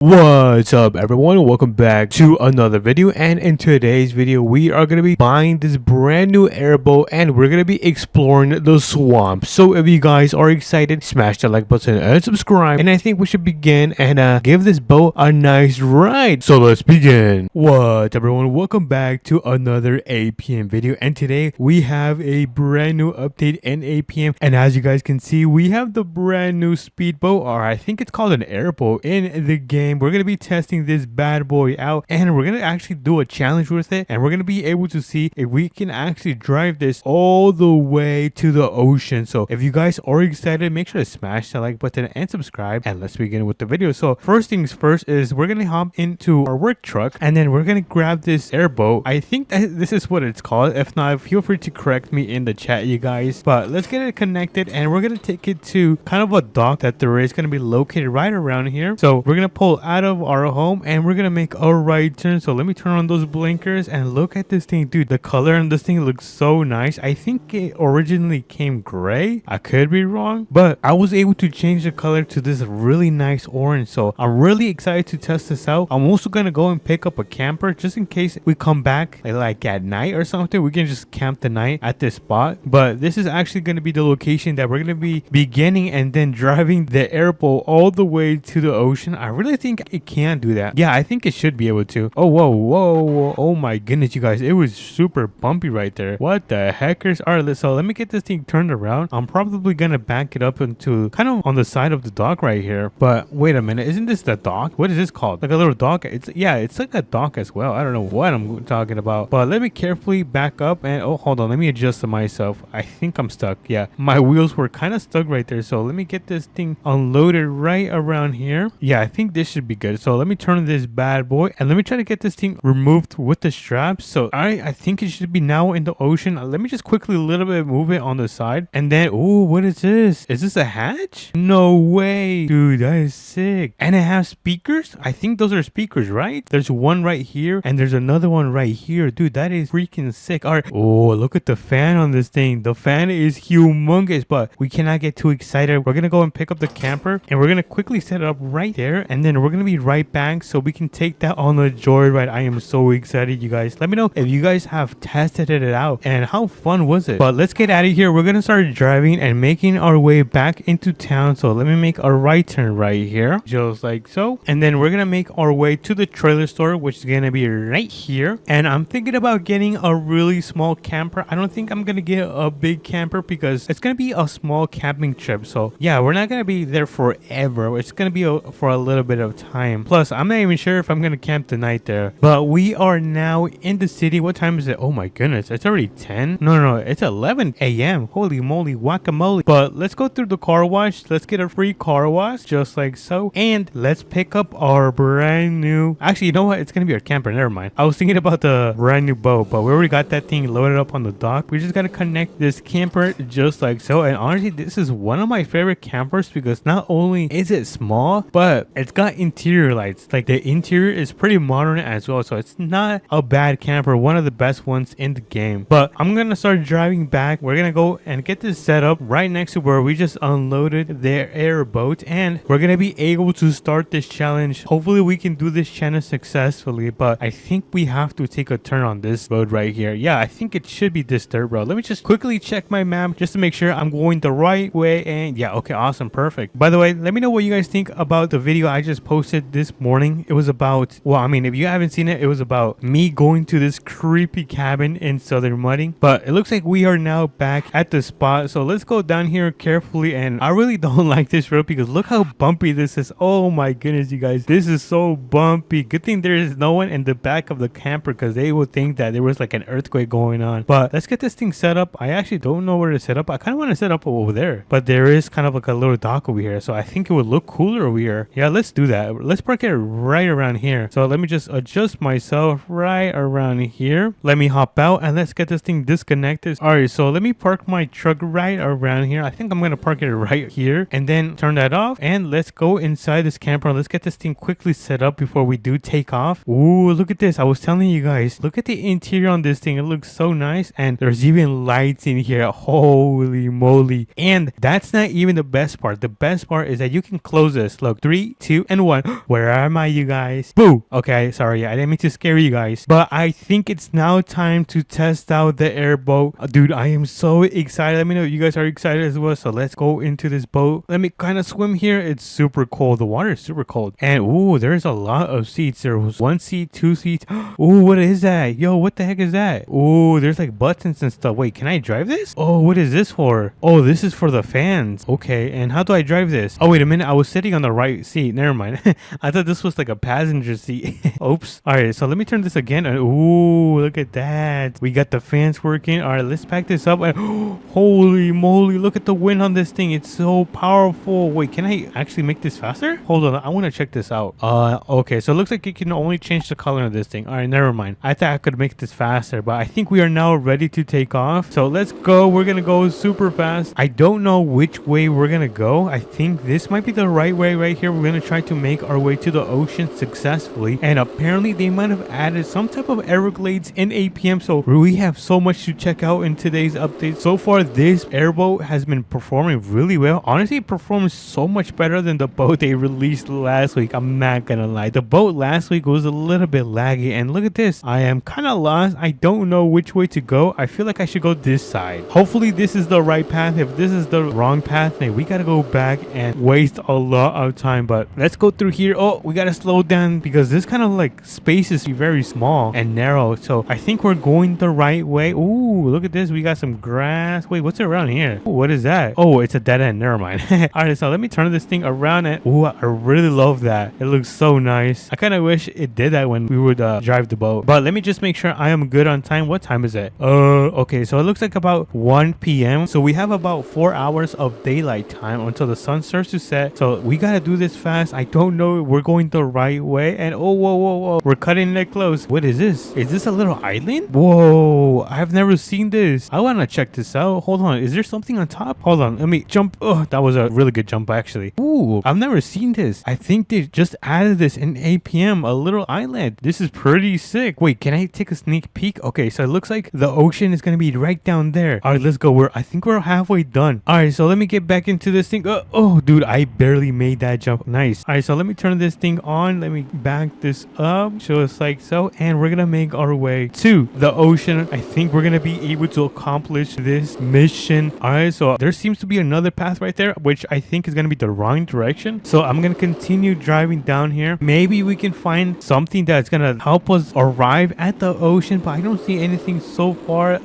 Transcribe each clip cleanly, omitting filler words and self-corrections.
What's up everyone, welcome back to another video, and in today's video we are going to be buying this brand new airboat and we're going to be exploring the swamp. So if you guys are excited, smash the like button and subscribe, and I think we should begin and give this boat a nice ride. So let's begin. What everyone, welcome back to another APM video, and today we have a brand new update in APM, and as you guys can see we have the brand new speedboat, or I think it's called an airboat in the game. We're going to be testing this bad boy out, and we're going to actually do a challenge with it, and we're going to be able to see if we can actually drive this all the way to the ocean. So if you guys are excited, make sure to smash the like button and subscribe, and let's begin with the video. So first things first is we're going to hop into our work truck, and then we're going to grab this airboat. I think that this is what it's called. If not, feel free to correct me in the chat, you guys. But let's get it connected, and we're going to take it to kind of a dock that there is going to be located right around here. So we're going to pull out of our home and we're gonna make a right turn. So let me turn on those blinkers and look at this thing, dude. The color on this thing looks so nice. I think it originally came gray. I could be wrong, but I was able to change the color to this really nice orange. So I'm really excited to test this out. I'm also gonna go and pick up a camper just in case we come back like at night or something. We can just camp the night at this spot. But this is actually gonna be the location that we're gonna be beginning and then driving the airboat all the way to the ocean. I really think it can do that. Yeah, I think it should be able to. Oh, whoa. Oh my goodness, you guys. It was super bumpy right there. What the heckers? All right, so let me get this thing turned around. I'm probably going to back it up into kind of on the side of the dock right here. But wait a minute. Isn't this the dock? What is this called? Like a little dock? It's like a dock as well. I don't know what I'm talking about. But let me carefully back up and hold on. Let me adjust to myself. I think I'm stuck. Yeah, my wheels were kind of stuck right there. So let me get this thing unloaded right around here. Yeah, I think this should be good. So let me turn this bad boy and let me try to get this thing removed with the straps. So I think it should be now in the ocean. Let me just quickly a little bit move it on the side, and then what is this? Is this a hatch? No way, dude, that is sick. And it has speakers. I think those are speakers, right? There's one right here and there's another one right here, dude. That is freaking sick. All right. Look at the fan on this thing. The fan is humongous, but we cannot get too excited. We're gonna go and pick up the camper and we're gonna quickly set it up right there, and then we're gonna be right back so we can take that on a joyride. I am so excited, you guys. Let me know if you guys have tested it out and how fun was it. But let's get out of here. We're gonna start driving and making our way back into town. So let me make a right turn right here, just like so, and then we're gonna make our way to the trailer store, which is gonna be right here. And I'm thinking about getting a really small camper. I don't think I'm gonna get a big camper because it's gonna be a small camping trip. So yeah, we're not gonna be there forever. It's gonna be for a little bit of time. Plus, I'm not even sure if I'm gonna camp the night there. But we are now in the city. What time is it? Oh my goodness, it's already 10. No, it's 11 a.m. Holy moly, guacamole. But let's go through the car wash. Let's get a free car wash, just like so, and let's pick up our brand new, actually, you know what, it's gonna be our camper. Never mind, I was thinking about the brand new boat, but we already got that thing loaded up on the dock. We just gotta connect this camper just like so. And honestly, this is one of my favorite campers because not only is it small, but it's got interior lights. Like the interior is pretty modern as well, so it's not a bad camper, one of the best ones in the game. But I'm gonna start driving back. We're gonna go and get this set up right next to where we just unloaded their airboat, and we're gonna be able to start this challenge. Hopefully we can do this challenge successfully, but I think we have to take a turn on this road right here. Yeah, I think it should be this dirt road. Let me just quickly check my map just to make sure I'm going the right way. And yeah, okay, awesome, perfect. By the way, let me know what you guys think about the video I just posted this morning. It was about, well, I mean, if you haven't seen it, it was about me going to this creepy cabin in southern mudding. But it looks like we are now back at the spot, so let's go down here carefully. And I really don't like this road because look how bumpy this is. Oh my goodness, you guys, this is so bumpy. Good thing there is no one in the back of the camper because they would think that there was like an earthquake going on. But let's get this thing set up. I actually don't know where to set up. I kind of want to set up over there, but there is kind of like a little dock over here, so I think it would look cooler over here. Yeah, let's do that. Let's park it right around here. So let me just adjust myself right around here. Let me hop out and let's get this thing disconnected. All right, so let me park my truck right around here. I think I'm gonna park it right here and then turn that off, and let's go inside this camper. Let's get this thing quickly set up before we do take off. Ooh, look at this. I was telling you guys, look at the interior on this thing. It looks so nice, and there's even lights in here. Holy moly. And that's not even the best part. The best part is that you can close this. Look, 3, 2, and 1. one. Where am I, you guys? Boo! Okay, sorry, I didn't mean to scare you guys. But I think it's now time to test out the airboat. Dude, I am so excited. Let me know if you guys are excited as well. So let's go into this boat. Let me kind of swim here. It's super cold. The water is super cold. And ooh, there's a lot of seats. There was 1 seat, 2 seats. Ooh, what is that? Yo, what the heck is that? Ooh, there's like buttons and stuff. Wait, can I drive this? Oh, what is this for? Oh, this is for the fans. Okay, and how do I drive this? Oh, wait a minute. I was sitting on the right seat. Never mind. I thought this was like a passenger seat. Oops. All right, so let me turn this again. Ooh, look at that. We got the fans working. All right, let's pack this up. Holy moly, look at the wind on this thing. It's so powerful. Wait, can I actually make this faster? Hold on, I want to check this out. Okay, so it looks like you can only change the color of this thing. All right, never mind. I thought I could make this faster, but I think we are now ready to take off. So let's go. We're gonna go super fast. I don't know which way we're gonna go. I think this might be the right way right here. We're gonna try to make our way to the ocean successfully, and apparently they might have added some type of Everglades in APM, so we have so much to check out in today's update. So far, this airboat has been performing really well. Honestly, it performs so much better than the boat they released last week. I'm not gonna lie, the boat last week was a little bit laggy, and look at this. I am kind of lost. I don't know which way to go. I feel like I should go this side. Hopefully this is the right path. If this is the wrong path, then we gotta go back and waste a lot of time. But let's go through here. Oh, we gotta slow down because this kind of like space is very small and narrow, so I think we're going the right way. Ooh, look at this. We got some grass. Wait, what's around here? Ooh, what is that? Oh, it's a dead end. Never mind. All right, so let me turn this thing around, and ooh, I really love that. It looks so nice. I kind of wish it did that when we would drive the boat. But let me just make sure I am good on time. What time is it? Okay, so it looks like about 1 p.m. So we have about 4 hours of daylight time until the sun starts to set. So we gotta do this fast. I don't know if we're going the right way. And oh, whoa, we're cutting it close. What is this? Is this a little island? Whoa, I've never seen this. I want to check this out. Hold on, is there something on top? Hold on, let me jump. Oh, that was a really good jump actually. Ooh, I've never seen this. I think they just added this in APM, a little island. This is pretty sick. Wait, can I take a sneak peek? Okay, so it looks like the ocean is gonna be right down there. All right, let's go. I think we're halfway done. All right, so let me get back into this thing. Oh, dude, I barely made that jump. Nice. All right, so let me turn this thing on. Let me back this up, show us like so, and we're gonna make our way to the ocean. I think we're gonna be able to accomplish this mission. All right, so there seems to be another path right there, which I think is gonna be the wrong direction. So I'm gonna continue driving down here. Maybe we can find something that's gonna help us arrive at the ocean, but I don't see anything so far.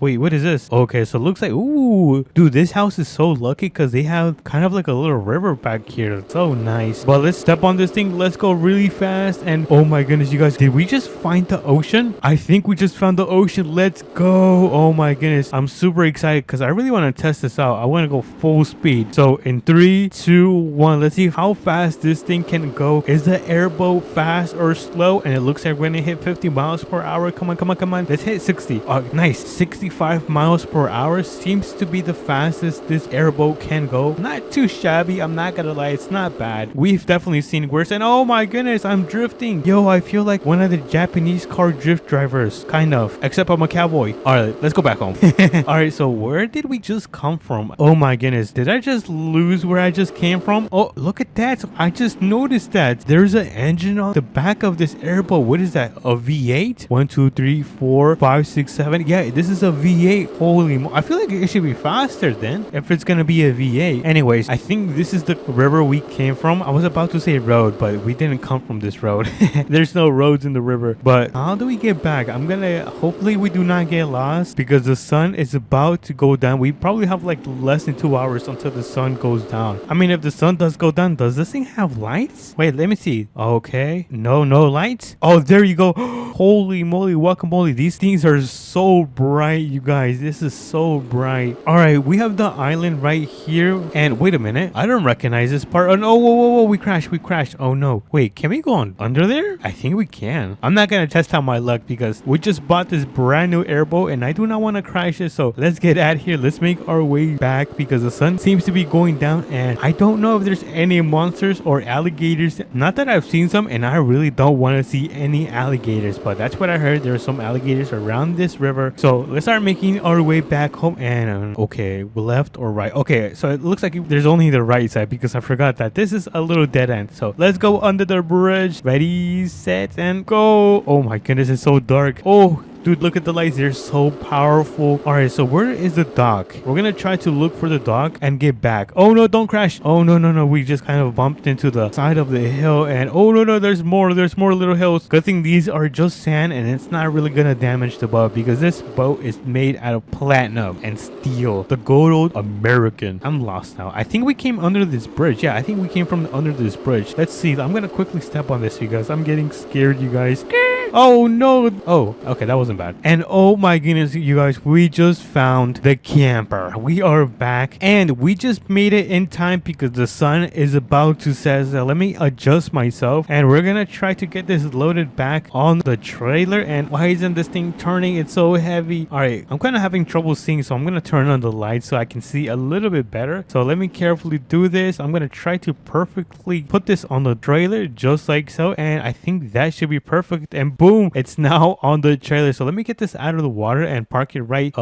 Wait, what is this? Okay, so it looks like, ooh, dude, this house is so lucky because they have kind of like a little river back here. It's so nice. But let's step on this thing. Let's go really fast. And oh my goodness, you guys, did we just find the ocean? I think we just found the ocean. Let's go. Oh my goodness, I'm super excited because I really want to test this out. I want to go full speed. So in 3, 2, 1, let's see how fast this thing can go. Is the airboat fast or slow? And it looks like we're gonna hit 50 miles per hour. Come on, let's hit 60. Oh, nice. 65 miles per hour seems to be the fastest this airboat can go. Not too shabby, I'm not gonna lie, it's not bad. We've definitely seen worse. And oh my goodness, I'm drifting. Yo, I feel like one of the Japanese car drift drivers, kind of, except I'm a cowboy. All right, let's go back home. All right, so where did we just come from? Oh my goodness, did I just lose where I just came from? Oh, look at that. So I just noticed that there's an engine on the back of this airboat. What is that? A V8? 1, 2, 3, 4, 5, 6, 7. Yeah, this is a V8. Holy I feel like it should be faster then if it's gonna be a V8. Anyways, I think this is the river we came from. I was about to say road, but we didn't come from this road. There's no roads in the river. But how do we get back? I'm gonna, hopefully we do not get lost because the sun is about to go down. We probably have like less than 2 hours until the sun goes down. I mean, if the sun does go down, does this thing have lights? Wait, let me see. Okay, no lights. Oh, there you go. Holy moly, guacamole, these things are so bright, you guys. This is so bright. All right, we have the island right here. And wait a minute, I don't recognize this part. Oh no, whoa, we crashed. Oh no, wait, can we go on under there? I think we can. I'm not gonna test out my luck because we just bought this brand new airboat and I do not want to crash it. So let's get out here. Let's make our way back because the sun seems to be going down and I don't know if there's any monsters or alligators. Not that I've seen some, and I really don't want to see any alligators, but that's what I heard. There are some alligators around this river. So let's start making our way back home. And okay, left or right? Okay, so it looks like there's only the right side because I forgot that this is a little dead dead end. So let's go under the bridge. Ready, set, and go. Oh my goodness, it's so dark. Oh, dude, look at the lights. They're so powerful. All right, so where is the dock? We're gonna try to look for the dock and get back. Oh no, don't crash. Oh no, no, no. We just kind of bumped into the side of the hill, and oh no, no, there's more little hills. Good thing these are just sand, and it's not really gonna damage the boat because this boat is made out of platinum and steel. The good old American. I'm lost now. I think we came under this bridge. Yeah, I think we came from under this bridge. Let's see. I'm gonna quickly step on this because I'm getting scared, you guys. Oh no. Oh, okay, that wasn't bad. And oh my goodness, you guys, we just found the camper. We are back, and we just made it in time because the sun is about to set. So let me adjust myself, and we're gonna try to get this loaded back on the trailer. And why isn't this thing turning? It's so heavy. All right, I'm kind of having trouble seeing, so I'm gonna turn on the light so I can see a little bit better. So let me carefully do this. I'm gonna try to perfectly put this on the trailer just like so, and I think that should be perfect. And boom, it's now on the trailer. So let me get this out of the water and park it right.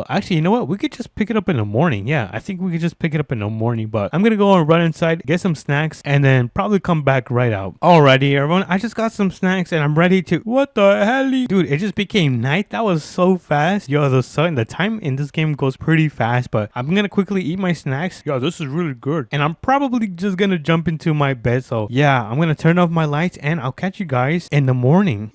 Actually, you know what? We could just pick it up in the morning. Yeah, I think we could just pick it up in the morning. But I'm gonna go and run inside, get some snacks, and then probably come back right out. Alrighty, everyone. I just got some snacks and I'm ready to. What the hell? Dude, it just became night. That was so fast. Yo, the time in this game goes pretty fast. But I'm gonna quickly eat my snacks. Yo, this is really good. And I'm probably just gonna jump into my bed. So yeah, I'm gonna turn off my lights and I'll catch you guys in the morning.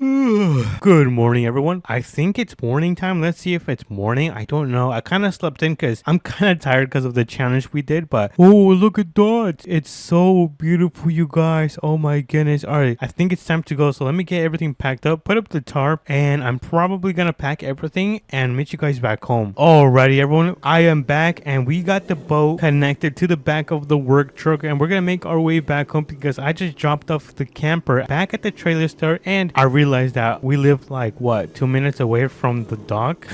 Good morning, everyone. I think it's morning time. Let's see if it's morning. I don't know. I kind of slept in because I'm kind of tired because of the challenge we did. But oh, look at that. It's so beautiful, you guys. Oh my goodness. All right, I think it's time to go. So let me get everything packed up, put up the tarp, and I'm probably gonna pack everything and meet you guys back home. Alrighty, everyone. I am back, and we got the boat connected to the back of the work truck, and we're gonna make our way back home because I just dropped off the camper back at the trailer store, and I realized that we live like what, 2 minutes away from the dock.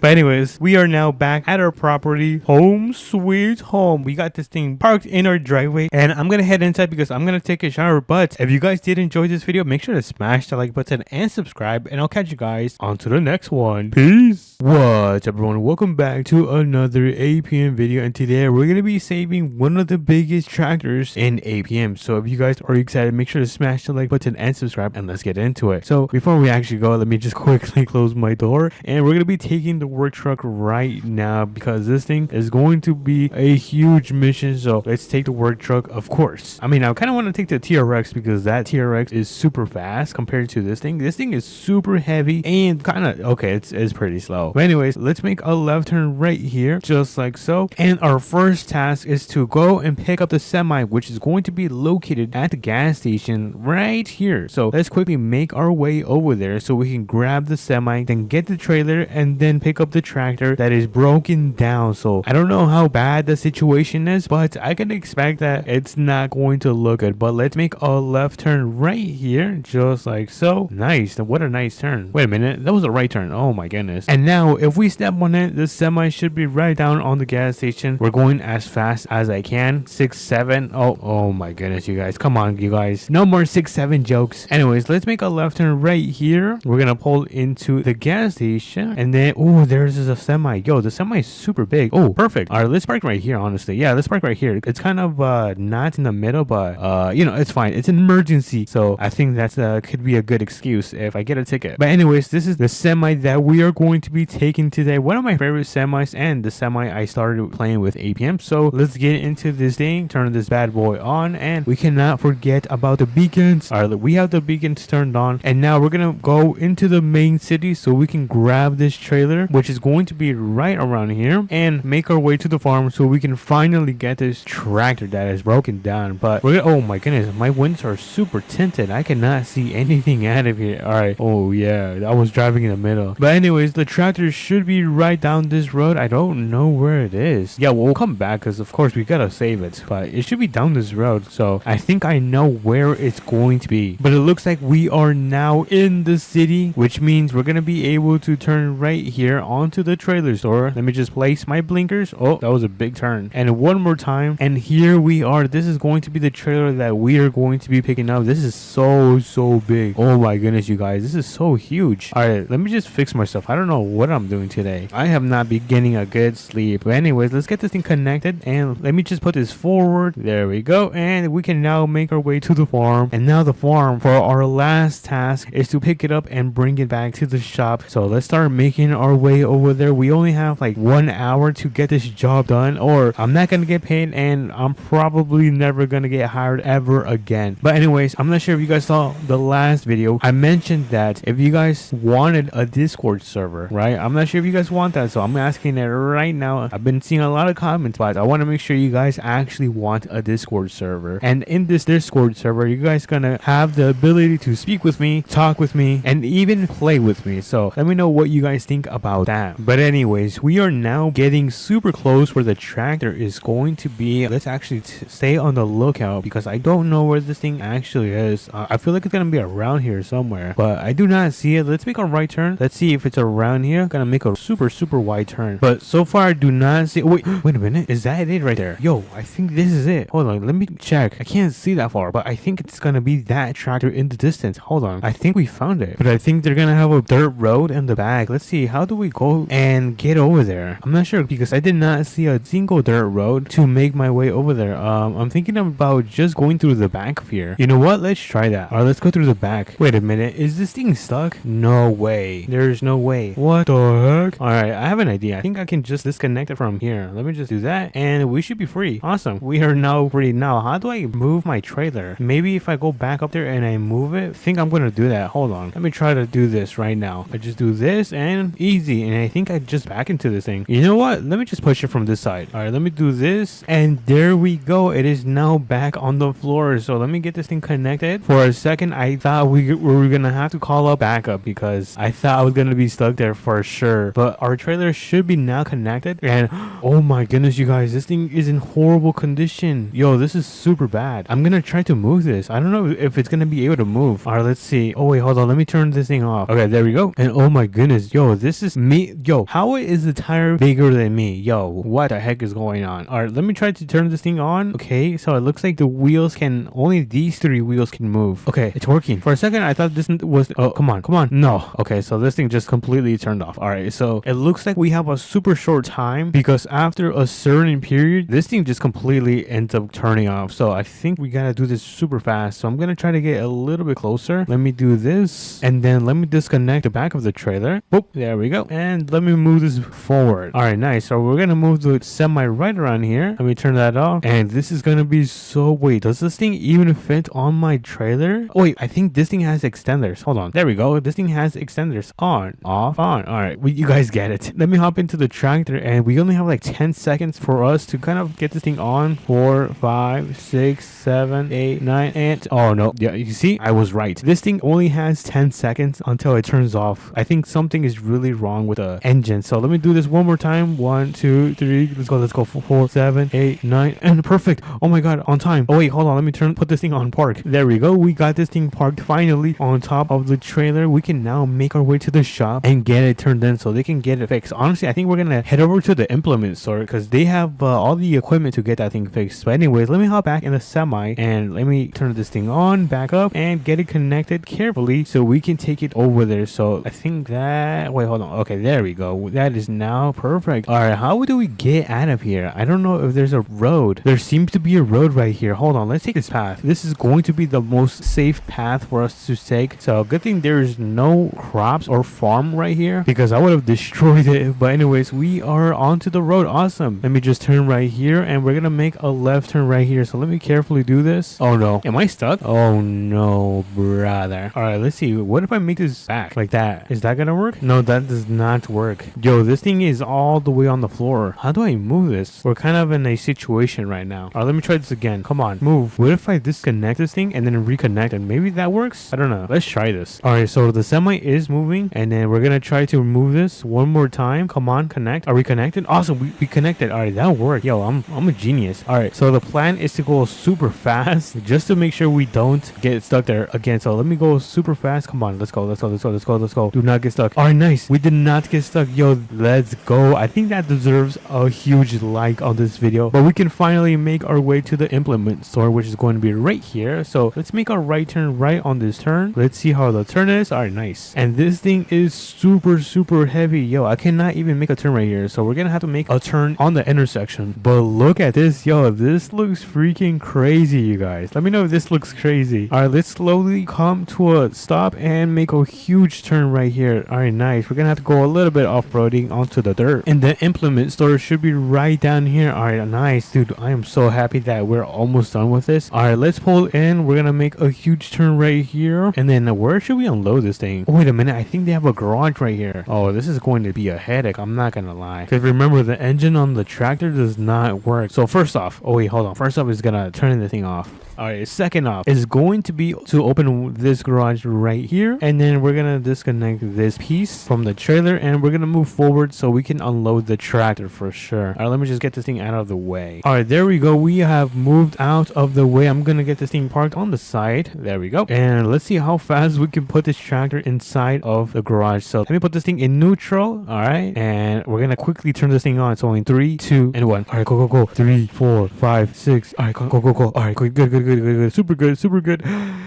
But anyways, we are now back at our property. Home sweet home. We got this thing parked in our driveway, and I'm gonna head inside because I'm gonna take a shower. But if you guys did enjoy this video, make sure to smash the like button and subscribe, and I'll catch you guys on to the next one. Peace. What's up, everyone? Welcome back to another APM video, and today we're gonna be saving one of the biggest tractors in APM. So if you guys are excited, make sure to smash the like button and subscribe, and let's get into it. So before we actually go, let me just quickly close my door, and we're gonna be taking the work truck right now because this thing is going to be a huge mission. So let's take the work truck, of course. I mean, I kind of want to take the TRX because that TRX is super fast compared to this thing. This thing is super heavy and kind of okay, it's pretty slow. But anyways, let's make a left turn right here just like so, and our first task is to go and pick up the semi, which is going to be located at the gas station right here. So let's quickly make our way over there so we can grab the semi, then get the trailer, and then pick up the tractor that is broken down. So I don't know how bad the situation is, but I can expect that it's not going to look good. But let's make a left turn right here just like so. Nice. What a nice turn. Wait a minute, that was a right turn. Oh my goodness. And now if we step on it, the semi should be right down on the gas station. We're going as fast as I can. 6, 7. Oh my goodness, you guys, come on, you guys, no more 6, 7 jokes. Anyways, let's make a left turn right here. We're gonna pull into the gas station, and then oh, there's a semi. Yo, the semi is super big. Oh, perfect. All right, let's park right here. Honestly, yeah, let's park right here. It's kind of not in the middle, but you know, it's fine. It's an emergency, so I think that's could be a good excuse if I get a ticket. But anyways, this is the semi that we are going to be taking today. One of my favorite semis, and the semi I started playing with APM. So let's get into this thing, turn this bad boy on, and we cannot forget about the beacons. All right, we have the beacons turned on, and now we're gonna go into the main city so we can grab this trailer, which is going to be right around here, and make our way to the farm so we can finally get this tractor that is broken down. But we're gonna, oh my goodness, my windows are super tinted. I cannot see anything out of here. All right. Oh yeah, I was driving in the middle. But anyways, the tractor should be right down this road. I don't know where it is. Yeah, we'll come back because of course we gotta save it, but it should be down this road. So I think I know where it's going to be. But it looks like we are now in in the city, which means we're gonna be able to turn right here onto the trailer store. Let me just place my blinkers. Oh, that was a big turn. And one more time. And here we are. This is going to be the trailer that we are going to be picking up. This is so big. Oh my goodness, you guys. This is so huge. All right, let me just fix myself. I don't know what I'm doing today. I have not been getting a good sleep. But anyways, let's get this thing connected. And let me just put this forward. There we go. And we can now make our way to the farm. And now the farm for our last task is to pick it up and bring it back to the shop. So let's start making our way over there. We only have like 1 hour to get this job done, or I'm not gonna get paid and I'm probably never gonna get hired ever again. But anyways, I'm not sure if you guys saw the last video. I mentioned that if you guys wanted a Discord server, right? I'm not sure if you guys want that, so I'm asking it right now. I've been seeing a lot of comments, but I want to make sure you guys actually want a Discord server. And in this Discord server, you guys gonna have the ability to speak with me, talk with me, and even play with me. So let me know what you guys think about that. But anyways, we are now getting super close where the tractor is going to be. Let's actually stay on the lookout because I don't know where this thing actually is. I feel like it's gonna be around here somewhere, but I do not see it. Let's make a right turn. Let's see if it's around here. Gonna make a super wide turn, but so far I do not see. Wait a minute, is that it right there? Yo, I think this is it. Hold on, let me check. I can't see that far, but I think it's gonna be that tractor in the distance. Hold on, I think we found it, but I think they're gonna have a dirt road in the back. Let's see, how do we go and get over there? I'm not sure because I did not see a single dirt road to make my way over there. I'm thinking about just going through the back of here. You know what, let's try that. All right, let's go through the back. Wait a minute, is this thing stuck? No way, there's no way. What the heck? All right, I have an idea. I think I can just disconnect it from here. Let me just do that and we should be free. Awesome, we are now free. Now how do I move my trailer? Maybe if I go back up there and I move it. I think I'm gonna do that. Hold on, let me try to do this right now. I just do this and easy, and I think I just back into this thing. You know what, let me just push it from this side. All right, let me do this and there we go. It is now back on the floor. So let me get this thing connected. For a second I thought we were gonna have to call up backup because I thought I was gonna be stuck there for sure, but our trailer should be now connected. And oh my goodness, you guys, this thing is in horrible condition. Yo, this is super bad. I'm gonna try to move this. I don't know if it's gonna be able to move. All right, let's see. Oh wait, hold on, let me turn this thing off. Okay, there we go. And oh my goodness, yo, this is me. Yo, how is the tire bigger than me? Yo, what the heck is going on? All right, let me try to turn this thing on. Okay, so it looks like the wheels can, only these 3 wheels can move. Okay, it's working. For a second I thought this was, oh come on. No. Okay, so this thing just completely turned off. All right, so it looks like we have a super short time because after a certain period this thing just completely ends up turning off. So I think we gotta do this super fast. So I'm gonna try to get a little bit closer. Let me do this and then let me disconnect the back of the trailer. Boop, there we go. And let me move this forward. All right, nice. So we're gonna move the semi right around here. Let me turn that off, and this is gonna be so, wait, does this thing even fit on my trailer? Oh wait, I think this thing has extenders. Hold on, there we go. This thing has extenders. On, off, on. All right, you guys get it. Let me hop into the tractor, and we only have like 10 seconds for us to kind of get this thing on. 4, 5, 6, 7, 8, 9, and oh no, yeah, you see, I was right. This thing only has 10 seconds until it turns off. I think something is really wrong with the engine. So let me do this one more time. 1, 2, 3, let's go. 4, 7, 8, 9, and perfect. Oh my god, on time. Oh wait, hold on, let me put this thing on park. There we go. We got this thing parked finally on top of the trailer. We can now make our way to the shop and get it turned in so they can get it fixed. Honestly, I think we're gonna head over to the implement store because they have all the equipment to get that thing fixed. But anyways, let me hop back in the semi and let me turn this thing on, back up, and get it connected carefully so we can take it over there. So I think that, wait, hold on. Okay, there we go. That is now perfect. All right, how do we get out of here? I don't know if there's a road. There seems to be a road right here. Hold on, let's take this path. This is going to be the most safe path for us to take. So good thing there's no crops or farm right here because I would have destroyed it. But anyways, we are onto the road. Awesome. Let me just turn right here and we're gonna make a left turn right here. So let me carefully do this. Oh no, am I stuck? Oh no, brother. All right, let's see. What if I make this back like that? Is that gonna work? No, that does not work. Yo, this thing is all the way on the floor. How do I move this? We're kind of in a situation right now. All right, let me try this again. Come on, move. What if I disconnect this thing and then reconnect it? Maybe that works? I don't know. Let's try this. All right, so the semi is moving and then we're gonna try to move this one more time. Come on, connect. Are we connected? Awesome, we connected. All right, that worked. Yo, I'm a genius. All right, so the plan is to go super fast just to make sure we don't get stuck there again. So let me go super fast fast. Come on, let's go. Do not get stuck. All right, nice. We did not get stuck. Yo, let's go. I think that deserves a huge like on this video. But we can finally make our way to the implement store, which is going to be right here. So let's make a right turn right on this turn. Let's see how the turn is. All right, nice. And this thing is super heavy. Yo, I cannot even make a turn right here. So we're gonna have to make a turn on the intersection. But look at this. Yo, this looks freaking crazy, you guys. Let me know if this looks crazy. All right, let's slowly come to a stop and make a huge turn right here. All right, nice. We're gonna have to go a little bit off-roading onto the dirt. And the implement store should be right down here. All right, nice. Dude, I am so happy that we're almost done with this. All right, let's pull in. We're gonna make a huge turn right here. And then where should we unload this thing? Oh, wait a minute. I think they have a garage right here. Oh, this is going to be a headache. I'm not gonna lie. Because remember, the engine on the tractor does not work. So first off, oh wait, hold on. First off is gonna turn the thing off. All right, second off is going to be to open this garage right here, and then we're gonna disconnect this piece from the trailer and we're gonna move forward so we can unload the tractor for sure. All right, let me just get this thing out of the way. All right, there we go. We have moved out of the way. I'm gonna get this thing parked on the side. There we go. And let's see how fast we can put this tractor inside of the garage. So let me put this thing in neutral. All right, and we're gonna quickly turn this thing on. So in 3, 2, and 1. All right, go. 3, 4, 5, 6. All right, go. All right, good. Super good.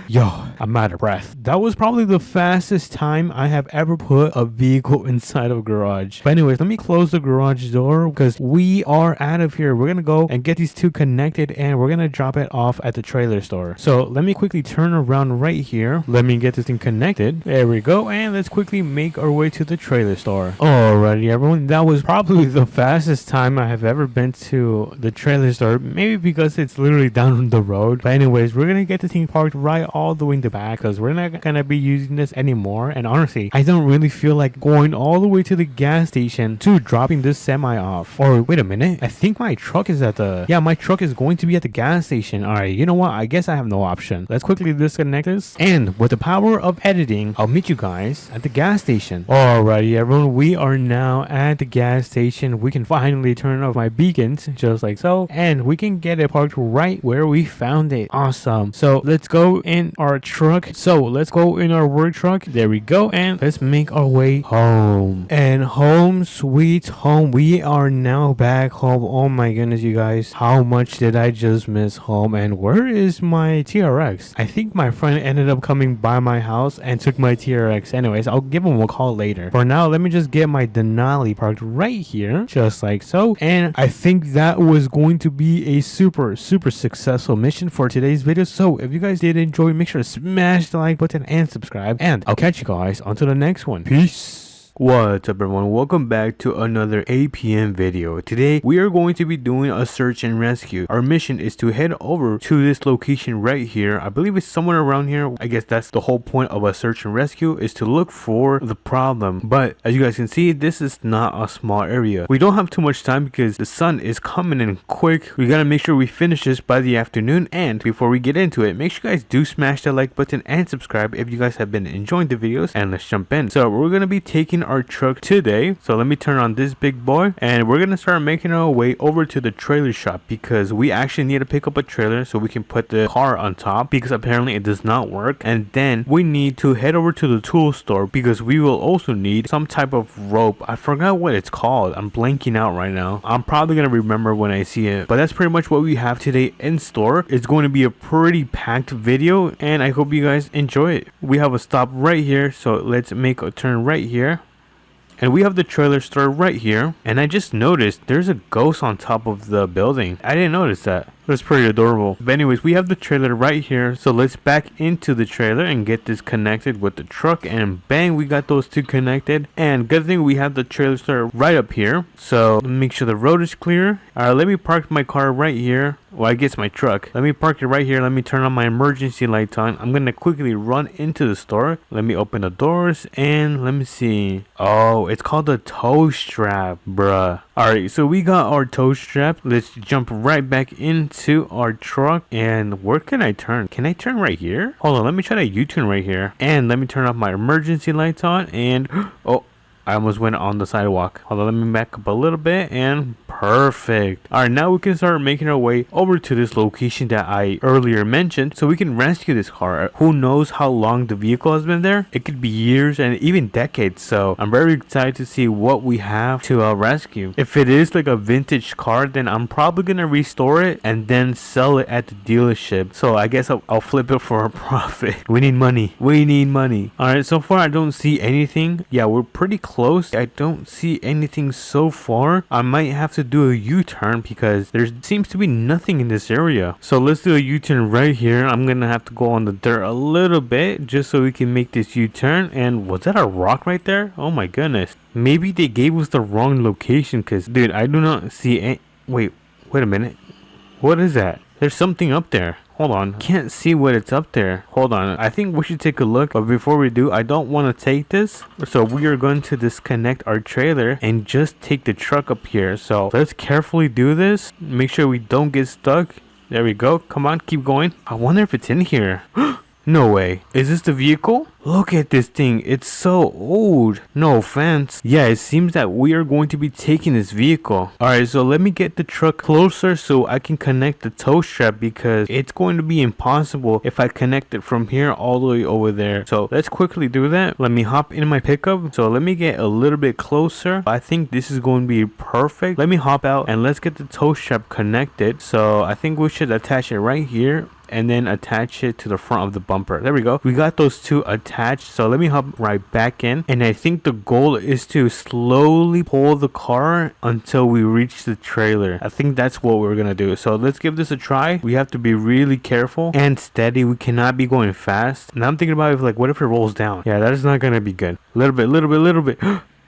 Yo, I'm out of breath. That was probably the fastest time I have ever put a vehicle inside of a garage. But anyways, let me close the garage door because we are out of here. We're gonna go and get these two connected and we're gonna drop it off at the trailer store. So let me quickly turn around right here. Let me get this thing connected. There we go. And let's quickly make our way to the trailer store. Alrighty, everyone. That was probably the fastest time I have ever been to the trailer store. Maybe because it's literally down the road. But anyways, we're gonna get the thing parked right all the way in the back because we're not gonna be using this anymore. And honestly, I don't really feel like going all the way to the gas station to dropping this semi off. Or wait a minute, I think my truck is my truck is going to be at the gas station. All right, you know what? I guess I have no option. Let's quickly disconnect this. And with the power of editing, I'll meet you guys at the gas station. Alrighty, everyone, we are now at the gas station. We can finally turn off my beacons just like so, and we can get it parked right where we found it. Awesome. So let's go in our truck. So let's go in our work truck. There we go. And let's make our way home. And home sweet home. We are now back home. Oh my goodness, you guys. How much did I just miss home? And where is my TRX? I think my friend ended up coming by my house and took my TRX. Anyways, I'll give him a call later. For now, let me just get my Denali parked right here. Just like so. And I think that was going to be a super successful mission for today's video. So if you guys did enjoy, make sure to smash the like button and subscribe, and I'll catch you guys onto the next one. Peace. What's up, everyone? Welcome back to another APM video. Today we are going to be doing a search and rescue. Our mission is to head over to this location right here. I believe it's somewhere around here. I guess that's the whole point of a search and rescue, is to look for the problem. But as you guys can see, this is not a small area. We don't have too much time because the sun is coming in quick. We gotta make sure we finish this by the afternoon. And before we get into it, make sure you guys do smash that like button and subscribe if you guys have been enjoying the videos. And let's jump in. So we're gonna be taking our truck today. So let me turn on this big boy and we're gonna start making our way over to the trailer shop because we actually need to pick up a trailer so we can put the car on top, because apparently it does not work. And then we need to head over to the tool store because we will also need some type of rope. I forgot what it's called. I'm blanking out right now. I'm probably gonna remember when I see it. But that's pretty much what we have today in store. It's going to be a pretty packed video and I hope you guys enjoy it. We have a stop right here, so let's make a turn right here. And we have the trailer store right here. And I just noticed there's a ghost on top of the building. I didn't notice that. That's pretty adorable. But anyways, we have the trailer right here. So let's back into the trailer and get this connected with the truck. And bang, we got those two connected. And good thing we have the trailer store right up here. So make sure the road is clear. Alright, let me park my car right here. Well, I guess my truck. Let me park it right here. Let me turn on my emergency lights on. I'm gonna quickly run into the store. Let me open the doors and let me see. Oh, it's called a tow strap, bruh. Alright, so we got our tow strap. Let's jump right back into our truck. And where can I turn? Can I turn right here? Hold on, let me try to U-turn right here. And let me turn off my emergency lights on. And oh, I almost went on the sidewalk. Hold on, let me back up a little bit and perfect. All right, now we can start making our way over to this location that I earlier mentioned so we can rescue this car. Who knows how long the vehicle has been there? It could be years and even decades. So I'm very excited to see what we have to rescue. If it is like a vintage car, then I'm probably gonna restore it and then sell it at the dealership. So I guess I'll flip it for a profit. We need money. We need money. All right, so far I don't see anything. Yeah, we're pretty close. I don't see anything so far. I might have to do a U-turn because there seems to be nothing in this area. So let's do a U-turn right here. I'm gonna have to go on the dirt a little bit just so we can make this U-turn. And was that a rock right there? Oh my goodness. Maybe they gave us the wrong location because, dude, I do not see any. Wait a minute. What is that? There's something up there. Hold on. Can't see what it's up there. Hold on. I think we should take a look. But before we do, I don't want to take this. So we are going to disconnect our trailer and just take the truck up here. So let's carefully do this. Make sure we don't get stuck. There we go. Come on, keep going. I wonder if it's in here. No way. Is this the vehicle? Look at this thing. It's so old. No offense. Yeah, it seems that we are going to be taking this vehicle. Alright, so let me get the truck closer so I can connect the tow strap because it's going to be impossible if I connect it from here all the way over there. So let's quickly do that. Let me hop in my pickup. So let me get a little bit closer. I think this is going to be perfect. Let me hop out and let's get the tow strap connected. So I think we should attach it right here and then attach it to the front of the bumper. There we go. We got those two attached. So let me hop right back in. And I think the goal is to slowly pull the car until we reach the trailer. I think that's what we're gonna do. So let's give this a try. We have to be really careful and steady. We cannot be going fast. And I'm thinking about if, like, what if it rolls down? Yeah, that is not gonna be good. Little bit.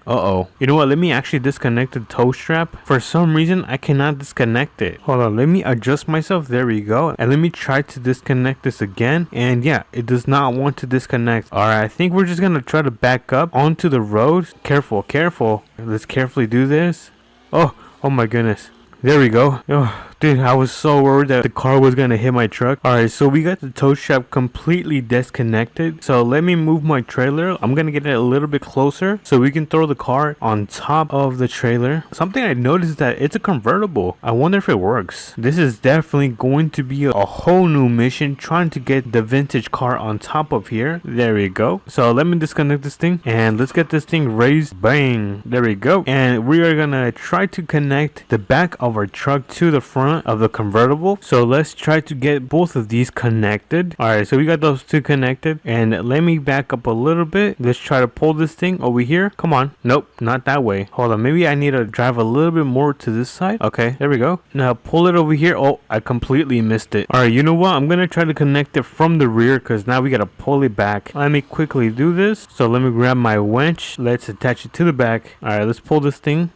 Uh-oh. You know what? Let me actually disconnect the tow strap. For some reason, I cannot disconnect it. Hold on. Let me adjust myself. There we go. And let me try to disconnect this again. And yeah, it does not want to disconnect. Alright, I think we're just going to try to back up onto the road. Careful. Let's carefully do this. Oh my goodness. There we go. Oh, dude, I was so worried that the car was gonna hit my truck. Alright, so we got the tow strap completely disconnected. So let me move my trailer. I'm gonna get it a little bit closer so we can throw the car on top of the trailer. Something I noticed is that it's a convertible. I wonder if it works. This is definitely going to be a whole new mission trying to get the vintage car on top of here. There we go. So let me disconnect this thing and let's get this thing raised. Bang. There we go. And we are gonna try to connect the back of our truck to the front of the convertible. So let's try to get both of these connected. Alright, so we got those two connected. And let me back up a little bit. Let's try to pull this thing over here. Come on. Nope, not that way. Hold on, maybe I need to drive a little bit more to this side. Okay, there we go. Now pull it over here. Oh, I completely missed it. Alright, you know what? I'm gonna try to connect it from the rear because now we gotta pull it back. Let me quickly do this. So let me grab my winch. Let's attach it to the back. Alright, let's pull this thing.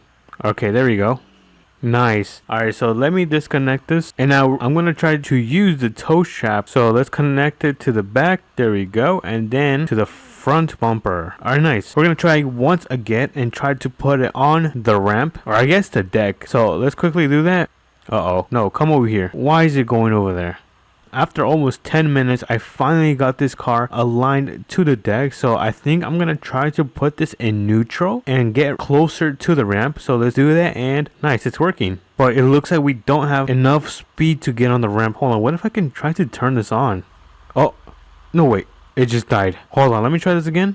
Okay, there we go. Nice. Alright, so let me disconnect this. And now I'm going to try to use the tow strap. So let's connect it to the back. There we go. And then to the front bumper. Alright, nice. We're going to try once again and try to put it on the ramp. Or I guess the deck. So let's quickly do that. Uh-oh. No, come over here. Why is it going over there? After almost 10 minutes, I finally got this car aligned to the deck. So I think I'm going to try to put this in neutral and get closer to the ramp. So let's do that. And nice, it's working. But it looks like we don't have enough speed to get on the ramp. Hold on, what if I can try to turn this on? Oh, no, wait. It just died. Hold on, let me try this again.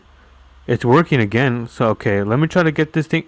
It's working again. So, okay, let me try to get this thing.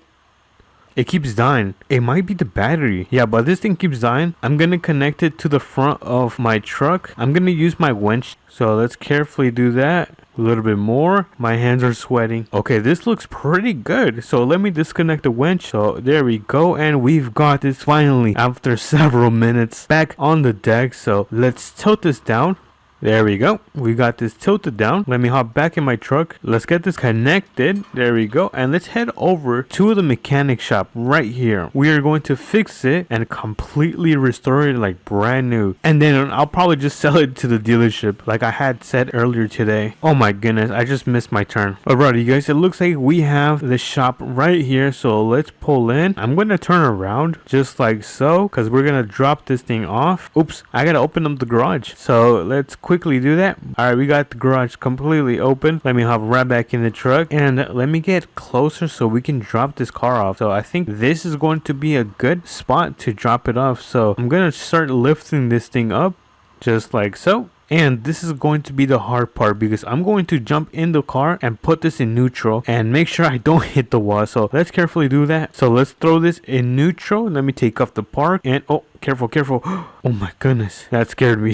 It keeps dying. It might be the battery. Yeah, but this thing keeps dying. I'm gonna connect it to the front of my truck. I'm gonna use my winch. So let's carefully do that. A little bit more. My hands are sweating. Okay, this looks pretty good. So let me disconnect the winch. So there we go. And we've got this finally after several minutes back on the deck. So let's tilt this down. There we go. We got this tilted down. Let me hop back in my truck. Let's get this connected. There we go. And let's head over to the mechanic shop right here. We are going to fix it and completely restore it like brand new. And then I'll probably just sell it to the dealership like I had said earlier today. Oh my goodness, I just missed my turn. Alright, you guys, it looks like we have the shop right here. So let's pull in. I'm going to turn around just like so because we're going to drop this thing off. Oops, I got to open up the garage. So let's quickly do that. All right, we got the garage completely open. Let me hop right back in the truck and let me get closer so we can drop this car off. So I think this is going to be a good spot to drop it off. So I'm gonna start lifting this thing up just like so. And this is going to be the hard part because I'm going to jump in the car and put this in neutral and make sure I don't hit the wall. So let's carefully do that. So let's throw this in neutral. Let me take off the park and oh, careful. Oh my goodness, that scared me.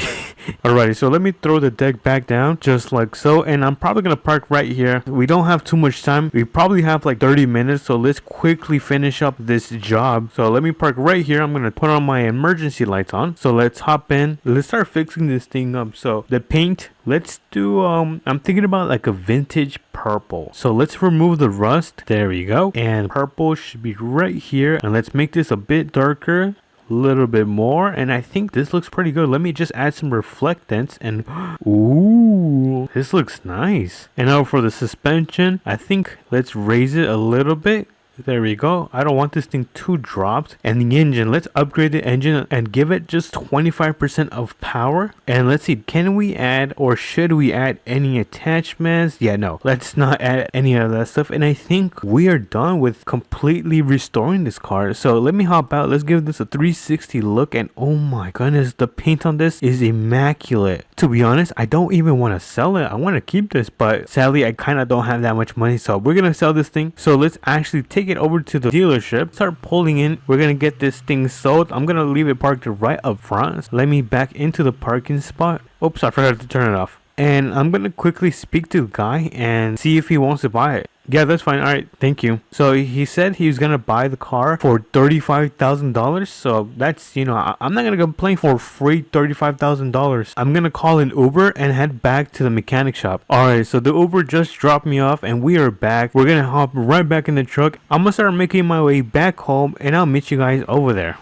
Alrighty, so let me throw the deck back down just like so, and I'm probably gonna park right here. We don't have too much time. We probably have like 30 minutes, so let's quickly finish up this job. So let me park right here. I'm gonna put on my emergency lights on. So let's hop in. Let's start fixing this thing up. So the paint, let's do I'm thinking about like a vintage purple. So let's remove the rust. There we go. And purple should be right here, and let's make this a bit darker, little bit more, and I think this looks pretty good. Let me just add some reflectance and ooh, this looks nice. And now for the suspension, I think let's raise it a little bit. There we go. I don't want this thing too dropped. And the engine, let's upgrade the engine and give it just 25% of power. And let's see, can we add or should we add any attachments? Yeah, no, let's not add any of that stuff. And I think we are done with completely restoring this car. So let me hop out. Let's give this a 360 look. And oh my goodness, the paint on this is immaculate. To be honest, I don't even want to sell it. I want to keep this, but sadly, I kind of don't have that much money. So we're going to sell this thing. So let's actually take it over to the dealership, start pulling in. We're gonna get this thing sold. I'm gonna leave it parked right up front. Let me back into the parking spot. Oops, I forgot to turn it off. And I'm gonna quickly speak to the guy and see if he wants to buy it. Yeah, that's fine. All right, thank you. So he said he was gonna buy the car for $35,000. So that's, you know, I'm not gonna complain for free $35,000. I'm gonna call an Uber and head back to the mechanic shop. All right, so the Uber just dropped me off and we are back. We're gonna hop right back in the truck. I'm gonna start making my way back home and I'll meet you guys over there.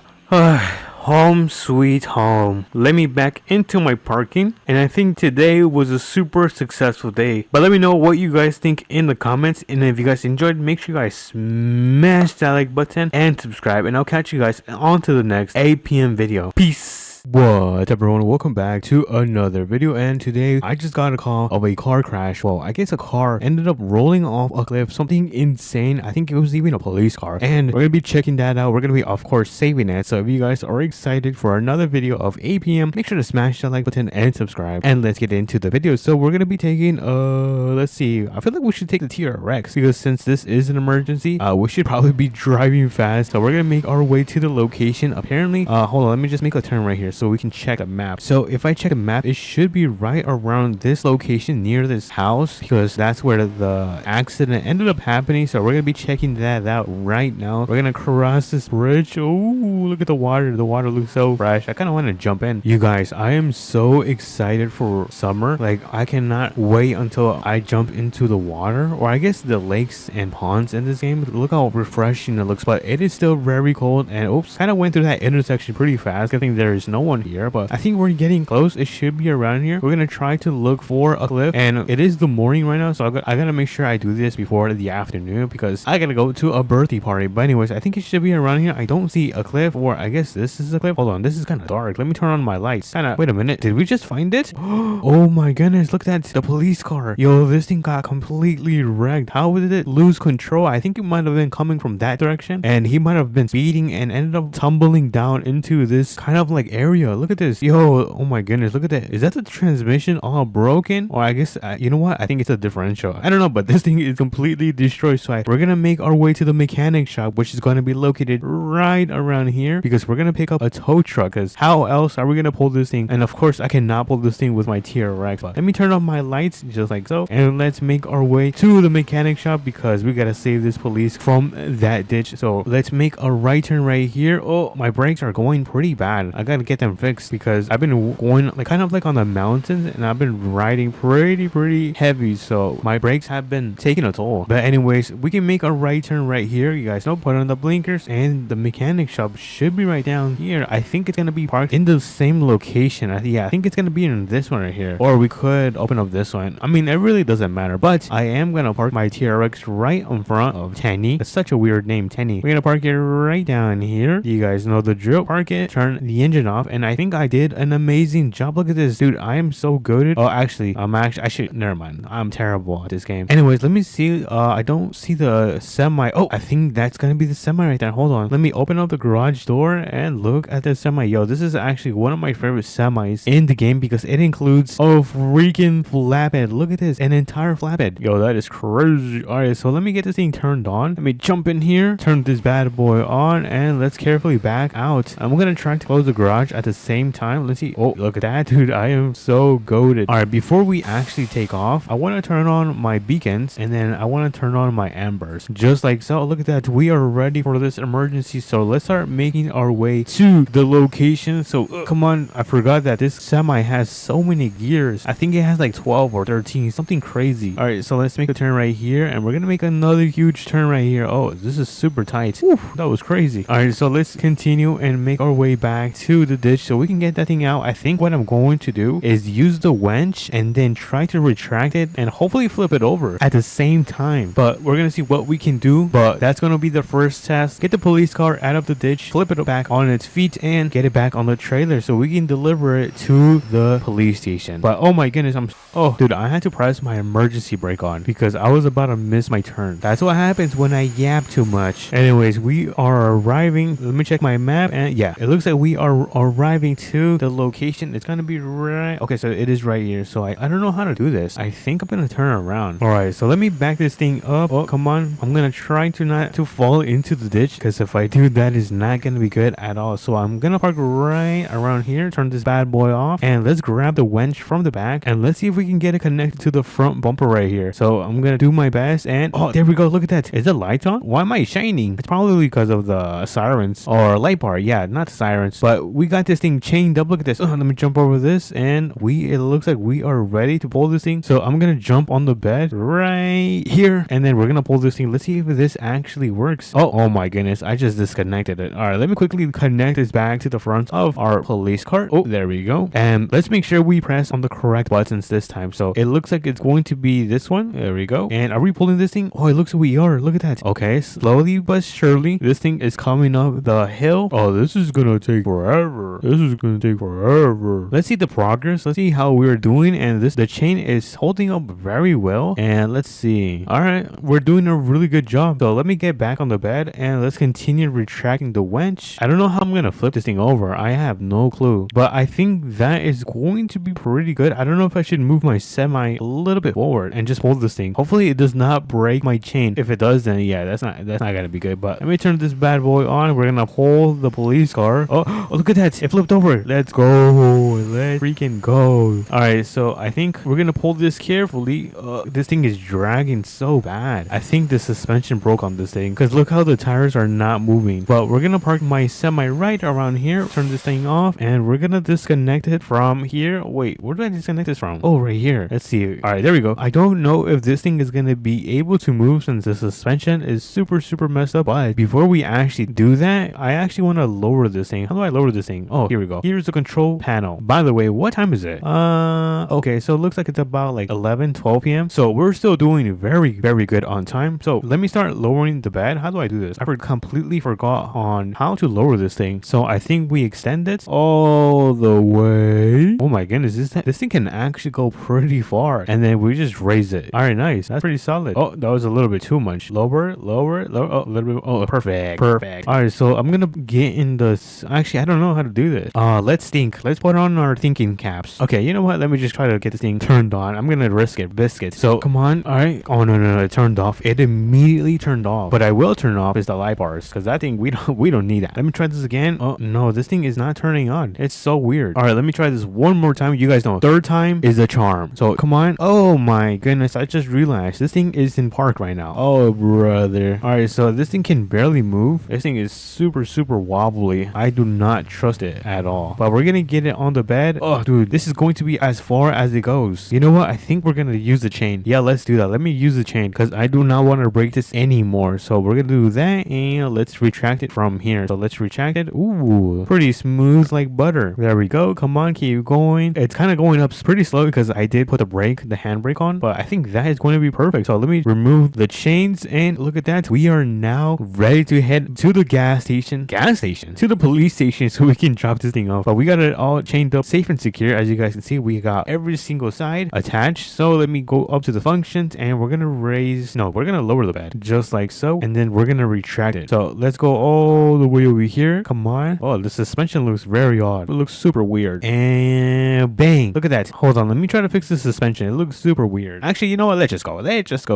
Home sweet home. Let me back into my parking, and I think today was a super successful day. But let me know what you guys think in the comments, and if you guys enjoyed, make sure you guys smash that like button and subscribe, and I'll catch you guys on to the next APM video. Peace. What's up everyone, welcome back to another video, and today I just got a call of a car crash. Well, I guess a car ended up rolling off a cliff, something insane. I think it was even a police car, and we're gonna be checking that out. We're gonna be, of course, saving it. So if you guys are excited for another video of APM, make sure to smash that like button and subscribe, and let's get into the video. So we're gonna be taking let's see, I feel like we should take the TRX because since this is an emergency, we should probably be driving fast. So we're gonna make our way to the location. Apparently, hold on, let me just make a turn right here so we can check the map. So if I check the map, it should be right around this location near this house because that's where the accident ended up happening. So we're gonna be checking that out right now. We're gonna cross this bridge. Oh, look at the water. The water looks so fresh. I kind of want to jump in. You guys, I am so excited for summer. Like, I cannot wait until I jump into the water, or I guess the lakes and ponds in this game. Look how refreshing it looks, but it is still very cold. And oops, kind of went through that intersection pretty fast. I think there is no one here, but I think we're getting close. It should be around here. We're gonna try to look for a cliff, and it is the morning right now, so I gotta make sure I do this before the afternoon because I gotta go to a birthday party. But anyways, I think it should be around here. I don't see a cliff, or I guess this is a cliff. Hold on, this is kind of dark. Let me turn on my lights. Wait a minute, did we just find it? Oh my goodness, look at that, the police car. Yo, this thing got completely wrecked. How did it lose control? I think it might have been coming from that direction, and he might have been speeding and ended up tumbling down into this kind of like area. Look at this. Yo, oh my goodness, look at that. Is that the transmission all broken? Or I guess, you know what? I think it's a differential. I don't know, but this thing is completely destroyed. So we're gonna make our way to the mechanic shop, which is gonna be located right around here because we're gonna pick up a tow truck, because how else are we gonna pull this thing? And of course, I cannot pull this thing with my TRX. But let me turn on my lights just like so, and let's make our way to the mechanic shop because we gotta save this police from that ditch. So let's make a right turn right here. Oh, my brakes are going pretty bad. I gotta get them fixed because I've been going like kind of like on the mountains, and I've been riding pretty heavy, so my brakes have been taking a toll. But anyways, we can make a right turn right here. You guys know, put on the blinkers, and the mechanic shop should be right down here. I think it's gonna be parked in the same location. I think it's gonna be in this one right here, or we could open up this one. I mean, it really doesn't matter, but I am gonna park my TRX right in front of Tenny. It's such a weird name, Tenny. We're gonna park it right down here. You guys know the drill. Park it, turn the engine off, off, and I think I did an amazing job. Look at this, dude. I am so good at. Oh, actually, I should. Never mind. I'm terrible at this game. Anyways, let me see. I don't see the semi. Oh, I think that's gonna be the semi right there. Hold on. Let me open up the garage door and look at the semi. Yo, this is actually one of my favorite semis in the game because it includes a freaking flatbed. Look at this, an entire flatbed. Yo, that is crazy. All right, so let me get this thing turned on. Let me jump in here, turn this bad boy on, and let's carefully back out. I'm gonna try to close the garage at the same time. Let's see. Oh, look at that, dude. I am so goated. All right, before we actually take off, I want to turn on my beacons, and then I want to turn on my ambers, just like so. Look at that. We are ready for this emergency, so let's start making our way to the location. So come on, I forgot that this semi has so many gears. I think it has like 12 or 13, something crazy. All right, so let's make a turn right here, and we're gonna make another huge turn right here. Oh, this is super tight. Whew, that was crazy. All right, so let's continue and make our way back to the ditch so we can get that thing out. I think what I'm going to do is use the winch and then try to retract it and hopefully flip it over at the same time. But we're gonna see what we can do. But that's gonna be the first test. Get the police car out of the ditch, flip it back on its feet, and get it back on the trailer so we can deliver it to the police station. But oh my goodness, oh dude, I had to press my emergency brake on because I was about to miss my turn. That's what happens when I yap too much. Anyways, we are arriving. Let me check my map, and yeah, it looks like we are arriving to the location. It's gonna be right. Okay, so it is right here. So I don't know how to do this. I think I'm gonna turn around. All right, so let me back this thing up. Oh, come on. I'm gonna try to not to fall into the ditch because if I do, that is not gonna be good at all. So I'm gonna park right around here, turn this bad boy off, and let's grab the winch from the back and let's see if we can get it connected to the front bumper right here. So I'm gonna do my best, and oh, there we go. Look at that. Is the light on? Why am I shining? It's probably because of the sirens or light bar. Yeah, not sirens, but we got this thing chained up. Look at this. Let me jump over this, and it looks like we are ready to pull this thing. So I'm gonna jump on the bed right here, and then we're gonna pull this thing. Let's see if this actually works. Oh my goodness, I just disconnected it. All right, let me quickly connect this back to the front of our police car. Oh, there we go. And let's make sure we press on the correct buttons this time. So it looks like it's going to be this one. There we go. And are we pulling this thing? Oh, it looks like we are. Look at that. Okay, slowly but surely this thing is coming up the hill. Oh, this is gonna take forever. Let's see the progress. Let's see how we're doing. And the chain is holding up very well. And let's see. All right, we're doing a really good job. So let me get back on the bed and let's continue retracting the winch. I don't know how I'm gonna flip this thing over. I have no clue, but I think that is going to be pretty good. I don't know if I should move my semi a little bit forward and just hold this thing. Hopefully it does not break my chain. If it does, then yeah, that's not gonna be good. But let me turn this bad boy on. We're gonna pull the police car. Oh, look at that. It flipped over. Let's go. Let's freaking go. All right, so I think we're gonna pull this carefully. This thing is dragging so bad. I think the suspension broke on this thing because look how the tires are not moving. But we're gonna park my semi right around here, turn this thing off, and we're gonna disconnect it from here. Wait, where do I disconnect this from? Oh, right here. Let's see. All right, there we go. I don't know if this thing is gonna be able to move since the suspension is super messed up. But before we actually do that, I actually want to lower this thing. How do I lower this thing? Oh, here we go. Here's the control panel. By the way, what time is it? Okay, so it looks like it's about like 12 p.m. So we're still doing very good on time. So let me start lowering the bed. How do I do this? I completely forgot on how to lower this thing. So I think we extend it all the way. Oh my goodness, this thing can actually go pretty far. And then we just raise it. All right, nice. That's pretty solid. Oh, that was a little bit too much. Lower. Oh, a little bit. Oh, perfect. All right, so I'm gonna get in this. Actually, I don't know how to do this. Let's think. Let's put on our thinking caps. Okay, you know what? Let me just try to get this thing turned on. I'm gonna risk it. Biscuit. So come on. All right. Oh no, it turned off. It immediately turned off. But I will turn off is the light bars because that thing we don't need that. Let me try this again. Oh no, this thing is not turning on. It's so weird. All right, let me try this one more time. You guys know, third time is a charm. So come on. Oh my goodness, I just realized this thing is in park right now. Oh brother. All right, so this thing can barely move. This thing is super wobbly. I do not trust it at all. But we're gonna get it on the bed. Oh dude, this is going to be as far as it goes. You know what? I think we're gonna use the chain. Yeah, let's do that. Let me use the chain because I do not want to break this anymore. So we're gonna do that and let's retract it from here. So let's retract it. Ooh, pretty smooth like butter. There we go. Come on, keep going. It's kind of going up pretty slow because I did put the handbrake on, but I think that is going to be perfect. So let me remove the chains and look at that. We are now ready to head to the gas station, to the police station so we can and drop this thing off. But we got it all chained up safe and secure. As you guys can see, we got every single side attached. So let me go up to the functions and we're gonna lower the bed just like so, and then we're gonna retract it. So let's go all the way over here. Come on. Oh, the suspension looks very odd. It looks super weird. And bang, look at that. Hold on, let me try to fix the suspension. It looks super weird. Actually, you know what, let's just go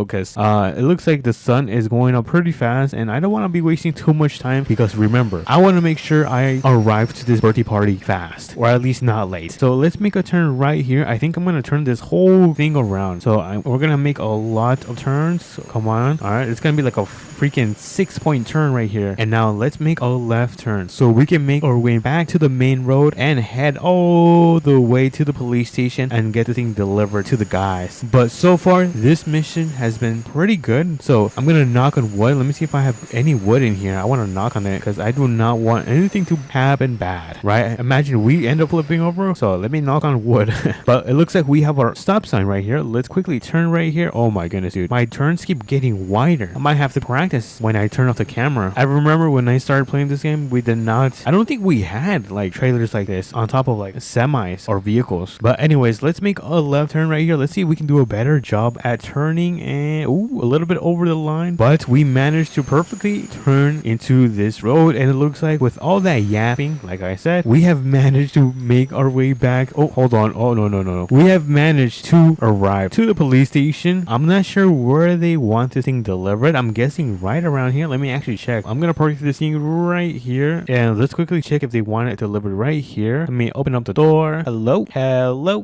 because it looks like the sun is going up pretty fast and I don't want to be wasting too much time, because remember, I want to make sure I arrive to this birthday party fast, or at least not late. So let's make a turn right here. I think I'm gonna turn this whole thing around. So we're gonna make a lot of turns. So come on. All right, it's gonna be like a freaking 6-point turn right here. And now let's make a left turn so we can make our way back to the main road and head all the way to the police station and get the thing delivered to the guys. But so far this mission has been pretty good. So I'm gonna knock on wood. Let me see if I have any wood in here. I want to knock on it because I do not want anything to happen bad, right? Imagine we end up flipping over. So let me knock on wood. But it looks like we have our stop sign right here. Let's quickly turn right here. Oh my goodness, dude, my turns keep getting wider. I might have to practice when I turn off the camera. I remember when I started playing this game, we did not, I don't think we had like trailers like this on top of like semis or vehicles. But anyways, let's make a left turn right here. Let's see if we can do a better job at turning, and a little bit over the line, but we managed to perfectly turn into this road. And it looks like with all that yapping, like I said, we have managed to make our way back. Oh, hold on. Oh, no. We have managed to arrive to the police station. I'm not sure where they want this thing delivered. I'm guessing right around here. Let me actually check. I'm gonna park this thing right here, and let's quickly check if they want it delivered right here. Let me open up the door. Hello,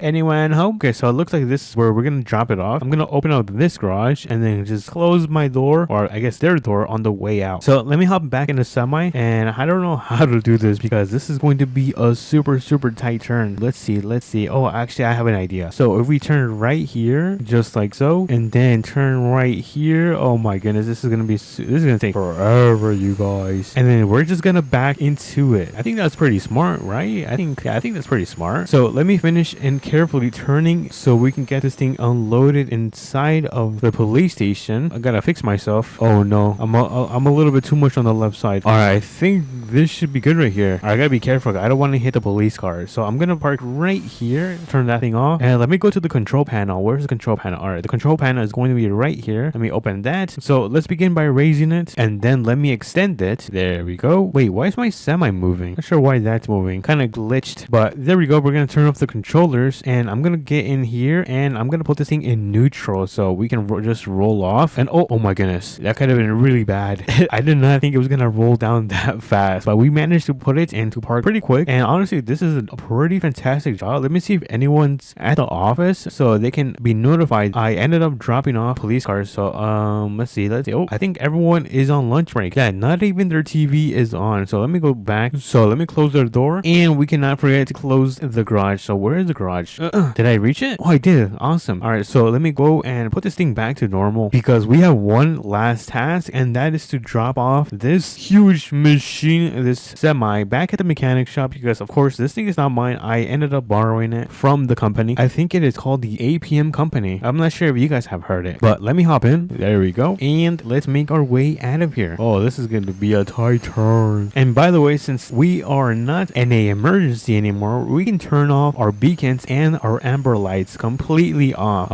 anyone home? Okay, so it looks like this is where we're gonna drop it off. I'm gonna open up this garage and then just close my door, or I guess their door, on the way out. So let me hop back in the semi, and I don't know how to do this because this is going to be a super tight turn. Let's see. Oh, actually I have an idea. So if we turn right here just like so, and then turn right here, oh my goodness, this is gonna take forever, you guys. And then we're just gonna back into it. I think that's pretty smart, right? I think that's pretty smart. So let me finish and carefully turning so we can get this thing unloaded inside of the police station. I gotta fix myself. Oh no, I'm a little bit too much on the left side. All right, I think this should be good right here. I gotta be careful. I don't want to hit the police car. So I'm gonna park right here, turn that thing off, and let me go to the control panel. Where's the control panel? All right, the control panel is going to be right here. Let me open that. So let's begin by raising it, and then let me extend it. There we go. Wait, why is my semi moving? Not sure why that's moving. Kind of glitched, but there we go. We're gonna turn off the controllers, and I'm gonna get in here, and I'm gonna put this thing in neutral so we can just roll off. And oh my goodness, that could have been really bad. I did not think it was gonna roll down that fast, but we managed to put it into park pretty quick. And honestly, this is a pretty fantastic job. Let me see if anyone's at the office so they can be notified. I ended up dropping off police cars. So let's see. Oh, I think everyone is on lunch break. Yeah, not even their TV is on. So let me go back. So let me close their door, and we cannot forget to close the garage. So where is the garage? Did I reach it? Oh, I did. Awesome. All right, so let me go and put this thing back to normal, because we have one last task, and that is to drop off this huge machine, this semi, back at the mechanic shop, because of course this thing is not mine. I ended up borrowing it from the company. I think it is called the APM company. I'm not sure if you guys have heard it, but let me hop in. There we go, and let's make our way out of here. Oh, this is going to be a tight turn. And by the way, since we are not in a emergency anymore, we can turn off our beacons and our amber lights completely off.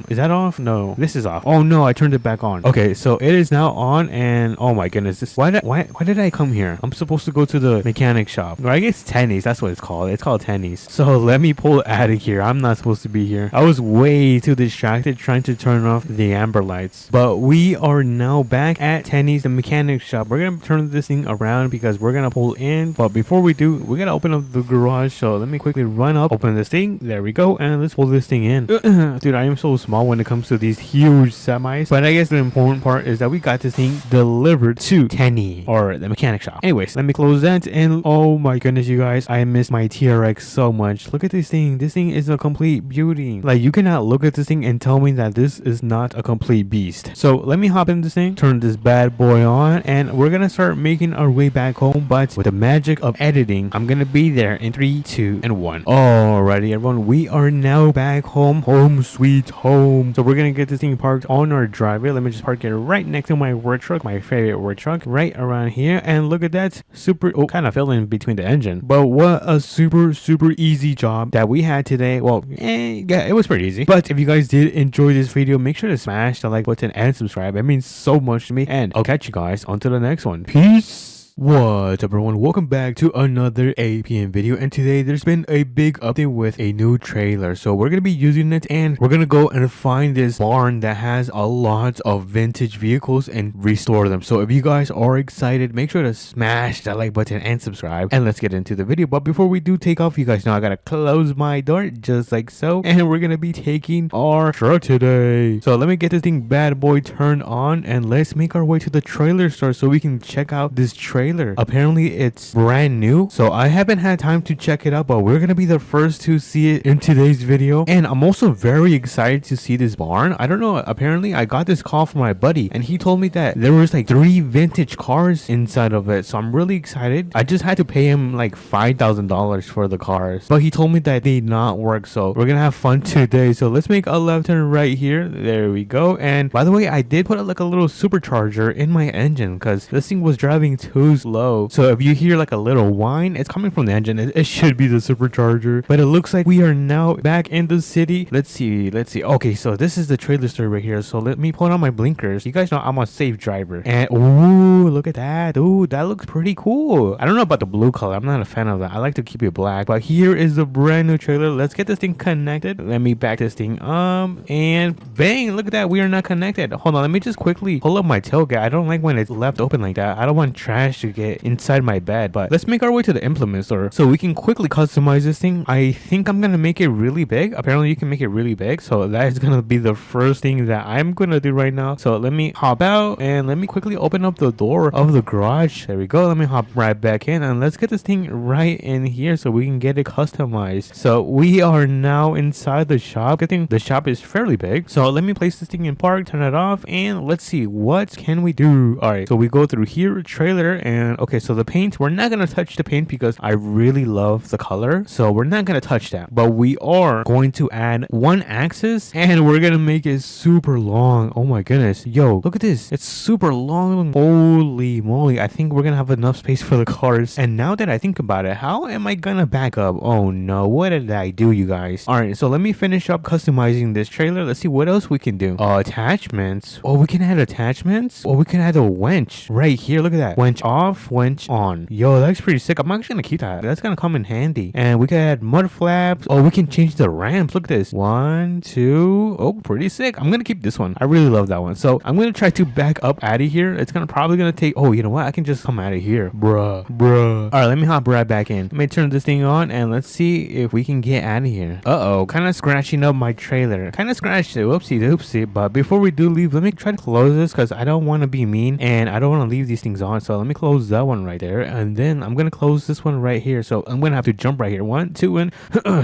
Is that off? No, this is off. Oh no, I turned it back on. Okay, so it is now on, and oh my goodness, why did I come here? I'm supposed to go to the mechanic shop, or I guess Tenny's. That's what it's called. It's called Tenny's. So let me pull out of here. I'm not supposed to be here. I was way too distracted trying to turn off the amber lights. But we are now back at Tenny's, the mechanic shop. We're gonna turn this thing around because we're gonna pull in. But before we do, we gotta open up the garage. So let me quickly run up, open this thing. There we go, and let's pull this thing in. Dude, I am so small when it comes to these huge semis. But I guess the important part is that we got this thing delivered to Tenny, or the mechanic shop. Anyways, let me close that, and oh my goodness, you guys, I miss my TRX so much. Look at this thing. This thing is a complete beauty. Like, you cannot look at this thing and tell me that this is not a complete beast. So let me hop in this thing, turn turn this bad boy on, and we're gonna start making our way back home. But with the magic of editing, I'm gonna be there in 3, 2, and 1. Alrighty, everyone, we are now back home. Home sweet home. So we're gonna get this thing parked on our driveway. Let me just park it right next to my work truck, my favorite work truck, right around here. And look at that, super, kind of fell in between the engine. But what a super easy job that we had today. Well, yeah, it was pretty easy. But if you guys did enjoy this video, make sure to smash the like button and subscribe. It means so much to me. And I'll catch you guys on to the next one. Peace. What's up, everyone? Welcome back to another APM video, and today there's been a big update with a new trailer. So we're gonna be using it, and we're gonna go and find this barn that has a lot of vintage vehicles and restore them. So if you guys are excited, make sure to smash that like button and subscribe, and let's get into the video. But before we do take off, you guys know I gotta close my door just like so, and we're gonna be taking our truck today. So let me get this thing bad boy turned on, and let's make our way to the trailer store so we can check out this trailer. Apparently it's brand new, so I haven't had time to check it out, but we're gonna be the first to see it in today's video. And I'm also very excited to see this barn. I don't know, apparently I got this call from my buddy, and he told me that there was like 3 vintage cars inside of it, so I'm really excited. I just had to pay him like $5,000 for the cars, but he told me that they did not work, so we're gonna have fun today. So let's make a left turn right here. There we go. And by the way, I did put like a little supercharger in my engine because this thing was driving too slow. So if you hear like a little whine, it's coming from the engine. It should be the supercharger. But it looks like we are now back in the city. Let's see. Okay, so this is the trailer store right here. So let me put on my blinkers. You guys know I'm a safe driver. And ooh, look at that. Ooh, that looks pretty cool. I don't know about the blue color. I'm not a fan of that. I like to keep it black. But here is the brand new trailer. Let's get this thing connected. Let me back this thing and bang, look at that. We are not connected. Hold on, let me just quickly pull up my tailgate. I don't like when it's left open like that. I don't want trash to get inside my bed. But let's make our way to the implement store so we can quickly customize this thing. I think I'm gonna make it really big. Apparently you can make it really big, so that is gonna be the first thing that I'm gonna do right now. So let me hop out and let me quickly open up the door of the garage. There we go. Let me hop right back in, and let's get this thing right in here so we can get it customized. So we are now inside the shop. Good thing the shop is fairly big. So let me place this thing in park, turn it off, and let's see what can we do. All right, so we go through here, trailer, and okay, so the paint, we're not gonna touch the paint because I really love the color, so we're not gonna touch that. But we are going to add one axis, and we're gonna make it super long. Oh my goodness, yo, look at this, it's super long. Holy moly, I think we're gonna have enough space for the cars. And now that I think about it, how am I gonna back up? Oh no, what did I do, you guys? All right, so let me finish up customizing this trailer. Let's see what else we can do. Attachments. Oh, we can add attachments. Oh, we can add a winch right here. Look at that, winch off, winch on. Yo, that's pretty sick. I'm actually gonna keep that. That's gonna come in handy. And we can add mud flaps. Oh, we can change the ramps. Look at this. 1, 2. Oh, pretty sick. I'm gonna keep this one. I really love that one. So I'm gonna try to back up out of here. It's probably gonna take, oh, you know what? I can just come out of here. Bruh. All right, let me hop right back in. Let me turn this thing on, and let's see if we can get out of here. Uh-oh, kind of scratching up my trailer. Kind of scratched it. Whoopsie doopsie. But before we do leave, let me try to close this because I don't want to be mean and I don't want to leave these things on. So let me close that one right there, and then I'm gonna close this one right here. So I'm gonna have to jump right here. 1, 2, and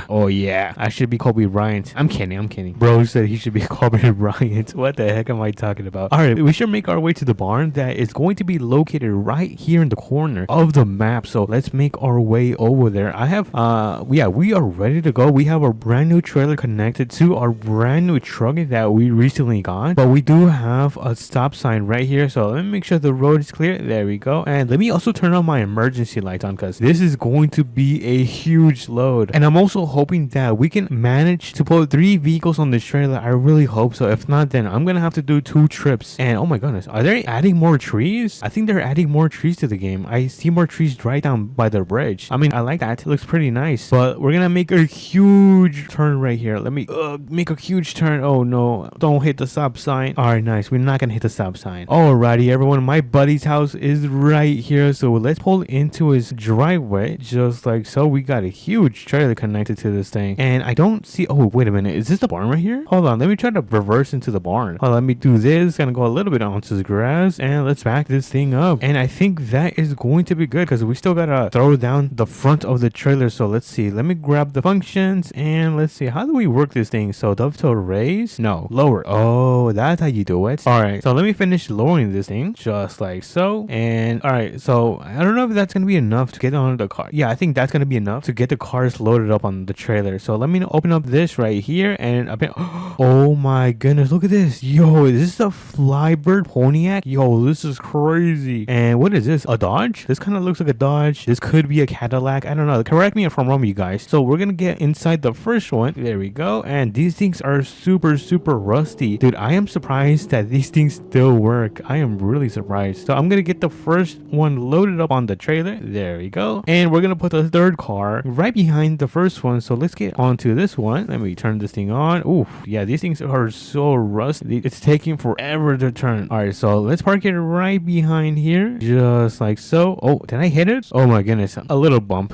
oh yeah, I should be Kobe Bryant. I'm kidding. Bro said he should be Kobe Bryant. What the heck am I talking about? All right, we should make our way to the barn that is going to be located right here in the corner of the map. So let's make our way over there. I have yeah, we are ready to go. We have our brand new trailer connected to our brand new truck that we recently got, but we do have a stop sign right here. So let me make sure the road is clear. There we go. And let me also turn on my emergency lights on because this is going to be a huge load. And I'm also hoping that we can manage to put 3 vehicles on this trailer. I really hope so. If not, then I'm gonna have to do 2 trips. And oh my goodness, are they adding more trees? I think they're adding more trees to the game. I see more trees right down by the bridge. I mean, I like that. It looks pretty nice. But we're gonna make a huge turn right here. Let me make a huge turn. Oh no, don't hit the stop sign. All right, nice. We're not gonna hit the stop sign. Alrighty, everyone, my buddy's house is right right here. So let's pull into his driveway just like so. We got a huge trailer connected to this thing, and I don't see. Oh, wait a minute. Is this the barn right here? Hold on. Let me try to reverse into the barn. Hold on, let me do this. Gonna go a little bit onto the grass, and let's back this thing up. And I think that is going to be good because we still gotta throw down the front of the trailer. So let's see. Let me grab the functions and let's see. How do we work this thing? So dovetail raise? No, lower. Oh, that's how you do it. All right. So let me finish lowering this thing just like so. And all right. So I don't know if that's gonna be enough to get on the car. Yeah, I think that's gonna be enough to get the cars loaded up on the trailer. So let me open up this right here and oh my goodness, look at this. Yo, is this a Flybird Pontiac? Yo, this is crazy. And what is this? A Dodge? This kind of looks like a Dodge. This could be a Cadillac. I don't know. Correct me if I'm wrong, you guys. So we're gonna get inside the first one. There we go. And these things are super rusty. Dude, I am surprised that these things still work. I am really surprised. So I'm gonna get the first one loaded up on the trailer. There we go. And we're gonna put the third car right behind the first one. So let's get onto this one. Let me turn this thing on. Oof, yeah, these things are so rusty. It's taking forever to turn. All right, so let's park it right behind here, just like so. Oh, did I hit it? Oh my goodness, a little bump.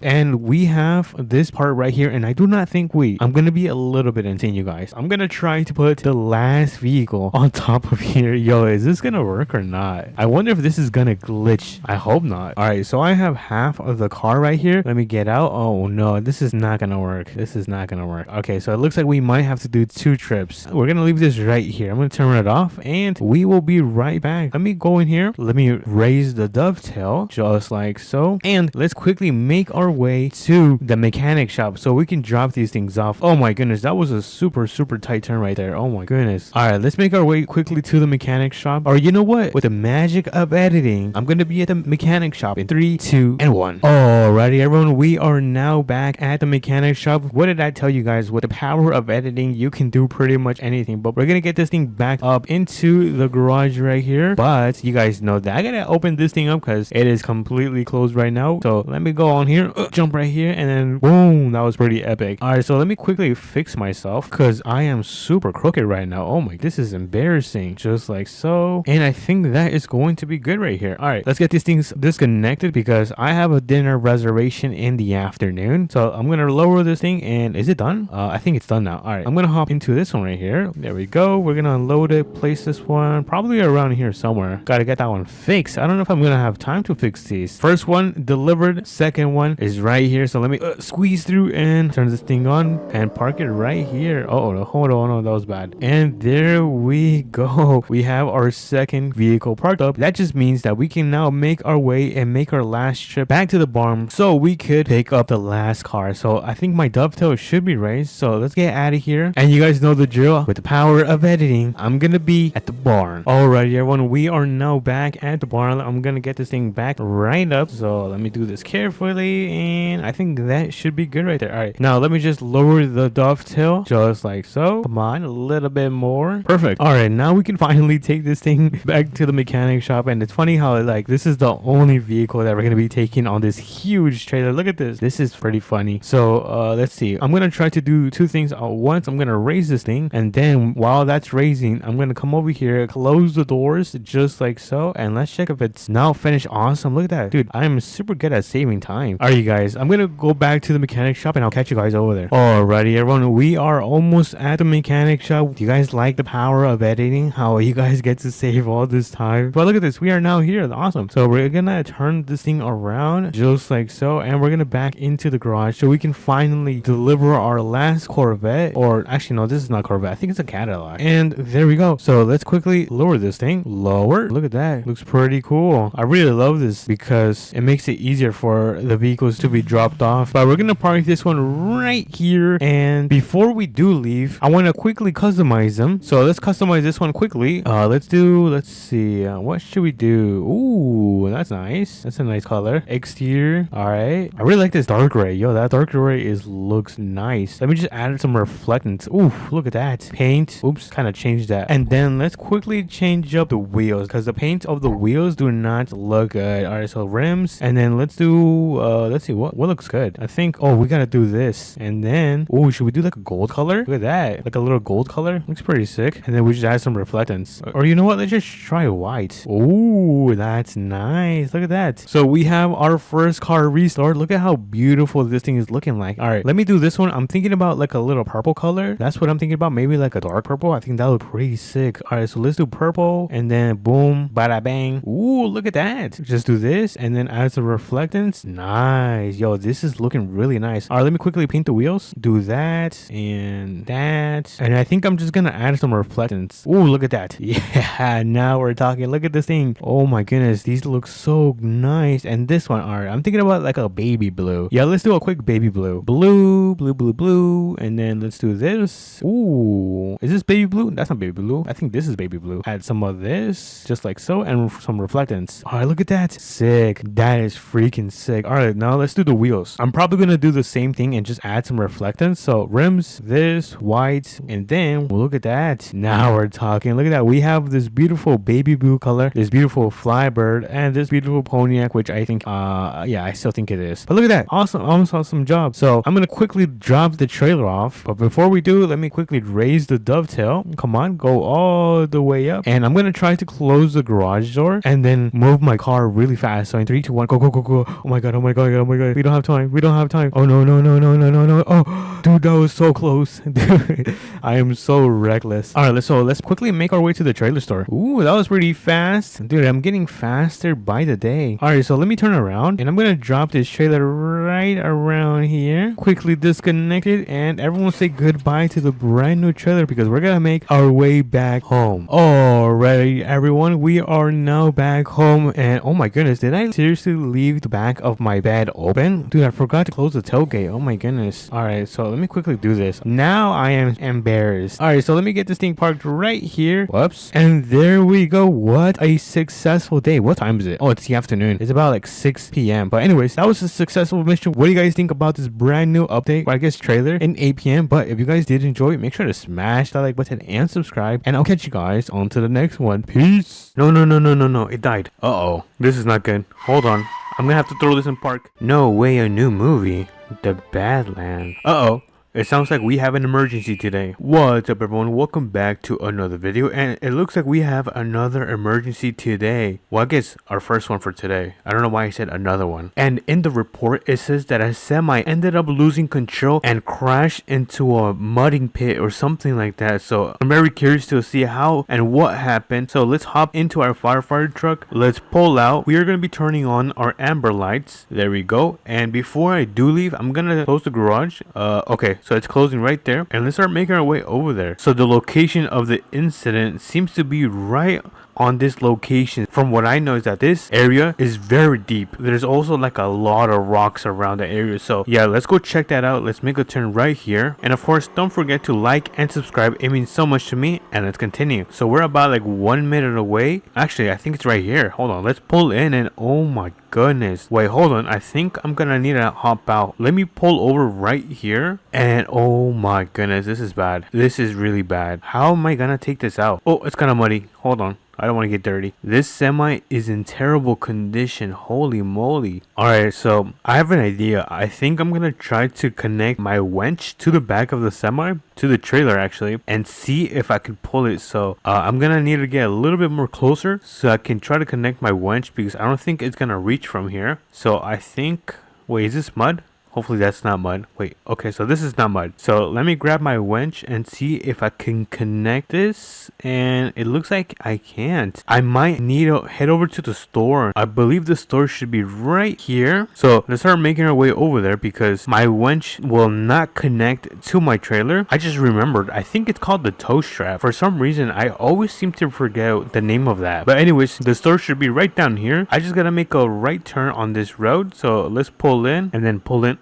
And we have this part right here, and I do not think I'm gonna be a little bit insane, you guys. I'm gonna try to put the last vehicle on top of here. Yo, is this gonna work or not? I wonder if this is gonna glitch. I hope not. All right, so I have half of the car right here. Let me get out. Oh no, this is not gonna work. Okay, so it looks like we might have to do 2 trips. We're gonna leave this right here. I'm gonna turn it off, and we will be right back. Let me go in here. Let me raise the dovetail just like so, and let's quickly make our way to the mechanic shop so we can drop these things off. Oh my goodness, that was a super tight turn right there. Oh my goodness. All right, let's make our way quickly to the mechanic shop. Or you know what? With the magic of editing, I'm gonna be at the mechanic shop in 3, 2, and 1. Alrighty, everyone, we are now back at the mechanic shop. What did I tell you guys? With the power of editing, you can do pretty much anything. But we're gonna get this thing back up into the garage right here. But you guys know that I gotta open this thing up because it is completely closed right now. So let me go on here, jump right here, and then boom, that was pretty epic. All right, so let me quickly fix myself because I am super crooked right now. Oh my, this is embarrassing. Just like so. And I think that is going to be good right here. All right, let's get these things disconnected because I have a dinner reservation in the afternoon. So I'm gonna lower this thing, and is it done? I think it's done now. All right, I'm gonna hop into this one right here. There we go. We're gonna unload it, place this one probably around here somewhere. Gotta get that one fixed. I don't know if I'm gonna have time to fix these. First one delivered, second one is right here. So let me squeeze through and turn this thing on and park it right here. Oh no, hold on, no, that was bad. And there we go. We have our second vehicle parked up. That just means that we can now make our way and make our last trip back to the barn so we could pick up the last car. So I think my dovetail should be raised. So let's get out of here. And you guys know the drill. With the power of editing, I'm gonna be at the barn. Alrighty, everyone, we are now back at the barn. I'm gonna get this thing back right up. So let me do this carefully, and I think that should be good right there. All right, now let me just lower the dovetail just like so. Come on, a little bit more. Perfect. All right, now we can finally take this thing back to the mechanic shop. And it's funny how like this is the only vehicle that we're gonna be taking on this huge trailer. Look at this. This is pretty funny. So let's see. I'm gonna try to do 2 things at once. I'm gonna raise this thing, and then while that's raising, I'm gonna come over here, close the doors just like so, and let's check if it's now finished. Awesome. Look at that, dude. I am super good at saving time. All right, you guys, I'm gonna go back to the mechanic shop and I'll catch you guys over there. Alrighty, everyone, we are almost at the mechanic shop. Do you guys like the power of editing? How you guys get to save all this time? But look at this, we are now here. Awesome. So we're gonna turn this thing around just like so, and we're gonna back into the garage so we can finally deliver our last Corvette. Or actually no, this is not Corvette, I think it's a Cadillac. And there we go. So let's quickly lower this thing. Lower. Look at that, looks pretty cool. I really love this because it makes it easier for the vehicles to be dropped off. But we're gonna park this one right here, and before we do leave, I want to quickly customize them. So let's customize this one quickly. Let's see, what should we do? Ooh, that's nice. That's a nice color. Exterior. All right, I really like this dark gray. Yo, that dark gray looks nice. Let me just add some reflectance. Ooh, look at that. Paint. Oops, kind of changed that. And then let's quickly change up the wheels because the paint of the wheels do not look good. All right, so rims, and then let's do let's see what looks good. I think, oh, we gotta do this, and then, oh, should we do like a gold color? Look at that, like a little gold color. Looks pretty sick. And then we just add some reflectance, or you know what, let's just try white. Ooh, that's nice. Look at that. So we have our first car restored. Look at how beautiful this thing is looking like. All right, let me do this one. I'm thinking about like a little purple color. That's what I'm thinking about. Maybe like a dark purple. I think that would look pretty sick. All right, so let's do purple and then boom, bada bang. Ooh, look at that. Just do this and then add some reflectance. Nice. Yo, this is looking really nice. All right, let me quickly paint the wheels. Do that and that. And I think I'm just gonna add some reflectance. Ooh, look at that. Yeah, now we're talking. Look at this thing. Oh my goodness, these look so nice. And this one, all right, I'm thinking about like a baby blue. Yeah, let's do a quick baby blue. Blue, blue, blue, blue. And then let's do this. Ooh, is this baby blue? That's not baby blue. I think this is baby blue. Add some of this, just like so, and some reflectance. All right, look at that. Sick. That is freaking sick. All right, now let's do the wheels. I'm probably gonna do the same thing and just add some reflectance. So rims, this, white, and then look at that. Now we're talking. Look at that. We have this beautiful baby blue color, this beautiful flybird, and this beautiful Pontiac, which I think, yeah, I still think it is. But look at that. Awesome, awesome job. So I'm gonna quickly drop the trailer off. But before we do, let me quickly raise the dovetail. Come on, go all the way up. And I'm gonna try to close the garage door and then move my car really fast. So in 3, 2, 1, go, go, go, go. Oh my god, oh my god, oh my god. We don't have time. We don't have time. Oh no, no, no, no, no, no, no. Oh, dude, that was so close. Dude, I am so reckless. All right, let's quickly make our way to the trailer store. Ooh, that was pretty fast. Dude, I'm getting faster by the day. All right, so let me turn around and I'm gonna drop this trailer right around here. Quickly disconnect it and everyone say goodbye to the brand new trailer because we're gonna make our way back home. Alrighty, everyone, we are now back home. And oh my goodness, did I seriously leave the back of my bed open? Dude, I forgot to close the tailgate. Oh my goodness. All right, so let me quickly do this. Now I am embarrassed. All right, so let me get this thing parked right here. Whoops. And there we go. What a successful day. What time is it? Oh, it's the afternoon. It's about like 6 p.m. But anyways, that was a successful mission. What do you guys think about this brand new update, or I guess trailer in APM? But if you guys did enjoy it, make sure to smash that like button and subscribe. And I'll catch you guys on to the next one. Peace. No, no, no, no, no, no. It died. Uh-oh. This is not good. Hold on. I'm gonna have to throw this in park. No way, a new movie. The Badland. Uh-oh. It sounds like we have an emergency today. What's up, everyone? Welcome back to another video, and it looks like we have another emergency today. Well, I guess our first one for today. I don't know why I said another one. And in the report, it says that a semi ended up losing control and crashed into a mudding pit or something like that. So I'm very curious to see how and what happened. So let's hop into our firefighter truck. Let's pull out. We are going to be turning on our amber lights. There we go. And before I do leave, I'm going to close the garage. Okay. So it's closing right there, and let's start making our way over there. So the location of the incident seems to be right on this location. From what I know is that this area is very deep. There's also like a lot of rocks around the area. So yeah, let's go check that out. Let's make a turn right here. And of course, don't forget to like and subscribe. It means so much to me. And let's continue. So we're about like 1 minute away. Actually, I think it's right here. Hold on, let's pull in, and oh my goodness. Wait, hold on. I think I'm gonna need to hop out. Let me pull over right here. And oh my goodness, this is bad. This is really bad. How am I gonna take this out? Oh, it's kind of muddy. Hold on. I don't want to get dirty. This semi is in terrible condition. Holy moly. Alright, so I have an idea. I think I'm going to try to connect my winch to the back of the semi, to the trailer actually, and see if I can pull it. So I'm going to need to get a little bit more closer so I can try to connect my winch, because I don't think it's going to reach from here. So I think, wait, is this mud? Hopefully that's not mud. Wait, okay, so this is not mud. So let me grab my winch and see if I can connect this. And it looks like I can't. I might need to head over to the store. I believe the store should be right here. So let's start making our way over there, because my winch will not connect to my trailer. I just remembered, I think it's called the tow strap. For some reason, I always seem to forget the name of that. But anyways, the store should be right down here. I just gotta make a right turn on this road. So let's pull in and then pull in.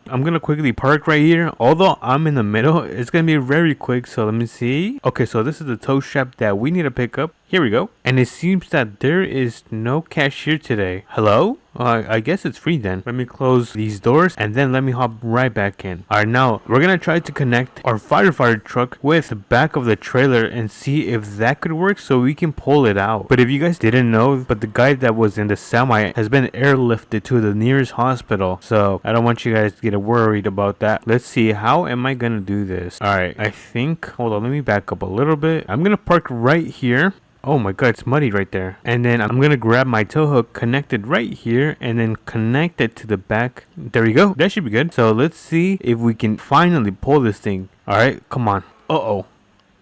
I'm gonna quickly park right here. Although I'm in the middle, it's gonna be very quick. So let me see. Okay, so this is the tow strap that we need to pick up. Here we go. And it seems that there is no cashier today. Hello? I guess it's free then. Let me close these doors and then let me hop right back in. Alright, now we're gonna try to connect our firefighter truck with the back of the trailer and see if that could work so we can pull it out. But if you guys didn't know, but the guy that was in the semi has been airlifted to the nearest hospital. So I don't want you guys to get worried about that. Let's see, how am I gonna do this? Alright, I think, hold on, let me back up a little bit. I'm gonna park right here. Oh my god, it's muddy right there. And then I'm gonna grab my tow hook, connect it right here, and then connect it to the back. There we go. That should be good. So let's see if we can finally pull this thing. Alright, come on. Uh-oh.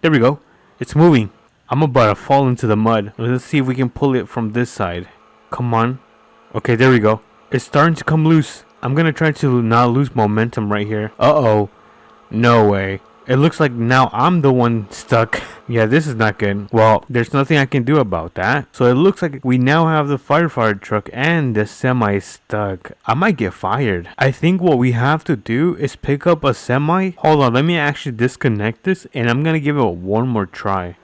There we go. It's moving. I'm about to fall into the mud. Let's see if we can pull it from this side. Come on. Okay, there we go. It's starting to come loose. I'm gonna try to not lose momentum right here. Uh-oh. No way. It looks like now I'm the one stuck. Yeah, this is not good. Well, there's nothing I can do about that. So it looks like we now have the firefighter truck and the semi stuck. I might get fired. I think what we have to do is pick up a semi. Hold on, let me actually disconnect this and I'm gonna give it one more try.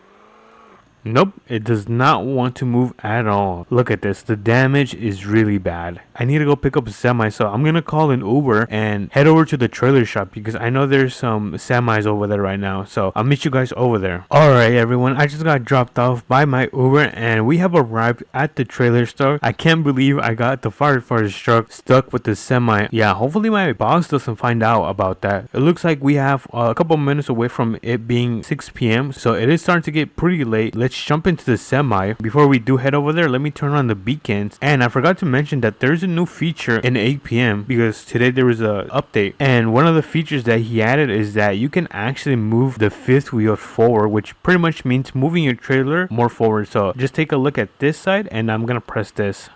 Nope, it does not want to move at all. Look at this, the damage is really bad. I need to go pick up a semi, so I'm gonna call an Uber and head over to the trailer shop because I know there's some semis over there right now. So I'll meet you guys over there. Alright everyone, I just got dropped off by my Uber and we have arrived at the trailer store. I can't believe I got the firefighter's truck stuck with the semi. Yeah, hopefully my boss doesn't find out about that. It looks like we have a couple minutes away from it being 6 p.m. So it is starting to get pretty late. Let's jump into the semi. Before we do head over there, let me turn on the beacons. And I forgot to mention that there's a new feature in APM because today there was a update, and one of the features that he added is that you can actually move the fifth wheel forward, which pretty much means moving your trailer more forward. So just take a look at this side and I'm gonna press this.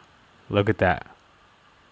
Look at that.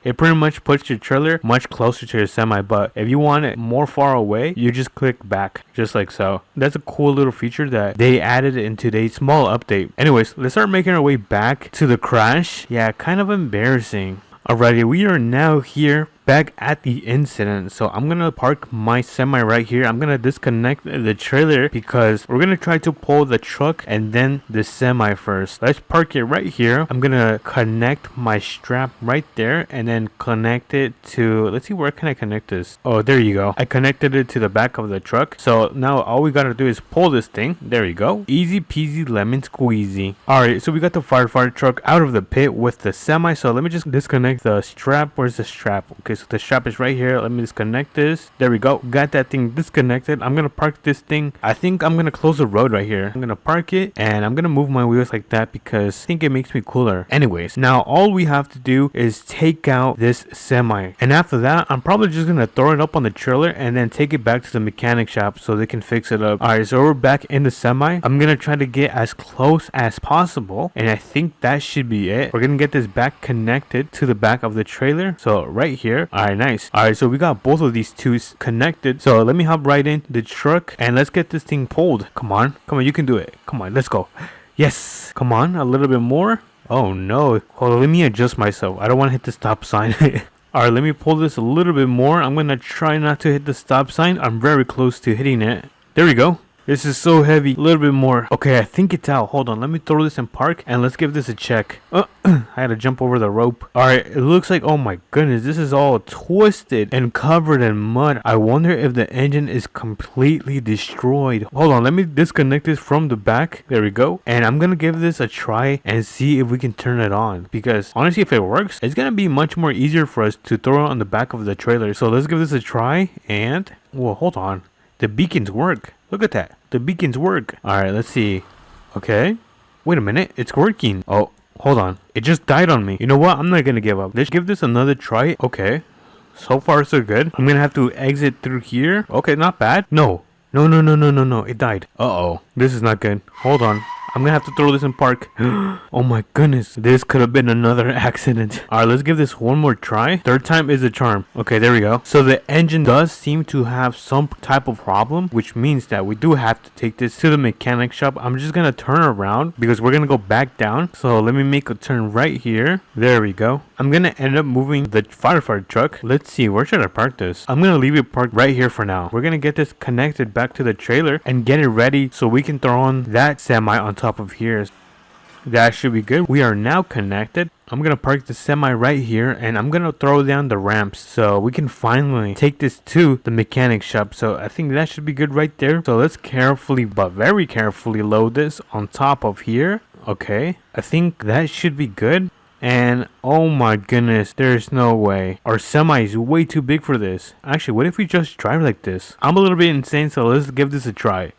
It pretty much puts your trailer much closer to your semi, but if you want it more far away, you just click back, just like so. That's a cool little feature that they added in today's small update. Anyways, let's start making our way back to the crash. Yeah, kind of embarrassing. Alrighty, we are now here back at the incident. So I'm gonna park my semi right here. I'm gonna disconnect the trailer because we're gonna try to pull the truck and then the semi first. Let's park it right here. I'm gonna connect my strap right there and then connect it to, let's see, where can I connect this? Oh, there you go. I connected it to the back of the truck. So now all we gotta do is pull this thing. There you go. Easy peasy lemon squeezy. Alright, so we got the firefighter truck out of the pit with the semi. So let me just disconnect the strap. Where's the strap? Okay, so the strap is right here. Let me disconnect this. There we go. Got that thing disconnected. I'm gonna park this thing. I think I'm gonna close the road right here. I'm gonna park it and I'm gonna move my wheels like that because I think it makes me cooler. Anyways, now all we have to do is take out this semi, and after that I'm probably just gonna throw it up on the trailer and then take it back to the mechanic shop so they can fix it up. Alright, so we're back in the semi. I'm gonna try to get as close as possible, and I think that should be it. We're gonna get this back connected to the back of the trailer. So right here. Alright, nice. Alright, so we got both of these two connected. So let me hop right in the truck and let's get this thing pulled. Come on, you can do it. Come on, let's go. Yes, come on, a little bit more. Oh no, hold on, let me adjust myself. I don't want to hit the stop sign. Alright, let me pull this a little bit more. I'm gonna try not to hit the stop sign. I'm very close to hitting it. There we go. This is so heavy. A little bit more. Okay, I think it's out. Hold on. Let me throw this in park and let's give this a check. I had to jump over the rope. Alright, it looks like, oh my goodness, this is all twisted and covered in mud. I wonder if the engine is completely destroyed. Hold on. Let me disconnect this from the back. There we go. And I'm going to give this a try and see if we can turn it on. Because honestly, if it works, it's going to be much more easier for us to throw it on the back of the trailer. So let's give this a try. And, well, hold on. The beacons work. Look at that. The beacons work. Alright, let's see. Okay. Wait a minute. It's working. Oh, hold on. It just died on me. You know what? I'm not gonna give up. Let's give this another try. Okay. So far, so good. I'm gonna have to exit through here. Okay, not bad. No. No. It died. Uh-oh. This is not good. Hold on. I'm gonna have to throw this in park. Oh my goodness. This could have been another accident. Alright, let's give this one more try. Third time is a charm. Okay, there we go. So the engine does seem to have some type of problem, which means that we do have to take this to the mechanic shop. I'm just gonna turn around because we're gonna go back down. So let me make a turn right here. There we go. I'm gonna end up moving the firefighter truck. Let's see, where should I park this? I'm gonna leave it parked right here for now. We're gonna get this connected back to the trailer and get it ready so we can throw on that semi on top of here. That should be good. We are now connected. I'm gonna park the semi right here and I'm gonna throw down the ramps so we can finally take this to the mechanic shop. So I think that should be good right there. So let's carefully, but very carefully, load this on top of here. Okay, I think that should be good. And oh my goodness, there's no way. Our semi is way too big for this. Actually, what if we just drive like this? I'm a little bit insane, so let's give this a try.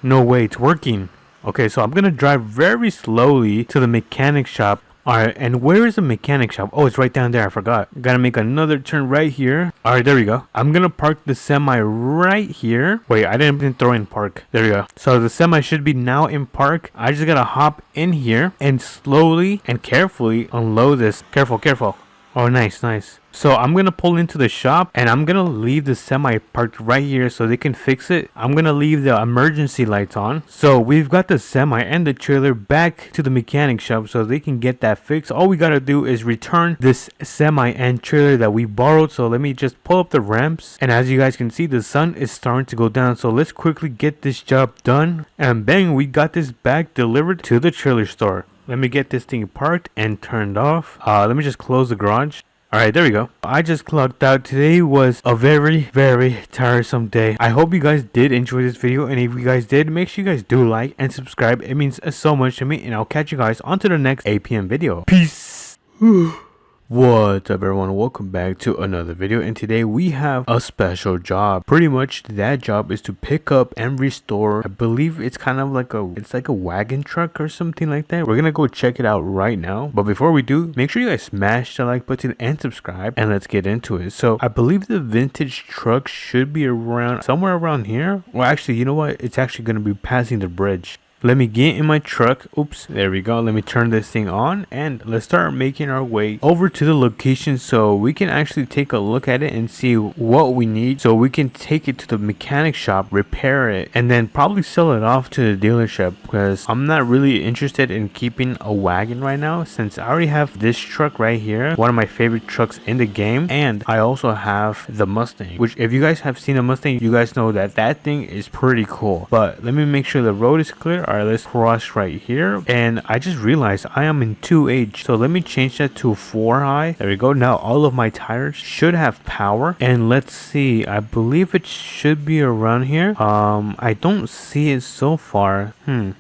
No way, it's working. Okay, so I'm gonna drive very slowly to the mechanic shop. Alright, and where is the mechanic shop? Oh, it's right down there. I forgot. Gotta make another turn right here. Alright, there we go. I'm gonna park the semi right here. Wait, I didn't throw in park. There we go. So the semi should be now in park. I just gotta hop in here and slowly and carefully unload this. Careful, careful. Oh, nice, nice. So I'm gonna pull into the shop and I'm gonna leave the semi parked right here so they can fix it. I'm gonna leave the emergency lights on. So we've got the semi and the trailer back to the mechanic shop so they can get that fixed. All we gotta do is return this semi and trailer that we borrowed. So let me just pull up the ramps, and as you guys can see, the sun is starting to go down. So let's quickly get this job done, and bang, we got this back delivered to the trailer store. Let me get this thing parked and turned off. Let me just close the garage. Alright, there we go. I just clocked out. Today was a very tiresome day. I hope you guys did enjoy this video, and if you guys did, make sure you guys do like and subscribe. It means so much to me, and I'll catch you guys on to the next APM video. Peace. What's up, everyone? Welcome back to another video, and today we have a special job. Pretty much that job is to pick up and restore, I believe it's kind of like a wagon truck or something like that. We're gonna go check it out right now, but before we do, make sure you guys smash the like button and subscribe, and let's get into it. So I believe the vintage truck should be around somewhere around here. Well, actually, you know what, it's actually gonna be passing the bridge. Let me get in my truck. Oops, there we go. Let me turn this thing on, and let's start making our way over to the location so we can actually take a look at it and see what we need, so we can take it to the mechanic shop, repair it, and then probably sell it off to the dealership, because I'm not really interested in keeping a wagon right now, since I already have this truck right here, one of my favorite trucks in the game, and I also have the Mustang, which if you guys have seen a Mustang, you guys know that that thing is pretty cool. But let me make sure the road is clear. Alright, let's cross right here, and I just realized I am in 2H, so let me change that to 4 high. There we go. Now all of my tires should have power, and let's see, I believe it should be around here. I don't see it so far.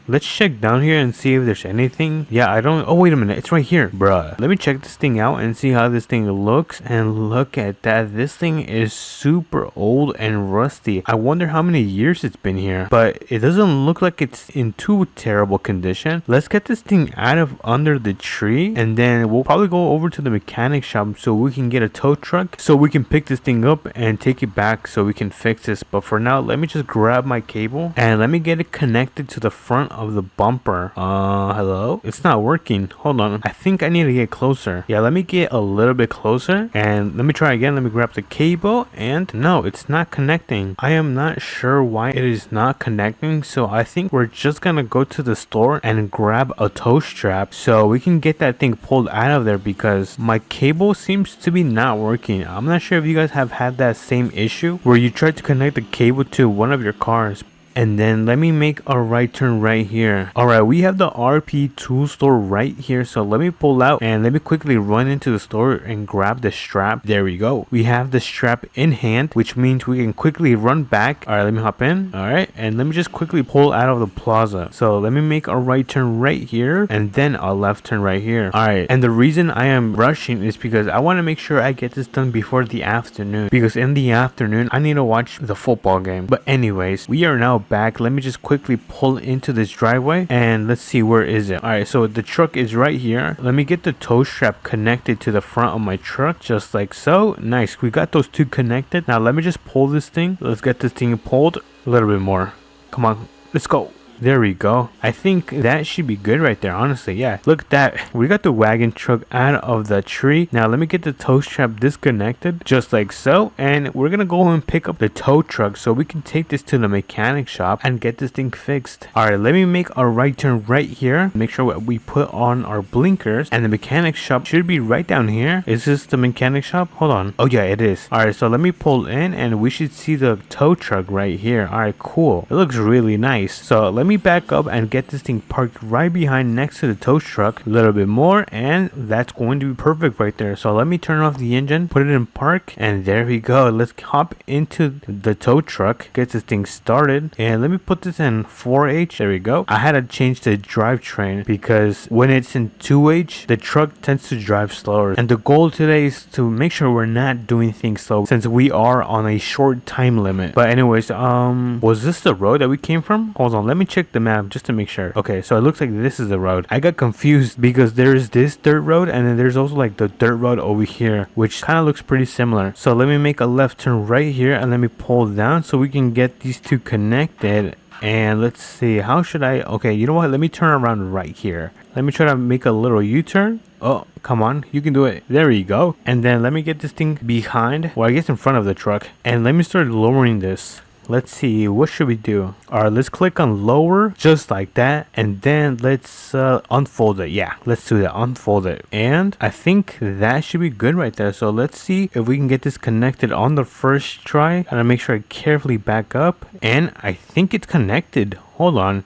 Let's check down here and see if there's anything. Yeah, I don't. Oh, wait a minute, it's right here, bruh. Let me check this thing out and see how this thing looks, and look at that. This thing is super old and rusty. I wonder how many years it's been here, but it doesn't look like it's in too terrible condition. Let's get this thing out of under the tree, and then we'll probably go over to the mechanic shop so we can get a tow truck so we can pick this thing up and take it back so we can fix this. But for now, let me just grab my cable and let me get it connected to the front of the bumper. Hello? It's not working. Hold on, I think I need to get closer. Yeah, let me get a little bit closer, and let me try again. Let me grab the cable, and no, it's not connecting. I am not sure why it is not connecting, so I think we're just gonna go to the store and grab a tow strap so we can get that thing pulled out of there, because my cable seems to be not working. I'm not sure if you guys have had that same issue where you try to connect the cable to one of your cars. And then let me make a right turn right here. Alright, we have the RP tool store right here, so let me pull out and let me quickly run into the store and grab the strap. There we go. We have the strap in hand, which means we can quickly run back. Alright, let me hop in. Alright, and let me just quickly pull out of the plaza. So let me make a right turn right here, and then a left turn right here. Alright, and the reason I am rushing is because I want to make sure I get this done before the afternoon, because in the afternoon I need to watch the football game. But anyways, we are now back. Let me just quickly pull into this driveway, and let's see, where is it? Alright, so the truck is right here. Let me get the tow strap connected to the front of my truck, just like so. Nice, we got those two connected. Now let me just pull this thing. Let's get this thing pulled a little bit more. Come on, let's go. There we go. I think that should be good right there, honestly. Yeah, look at that. We got the wagon truck out of the tree. Now let me get the tow strap disconnected, just like so, and we're gonna go and pick up the tow truck so we can take this to the mechanic shop and get this thing fixed. Alright, let me make a right turn right here. Make sure we put on our blinkers, and the mechanic shop should be right down here. Is this the mechanic shop? Hold on. Oh yeah, it is. Alright, so let me pull in, and we should see the tow truck right here. Alright, cool. It looks really nice. So let me back up and get this thing parked right behind next to the tow truck a little bit more, and that's going to be perfect right there. So let me turn off the engine, put it in park, and there we go. Let's hop into the tow truck, get this thing started, and let me put this in 4H. There we go. I had to change the drivetrain because when it's in 2H, the truck tends to drive slower, and the goal today is to make sure we're not doing things slow since we are on a short time limit. But anyways, was this the road that we came from? Hold on, let me check the map just to make sure. Okay, so it looks like this is the road. I got confused because there's this dirt road and then there's also like the dirt road over here, which kind of looks pretty similar. So let me make a left turn right here and let me pull down so we can get these two connected. And let's see, how should I, okay, you know what, let me turn around right here. Let me try to make a little U-turn. Oh, come on, you can do it. There you go. And then let me get this thing behind, well, I guess in front of the truck, and let me start lowering this. Let's see, what should we do? All right, let's click on lower, just like that, and then let's unfold it. Yeah, let's do that, unfold it. And I think that should be good right there. So let's see if we can get this connected on the first try. And I make sure I carefully back up, and I think it's connected. Hold on.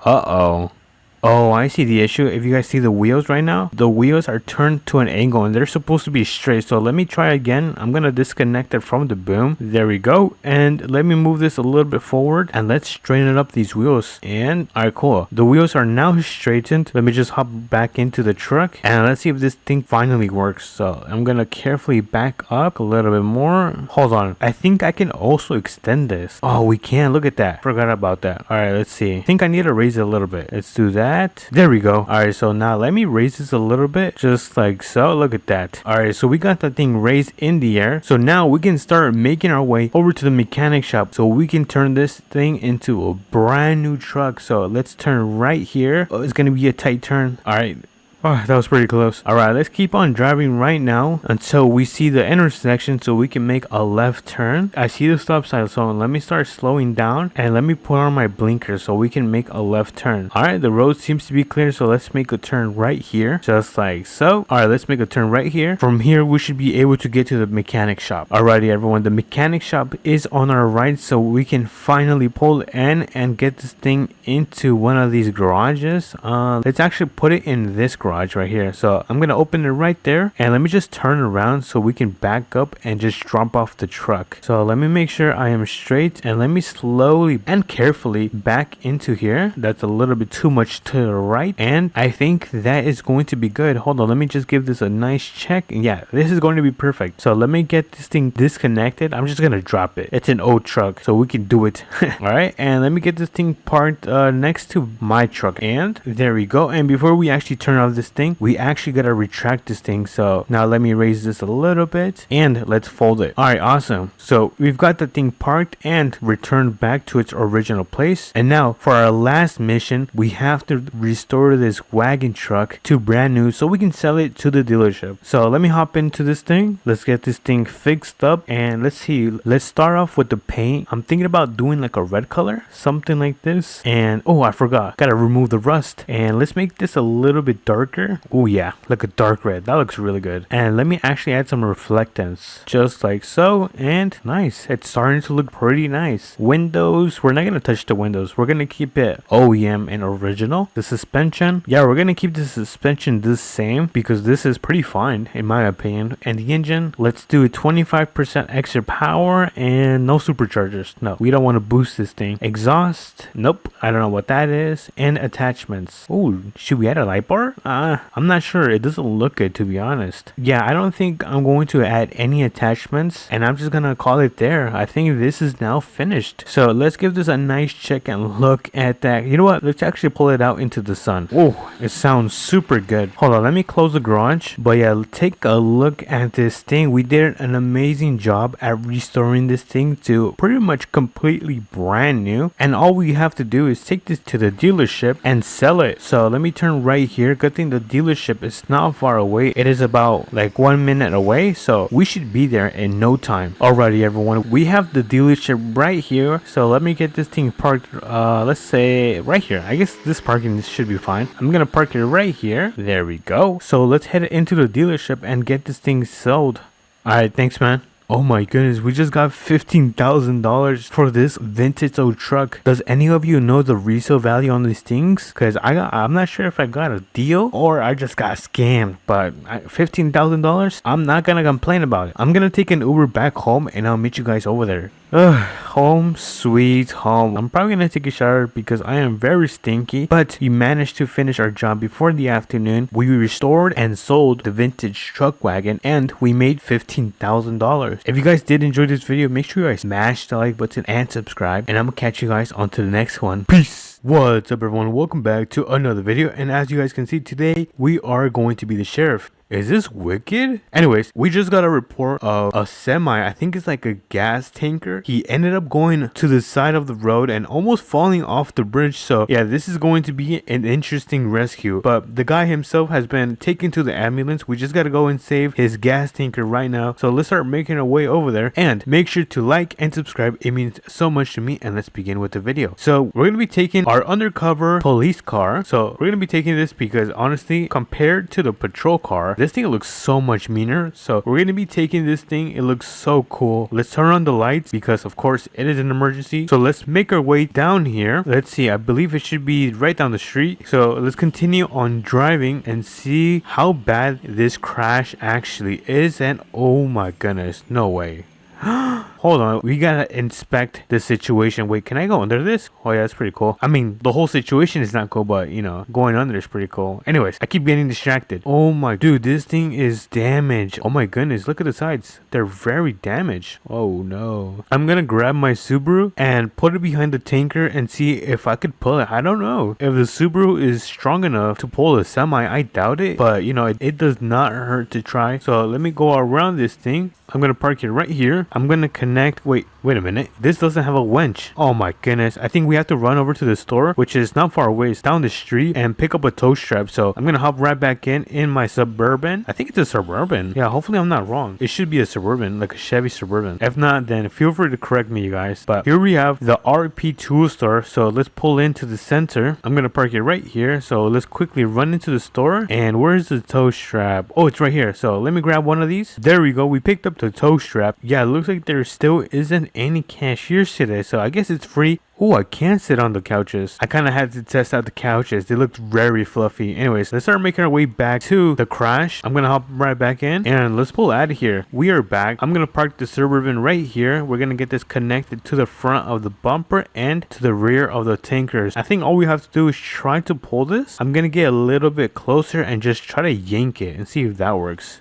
Oh, I see the issue. If you guys see the wheels right now, the wheels are turned to an angle and they're supposed to be straight. So let me try again. I'm going to disconnect it from the boom. There we go. And let me move this a little bit forward and let's straighten up these wheels. And all right, cool. The wheels are now straightened. Let me just hop back into the truck and let's see if this thing finally works. So I'm going to carefully back up a little bit more. Hold on. I think I can also extend this. Oh, we can. Look at that. Forgot about that. All right, let's see. I think I need to raise it a little bit. Let's do that. There we go. All right, so now let me raise this a little bit, just like so. Look at that. All right, so we got the thing raised in the air. So now we can start making our way over to the mechanic shop so we can turn this thing into a brand new truck. So let's turn right here. Oh, it's gonna be a tight turn. All right. Oh, that was pretty close. All right, let's keep on driving right now until we see the intersection so we can make a left turn. I see the stop sign, so let me start slowing down and let me put on my blinkers so we can make a left turn. All right, the road seems to be clear, so let's make a turn right here, just like so. All right, let's make a turn right here. From here, we should be able to get to the mechanic shop. Alrighty, everyone, the mechanic shop is on our right, so we can finally pull in and get this thing into one of these garages. Let's actually put it in this garage right here. So I'm gonna open it right there and let me just turn around so we can back up and just drop off the truck. So let me make sure I am straight and let me slowly and carefully back into here. That's a little bit too much to the right and I think that is going to be good. Hold on, let me just give this a nice check. Yeah, this is going to be perfect. So let me get this thing disconnected. I'm just gonna drop it. It's an old truck so we can do it. All right, and let me get this thing parked next to my truck and there we go. And before we actually turn off this thing, we actually gotta retract this thing. So now let me raise this a little bit and let's fold it. All right, awesome. So we've got the thing parked and returned back to its original place. And now for our last mission, we have to restore this wagon truck to brand new so we can sell it to the dealership. So let me hop into this thing. Let's get this thing fixed up and let's see. Let's start off with the paint. I'm thinking about doing like a red color, something like this. And oh, I forgot, gotta remove the rust and let's make this a little bit darker. Oh yeah, like a dark red. That looks really good. And let me actually add some reflectance, just like so. And nice, it's starting to look pretty nice. Windows, we're not gonna touch the windows. We're gonna keep it OEM and original. The suspension, yeah, we're gonna keep the suspension the same because this is pretty fine in my opinion. And the engine, let's do 25% extra power and no superchargers. No, we don't want to boost this thing. Exhaust, nope, I don't know what that is. And attachments, oh, should we add a light bar? I'm not sure. It doesn't look good, to be honest. Yeah, I don't think I'm going to add any attachments and I'm just gonna call it there. I think this is now finished. So let's give this a nice check and look at that. You know what, let's actually pull it out into the sun. Oh, it sounds super good. Hold on, let me close the garage. But yeah, take a look at this thing. We did an amazing job at restoring this thing to pretty much completely brand new, and all we have to do is take this to the dealership and sell it. So let me turn right here. Good thing the dealership is not far away. It is about like 1 minute away, so we should be there in no time. Alrighty, everyone, we have the dealership right here. So let me get this thing parked let's say right here. I guess this parking should be fine. I'm gonna park it right here. There we go. So let's head into the dealership and get this thing sold. Alright, thanks man. Oh my goodness, we just got $15,000 for this vintage old truck. Does any of you know the resale value on these things? Because I'm not sure if I got a deal or I just got scammed. But $15,000, I'm not gonna complain about it. I'm gonna take an Uber back home and I'll meet you guys over there. Home sweet home. I'm probably gonna take a shower because I am very stinky, but we managed to finish our job before the afternoon. We restored and sold the vintage truck wagon and we made $15,000. If you guys did enjoy this video, make sure you guys smash the like button and subscribe, and I'm gonna catch you guys on to the next one. Peace. What's up everyone, welcome back to another video, and as you guys can see today we are going to be the sheriff. Is this wicked? Anyways, we just got a report of a semi, I think it's like a gas tanker. He ended up going to the side of the road and almost falling off the bridge. So yeah, this is going to be an interesting rescue. But the guy himself has been taken to the ambulance. We just gotta go and save his gas tanker right now. So let's start making our way over there, and make sure to like and subscribe. It means so much to me. And let's begin with the video. So we're gonna be taking our undercover police car. So we're gonna be taking this because honestly, compared to the patrol car, this thing looks so much meaner. So we're gonna be taking this thing. It looks so cool. Let's turn on the lights because of course it is an emergency. So let's make our way down here. Let's see, I believe it should be right down the street. So let's continue on driving and see how bad this crash actually is. And oh my goodness, no way. Hold on, we gotta inspect the situation. Wait, can I go under this? Oh yeah, that's pretty cool. I mean, the whole situation is not cool, but you know, going under is pretty cool. Anyways, I keep getting distracted. Oh my dude, this thing is damaged. Oh my goodness, look at the sides. They're very damaged. Oh no. I'm gonna grab my Subaru and put it behind the tanker and see if I could pull it. I don't know if the Subaru is strong enough to pull a semi. I doubt it, but you know, it does not hurt to try. So let me go around this thing. I'm gonna park it right here. I'm gonna connect. Wait a minute. This doesn't have a winch. Oh my goodness. I think we have to run over to the store, which is not far away. It's down the street, and pick up a tow strap. So I'm gonna hop right back in my Suburban. I think it's a Suburban. Yeah, hopefully I'm not wrong. It should be a Suburban, like a Chevy Suburban. If not, then feel free to correct me, you guys. But here we have the RP tool store. So let's pull into the center. I'm gonna park it right here. So let's quickly run into the store. And where's the tow strap? Oh, it's right here. So let me grab one of these. There we go. We picked up the tow strap. Yeah, it looks like there still isn't any cashiers today, so I guess it's free. Oh, I can sit on the couches. I kind of had to test out the couches. They looked very fluffy. Anyways, let's start making our way back to the crash. I'm gonna hop right back in and let's pull out of here. We are back. I'm gonna park the Suburban right here. We're gonna get this connected to the front of the bumper and to the rear of the tankers. I think all we have to do is try to pull this. I'm gonna get a little bit closer and just try to yank it and see if that works.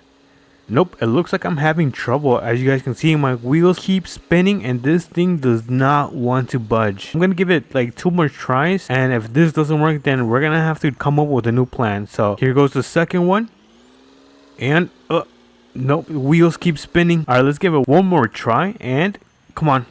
Nope, it looks like I'm having trouble. As you guys can see, my wheels keep spinning and this thing does not want to budge. I'm gonna give it like 2 more tries, and if this doesn't work, then we're gonna have to come up with a new plan. So here goes the second one. And nope, wheels keep spinning. All right, let's give it one more try, and come on.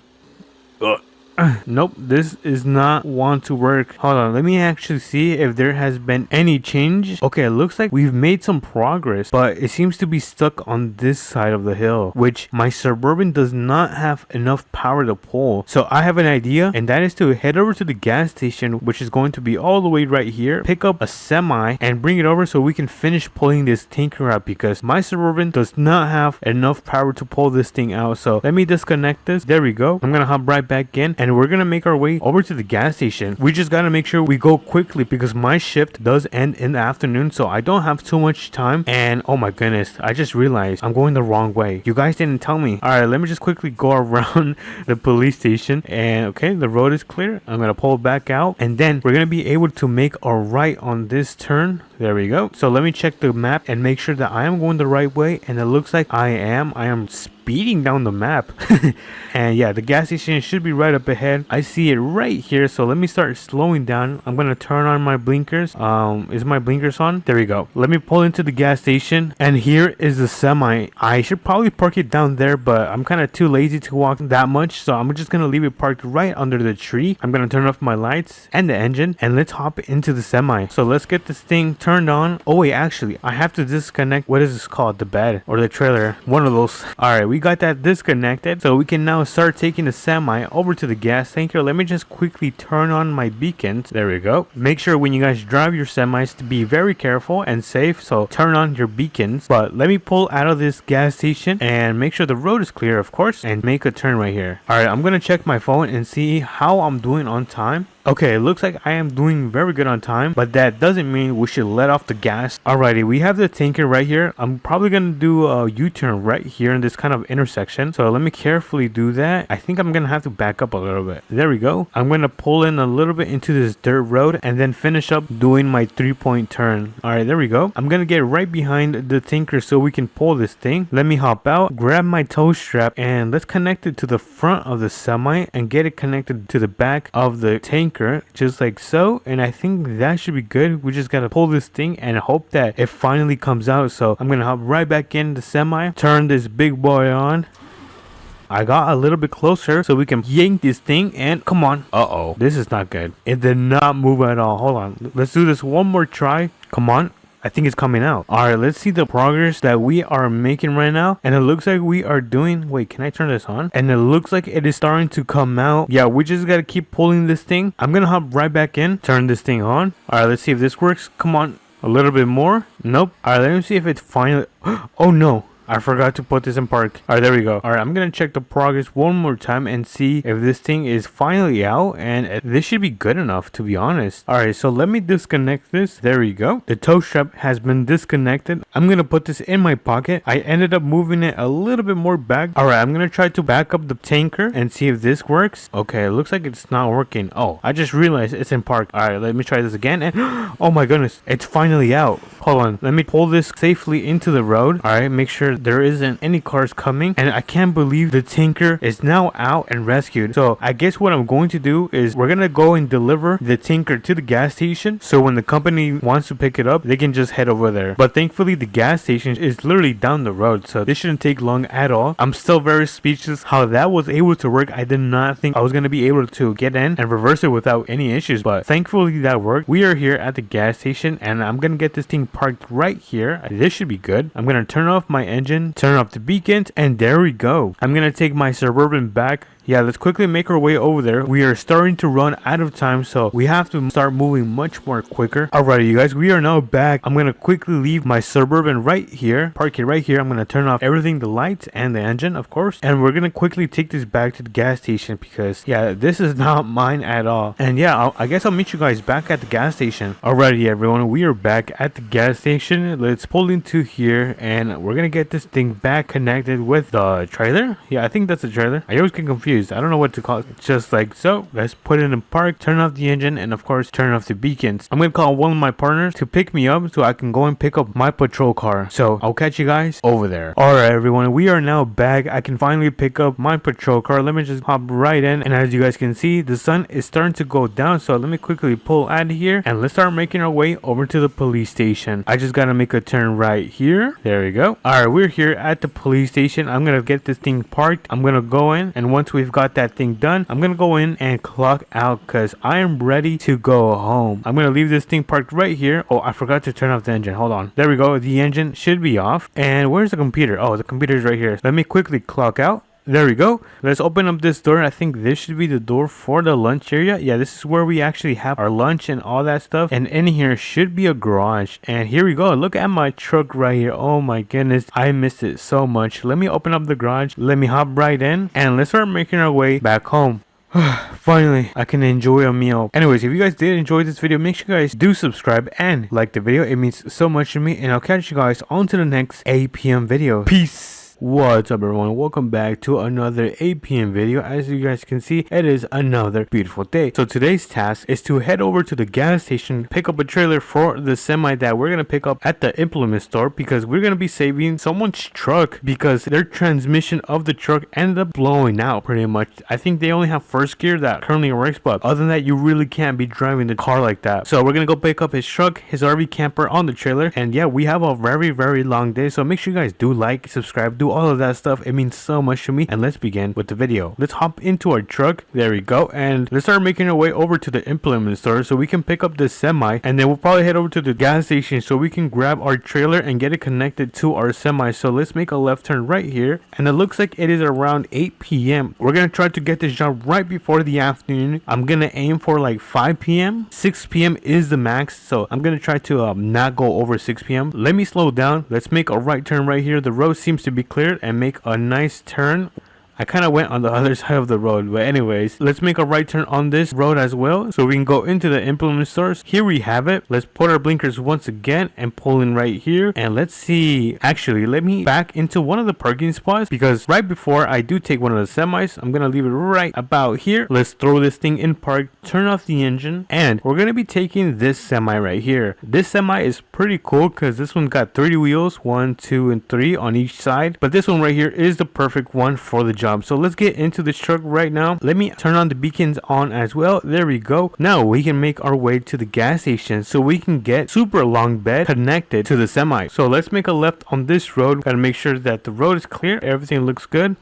Nope, this is not want to work. Hold on, let me actually see if there has been any change. Okay, it looks like we've made some progress, but it seems to be stuck on this side of the hill, which my Suburban does not have enough power to pull. So I have an idea, and that is to head over to the gas station, which is going to be all the way right here, pick up a semi and bring it over so we can finish pulling this tanker out, because my Suburban does not have enough power to pull this thing out. So let me disconnect this. There we go. I'm gonna hop right back in, and we're gonna make our way over to the gas station. We just gotta make sure we go quickly because my shift does end in the afternoon, so I don't have too much time. And oh my goodness, I just realized I'm going the wrong way. You guys didn't tell me. All right, let me just quickly go around the police station. And okay, the road is clear. I'm gonna pull back out, and then we're gonna be able to make a right on this turn. There we go. So let me check the map and make sure that I am going the right way, and it looks like I am speeding down the map. And yeah, the gas station should be right up ahead. I see it right here, so let me start slowing down. I'm gonna turn on my blinkers. Is my blinkers on? There we go. Let me pull into the gas station, and here is the semi. I should probably park it down there, but I'm kind of too lazy to walk that much, so I'm just gonna leave it parked right under the tree. I'm gonna turn off my lights and the engine, and let's hop into the semi. So let's get this thing turned on. Oh wait, actually I have to disconnect, what is this called, the bed or the trailer, one of those. All right, we got that disconnected, so we can now start taking the semi over to the gas tanker. Let me just quickly turn on my beacons. There we go. Make sure when you guys drive your semis to be very careful and safe, so turn on your beacons. But let me pull out of this gas station and make sure the road is clear, of course, and make a turn right here. All right, I'm gonna check my phone and see how I'm doing on time. Okay, it looks like I am doing very good on time, but that doesn't mean we should let off the gas. Alrighty, we have the tanker right here. I'm probably gonna do a U-turn right here in this kind of intersection. So let me carefully do that. I think I'm gonna have to back up a little bit. There we go. I'm gonna pull in a little bit into this dirt road and then finish up doing my 3-point turn. Alright, there we go. I'm gonna get right behind the tanker so we can pull this thing. Let me hop out, grab my tow strap, and let's connect it to the front of the semi and get it connected to the back of the tanker. tanker just like so, and I think that should be good. We just gotta pull this thing and hope that it finally comes out. So I'm gonna hop right back in the semi, turn this big boy on. I got a little bit closer so we can yank this thing, and come on. Uh-oh, this is not good. It did not move at all. Hold on, let's do this one more try. Come on, I think it's coming out. All right, let's see the progress that we are making right now. And it looks like we are doing, wait, can I turn this on? And it looks like it is starting to come out. Yeah, we just gotta keep pulling this thing. I'm gonna hop right back in, turn this thing on. All right, let's see if this works. Come on, a little bit more. Nope. All right, let me see if it finally, oh no, I forgot to put this in park. All right, there we go. All right, I'm gonna check the progress one more time and see if this thing is finally out, and this should be good enough, to be honest. All right, so let me disconnect this. There we go. The tow strap has been disconnected. I'm gonna put this in my pocket. I ended up moving it a little bit more back. All right, I'm gonna try to back up the tanker and see if this works. Okay, it looks like it's not working. Oh, I just realized it's in park. All right, let me try this again, and oh my goodness, it's finally out. Hold on, let me pull this safely into the road. All right, make sure there isn't any cars coming, and I can't believe the tanker is now out and rescued. So I guess what I'm going to do is we're gonna go and deliver the tanker to the gas station, so when the company wants to pick it up, they can just head over there. But thankfully the gas station is literally down the road, so this shouldn't take long at all. I'm still very speechless how that was able to work. I did not think I was gonna be able to get in and reverse it without any issues, but thankfully that worked. We are here at the gas station, and I'm gonna get this thing parked right here. This should be good. I'm gonna turn off my engine, turn off the beacons, and there we go. I'm gonna take my Suburban back. Yeah, let's quickly make our way over there. We are starting to run out of time, so we have to start moving much more quicker. Alrighty, you guys, we are now back. I'm gonna quickly leave my Suburban right here, park it right here. I'm gonna turn off everything, the lights and the engine, of course, and we're gonna quickly take this back to the gas station because, yeah, this is not mine at all. And yeah, I guess I'll meet you guys back at the gas station. Alrighty, everyone, we are back at the gas station. Let's pull into here, and we're gonna get this thing back connected with the trailer. Yeah, I think that's a trailer. I always get confused. I don't know what to call it. Just like so. Let's put it in park, turn off the engine, and of course turn off the beacons. I'm gonna call one of my partners to pick me up so I can go and pick up my patrol car. So I'll catch you guys over there. Alright, everyone, we are now back. I can finally pick up my patrol car. Let me just hop right in, and as you guys can see, the sun is starting to go down, so let me quickly pull out of here and let's start making our way over to the police station. I just gotta make a turn right here. There we go. Alright, we're here at the police station. I'm gonna get this thing parked. I'm gonna go in, and once we've got that thing done, I'm gonna go in and clock out because I am ready to go home. I'm gonna leave this thing parked right here. Oh, I forgot to turn off the engine. Hold on. There we go. The engine should be off. And where's the computer? Oh, the computer is right here. Let me quickly clock out. There we go. Let's open up this door. I think this should be the door for the lunch area. Yeah, this is where we actually have our lunch and all that stuff. And in here should be a garage. And here we go. Look at my truck right here. Oh my goodness. I missed it so much. Let me open up the garage. Let me hop right in. And let's start making our way back home. Finally, I can enjoy a meal. Anyways, if you guys did enjoy this video, make sure you guys do subscribe and like the video. It means so much to me. And I'll catch you guys on to the next APM video. Peace. What's up, everyone? Welcome back to another APM video. As you guys can see, it is another beautiful day. So today's task is to head over to the gas station, pick up a trailer for the semi that we're gonna pick up at the implement store, because we're gonna be saving someone's truck because their transmission of the truck ended up blowing out pretty much. I think they only have first gear that currently works, but other than that, you really can't be driving the car like that. So we're gonna go pick up his truck, his RV camper on the trailer, and yeah, we have a very long day. So make sure you guys do like, subscribe, do all of that stuff. It means so much to me. And let's begin with the video. Let's hop into our truck. There we go. And let's start making our way over to the implement store so we can pick up this semi, and then we'll probably head over to the gas station so we can grab our trailer and get it connected to our semi. So let's make a left turn right here, and it looks like it is around 8 p.m. We're gonna try to get this job right before the afternoon. I'm gonna aim for like 5 p.m. 6 p.m. is the max, so I'm gonna try to not go over 6 p.m. Let me slow down. Let's make a right turn right here. The road seems to be cleared, and make a nice turn. I kind of went on the other side of the road, but anyways, let's make a right turn on this road as well so we can go into the implement stores. Here we have it. Let's put our blinkers once again and pull in right here, and let's see. Actually, let me back into one of the parking spots, because right before I do take one of the semis, I'm gonna leave it right about here. Let's throw this thing in park, turn off the engine, and we're gonna be taking this semi right here. This semi is pretty cool because this one got 30 wheels, 1, 2, and 3 on each side, but this one right here is the perfect one for the job. job. So let's get into this truck right now. Let me turn on the beacons on as well. There we go. Now we can make our way to the gas station so we can get super long bed connected to the semi. So let's make a left on this road. Gotta make sure that the road is clear. Everything looks good.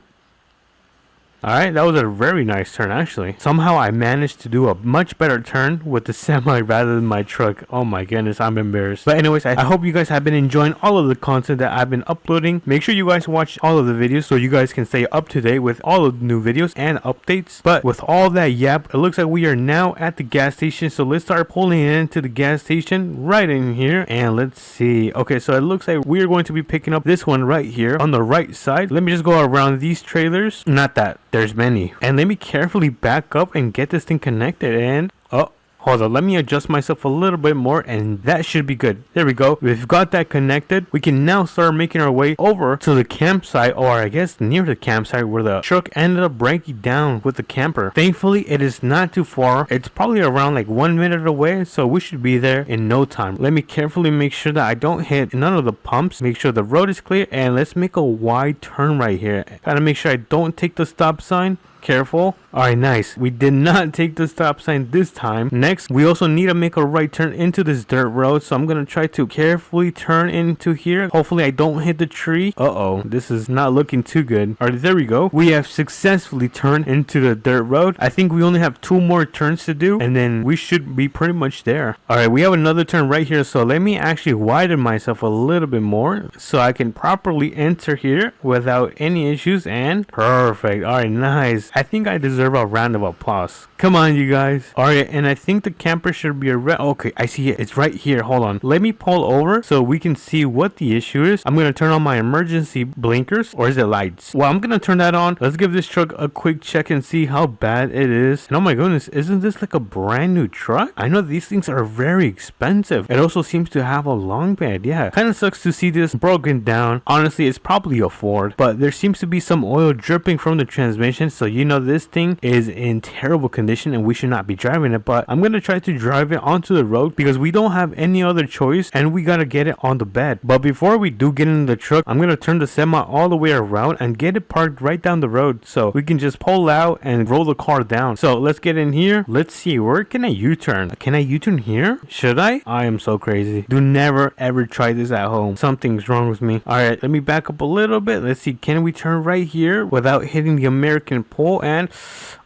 Alright, that was a very nice turn actually. Somehow I managed to do a much better turn with the semi rather than my truck. Oh my goodness, I'm embarrassed. But anyways, I hope you guys have been enjoying all of the content that I've been uploading. Make sure you guys watch all of the videos so you guys can stay up to date with all of the new videos and updates. But with all that yap, it looks like we are now at the gas station. So let's start pulling into the gas station right in here. And let's see. Okay, so it looks like we're going to be picking up this one right here on the right side. Let me just go around these trailers. Not that. There's many. And let me carefully back up and get this thing connected. And oh, hold on, let me adjust myself a little bit more and that should be good. There we go. We've got that connected. We can now start making our way over to the campsite, or I guess near the campsite where the truck ended up breaking down with the camper. Thankfully, it is not too far. It's probably around like 1 minute away, so we should be there in no time. Let me carefully make sure that I don't hit none of the pumps. Make sure the road is clear, and let's make a wide turn right here. Gotta make sure I don't take the stop sign. Careful. Alright, nice. We did not take the stop sign this time. Next, we also need to make a right turn into this dirt road. So I'm going to try to carefully turn into here. Hopefully I don't hit the tree. Uh-oh, this is not looking too good. Alright, there we go. We have successfully turned into the dirt road. I think we only have 2 more turns to do, and then we should be pretty much there. Alright, we have another turn right here. So let me actually widen myself a little bit more so I can properly enter here without any issues. And perfect. Alright, nice. I think I deserve a round of applause. Come on, you guys. Alright, and I think the camper should be okay, I see it. It's right here. Hold on. Let me pull over so we can see what the issue is. I'm going to turn on my emergency blinkers, or is it lights? Well, I'm going to turn that on. Let's give this truck a quick check and see how bad it is. And oh my goodness, isn't this like a brand new truck? I know these things are very expensive. It also seems to have a long bed. Yeah, kind of sucks to see this broken down. Honestly, it's probably a Ford, but there seems to be some oil dripping from the transmission, so you know this thing is in terrible condition and we should not be driving it. But I'm gonna try to drive it onto the road because we don't have any other choice and we gotta get it on the bed. But before we do get in the truck, I'm gonna turn the semi all the way around and get it parked right down the road so we can just pull out and roll the car down. So let's get in here. Let's see, where can I U-turn? Can I U-turn here? Should I? I am so crazy. Do never ever try this at home. Something's wrong with me. Alright, let me back up a little bit. Let's see, can we turn right here without hitting the American pole? And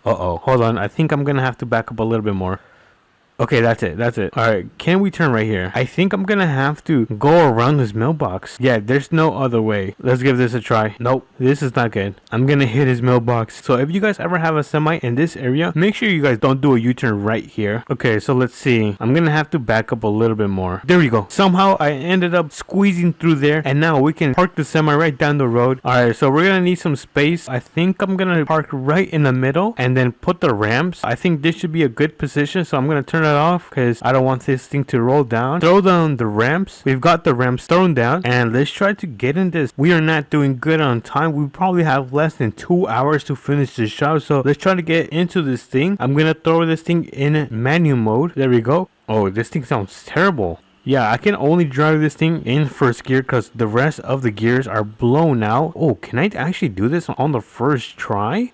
uh-oh, hold on, I think I'm gonna have to back up a little bit more. Okay, that's it. Alright, can we turn right here? I think I'm gonna have to go around this mailbox. Yeah, there's no other way. Let's give this a try. Nope, this is not good. I'm gonna hit his mailbox. So if you guys ever have a semi in this area, make sure you guys don't do a U-turn right here. Okay, so let's see. I'm gonna have to back up a little bit more. There we go. Somehow I ended up squeezing through there, and now we can park the semi right down the road. Alright, so we're gonna need some space. I think I'm gonna park right in the middle and then put the ramps. I think this should be a good position, so I'm gonna turn it off because I don't want this thing to roll down. Throw down the ramps. We've got the ramps thrown down, and let's try to get in this. We are not doing good on time. We probably have less than 2 hours to finish this job, so let's try to get into this thing. I'm gonna throw this thing in manual mode. There we go. Oh, this thing sounds terrible. Yeah, I can only drive this thing in first gear because the rest of the gears are blown out. Oh, can I actually do this on the first try?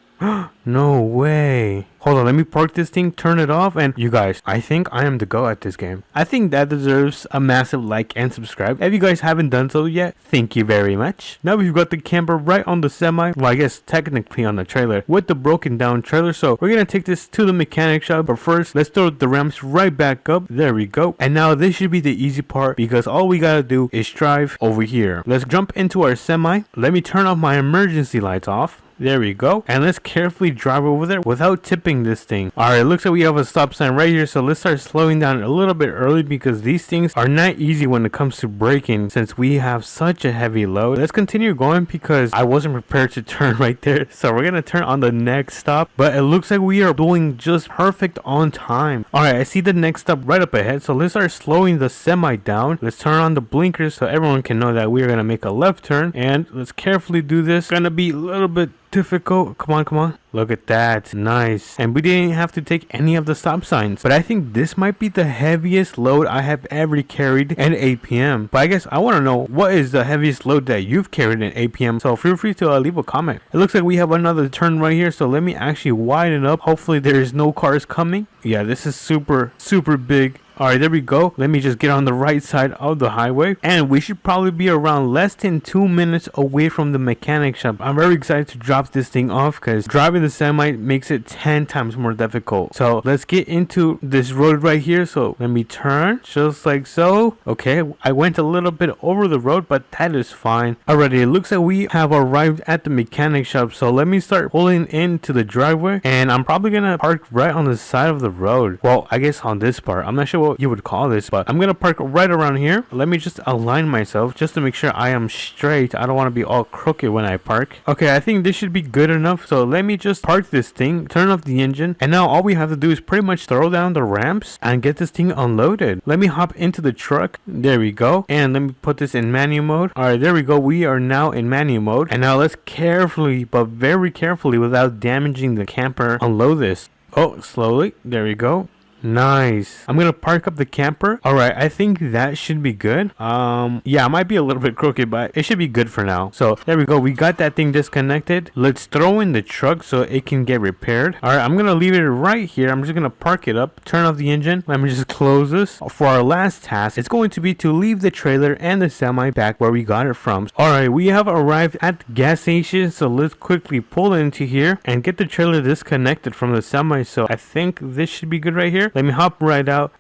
No way. Hold on, let me park this thing, turn it off, and you guys, I think I am the go at this game. I think that deserves a massive like and subscribe. If you guys haven't done so yet, thank you very much. Now we've got the camper right on the semi, well I guess technically on the trailer, with the broken down trailer. So we're gonna take this to the mechanic shop, but first let's throw the ramps right back up. There we go. And now this should be the easy part because all we gotta do is drive over here. Let's jump into our semi. Let me turn off my emergency lights off. There we go. And let's carefully drive over there without tipping this thing. Alright, it looks like we have a stop sign right here. So let's start slowing down a little bit early because these things are not easy when it comes to braking since we have such a heavy load. Let's continue going because I wasn't prepared to turn right there. So we're going to turn on the next stop. But it looks like we are doing just perfect on time. Alright, I see the next stop right up ahead. So let's start slowing the semi down. Let's turn on the blinkers so everyone can know that we are going to make a left turn. And let's carefully do this. It's going to be a little bit difficult. Come on, come on. Look at that. Nice. And we didn't have to take any of the stop signs. But I think this might be the heaviest load I have ever carried in APM. But I guess I want to know, what is the heaviest load that you've carried in APM? So feel free to leave a comment. It looks like we have another turn right here. So let me actually widen up. Hopefully there is no cars coming. Yeah, this is super big. Alright, there we go. Let me just get on the right side of the highway. And we should probably be around less than 2 minutes away from the mechanic shop. I'm very excited to drop this thing off because driving the semi makes it 10 times more difficult. So let's get into this road right here. So let me turn just like so. Okay, I went a little bit over the road, but that is fine. Alrighty, it looks like we have arrived at the mechanic shop. So let me start pulling into the driveway. And I'm probably going to park right on the side of the road. Well, I guess on this part. I'm not sure what you would call this, but I'm gonna park right around here. Let me just align myself just to make sure I am straight. I don't want to be all crooked when I park. Okay, I think this should be good enough. So let me just park this thing, turn off the engine, and now all we have to do is pretty much throw down the ramps and get this thing unloaded. Let me hop into the truck. There we go. And let me put this in manual mode. All right, there we go. We are now in manual mode. And now let's carefully, but very carefully, without damaging the camper, unload this. Oh, slowly. There we go. Nice. I'm gonna park up the camper. All right, I think that should be good. Yeah, it might be a little bit crooked, but it should be good for now. So there we go. We got that thing disconnected. Let's throw in the truck so it can get repaired. All right, I'm gonna leave it right here. I'm just gonna park it up, turn off the engine. Let me just close this. For our last task, it's going to be to leave the trailer and the semi back where we got it from. All right, we have arrived at the gas station. So let's quickly pull into here and get the trailer disconnected from the semi. So I think this should be good right here. Let me hop right out.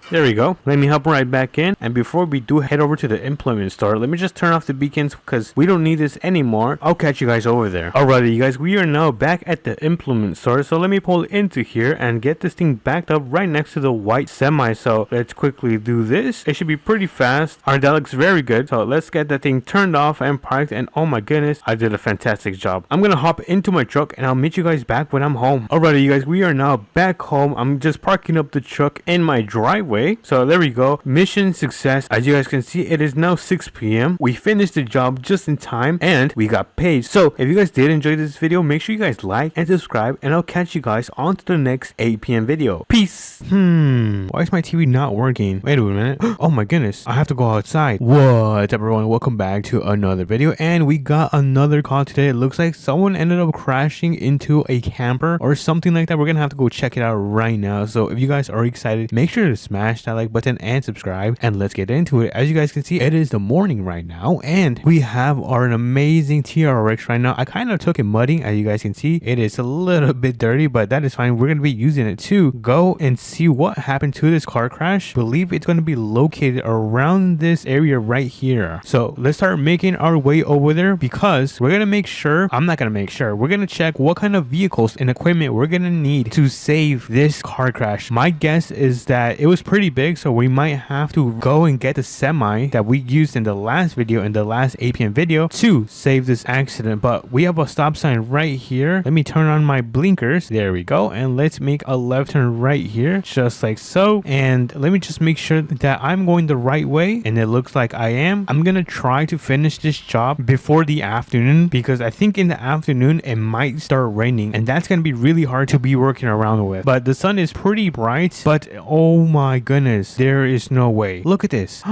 There we go. Let me hop right back in. And before we do head over to the implement store, let me just turn off the beacons because we don't need this anymore. I'll catch you guys over there. Alrighty, you guys, we are now back at the implement store. So let me pull into here and get this thing backed up right next to the white semi. So let's quickly do this. It should be pretty fast. Alright, that looks very good. So let's get that thing turned off and parked. And oh my goodness, I did a fantastic job. I'm gonna hop into my truck and I'll meet you guys back when I'm home. Alrighty, you guys, we are now back home. I'm just parking up the truck in my driveway. So there we go. Mission success. As you guys can see, it is now 6 p.m. We finished the job just in time and we got paid. So if you guys did enjoy this video, make sure you guys like and subscribe, and I'll catch you guys on to the next 8 p.m. video. Peace. Why is my TV not working? Wait a minute. Oh my goodness. I have to go outside. What's up, everyone? Welcome back to another video, and we got another call today. It looks like someone ended up crashing into a camper or something like that. We're gonna have to go check it out right now. So if you guys are excited, make sure to smash that like button and subscribe, and let's get into it. As you guys can see, it is the morning right now, and we have an amazing TRX right now. I kind of took it mudding. As you guys can see, it is a little bit dirty, but that is fine. We're going to be using it to go and see what happened to this car crash. I believe it's going to be located around this area right here. So let's start making our way over there, because we're going to make sure, I'm not going to make sure, we're going to check what kind of vehicles and equipment we're going to need to save this car crash. My guess is that it was pretty big, so we might have to go and get the semi that we used in the last video, in the last APM video, to save this accident. But we have a stop sign right here. Let me turn on my blinkers. There we go. And let's make a left turn right here, just like so. And let me just make sure that I'm going the right way, and it looks like I am. I'm gonna try to finish this job before the afternoon, because I think in the afternoon it might start raining, and that's gonna be really hard to be working around with. But the sun is pretty bright, but oh my goodness, there is no way. Look at this.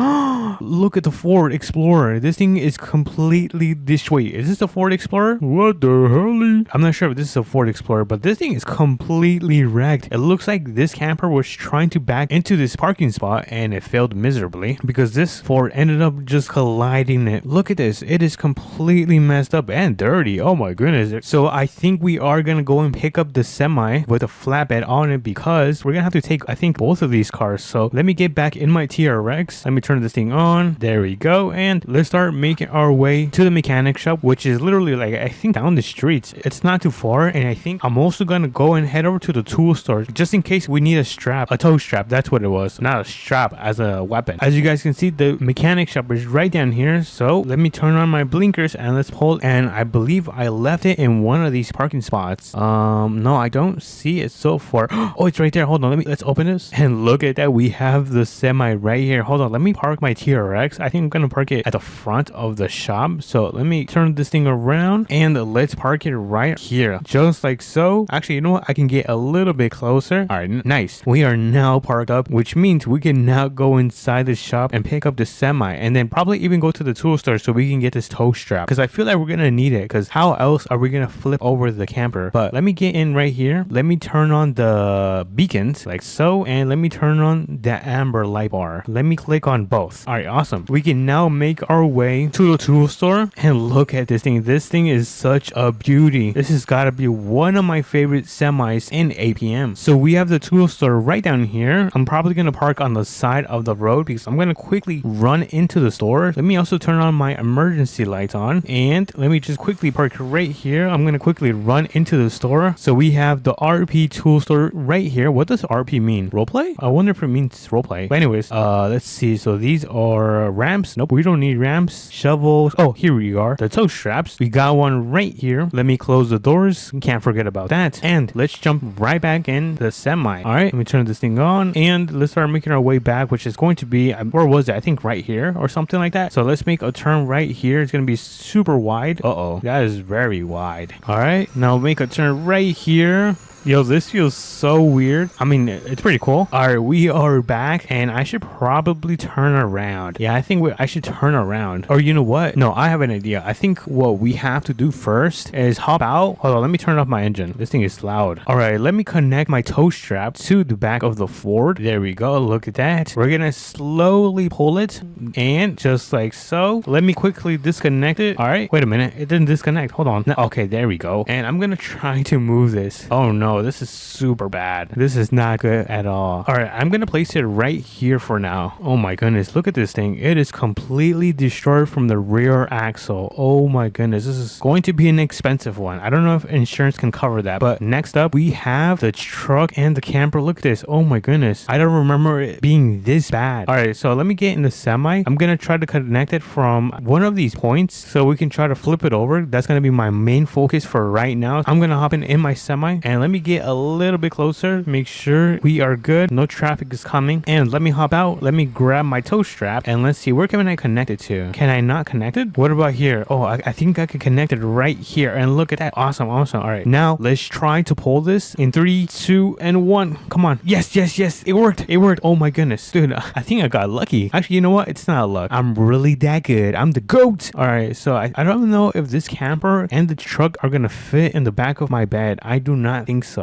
Look at the Ford Explorer. This thing is completely destroyed. Is this a Ford Explorer? What the hell? I'm not sure if this is a Ford Explorer, but this thing is completely wrecked. It looks like this camper was trying to back into this parking spot and it failed miserably, because this Ford ended up just colliding it. Look at this. It is completely messed up and dirty. Oh my goodness. So I think we are gonna go and pick up the semi with a flatbed on it, because we're gonna have to take, I think, both of these cars. So let me get back in my TRX. Let me turn this thing on. There we go. And let's start making our way to the mechanic shop, which is literally like, I think, down the streets. It's not too far. And I think I'm also gonna go and head over to the tool store, just in case we need a strap, a tow strap. That's what it was, not a strap as a weapon. As you guys can see, the mechanic shop is right down here. So let me turn on my blinkers and let's pull. And I believe I left it in one of these parking spots. No, I don't see it so far. Oh, it's right there. Hold on, let's open this and look at that. we have the semi right here. Hold on, let me park my TRX. I think I'm gonna park it at the front of the shop. So let me turn this thing around and let's park it right here, just like so. Actually, you know what? I can get a little bit closer. All right, nice. We are now parked up, which means we can now go inside the shop and pick up the semi, and then probably even go to the tool store so we can get this tow strap, because I feel like we're gonna need it, because how else are we gonna flip over the camper? But let me get in right here. Let me turn on the beacons like so, and let me turn on the amber light bar. Let me click on both. All right, awesome. We can now make our way to the tool store and look at this thing. This thing is such a beauty. This has got to be one of my favorite semis in APM. So we have the tool store right down here. I'm probably gonna park on the side of the road because I'm gonna quickly run into the store. Let me also turn on my emergency lights on, and let me just quickly park right here. I'm gonna quickly run into the store. So we have the RP tool store right here. What does RP mean? Roleplay? I wonder if it means roleplay. But anyways, let's see. So these are ramps. Nope, we don't need ramps. Shovels. Oh, here we are. The tow straps. We got one right here. Let me close the doors. Can't forget about that. And let's jump right back in the semi. All right, let me turn this thing on and let's start making our way back, which is going to be, where was it? I think right here or something like that. So let's make a turn right here. It's going to be super wide. Uh-oh, that is very wide. All right, now make a turn right here. Yo, this feels so weird. I mean, it's pretty cool. All right, we are back, and I should probably turn around. Yeah, I think I should turn around. Or you know what? No, I have an idea. I think what we have to do first is hop out. Hold on, let me turn off my engine. This thing is loud. All right, let me connect my tow strap to the back of the Ford. There we go. Look at that. We're gonna slowly pull it, and just like so. Let me quickly disconnect it. All right, wait a minute. It didn't disconnect. Hold on. No, okay, there we go. And I'm gonna try to move this. Oh no. This is super bad. This is not good at all. All right, I'm gonna place it right here for now. Oh my goodness, look at this thing. It is completely destroyed from the rear axle. Oh my goodness, this is going to be an expensive one. I don't know if insurance can cover that. But next up, we have the truck and the camper. Look at this. Oh my goodness, I don't remember it being this bad. All right, so let me get in the semi. I'm gonna try to connect it from one of these points so we can try to flip it over. That's gonna be my main focus for right now. I'm gonna hop in my semi and let me get a little bit closer, make sure we are good, no traffic is coming, and let me hop out. Let me grab my tow strap and let's see, where can I connect it to? Can I not connect it? What about here? Oh, I think I can connect it right here, and look at that. Awesome. All right, now let's try to pull this in 3, 2, and 1. Come on. Yes, it worked. Oh my goodess, dude, I think I got lucky. Actually, you know what? It's not luck. I'm really that good. I'm the GOAT. All right, so I don't know if this camper and the truck are gonna fit in the back of my bed. I do not think so.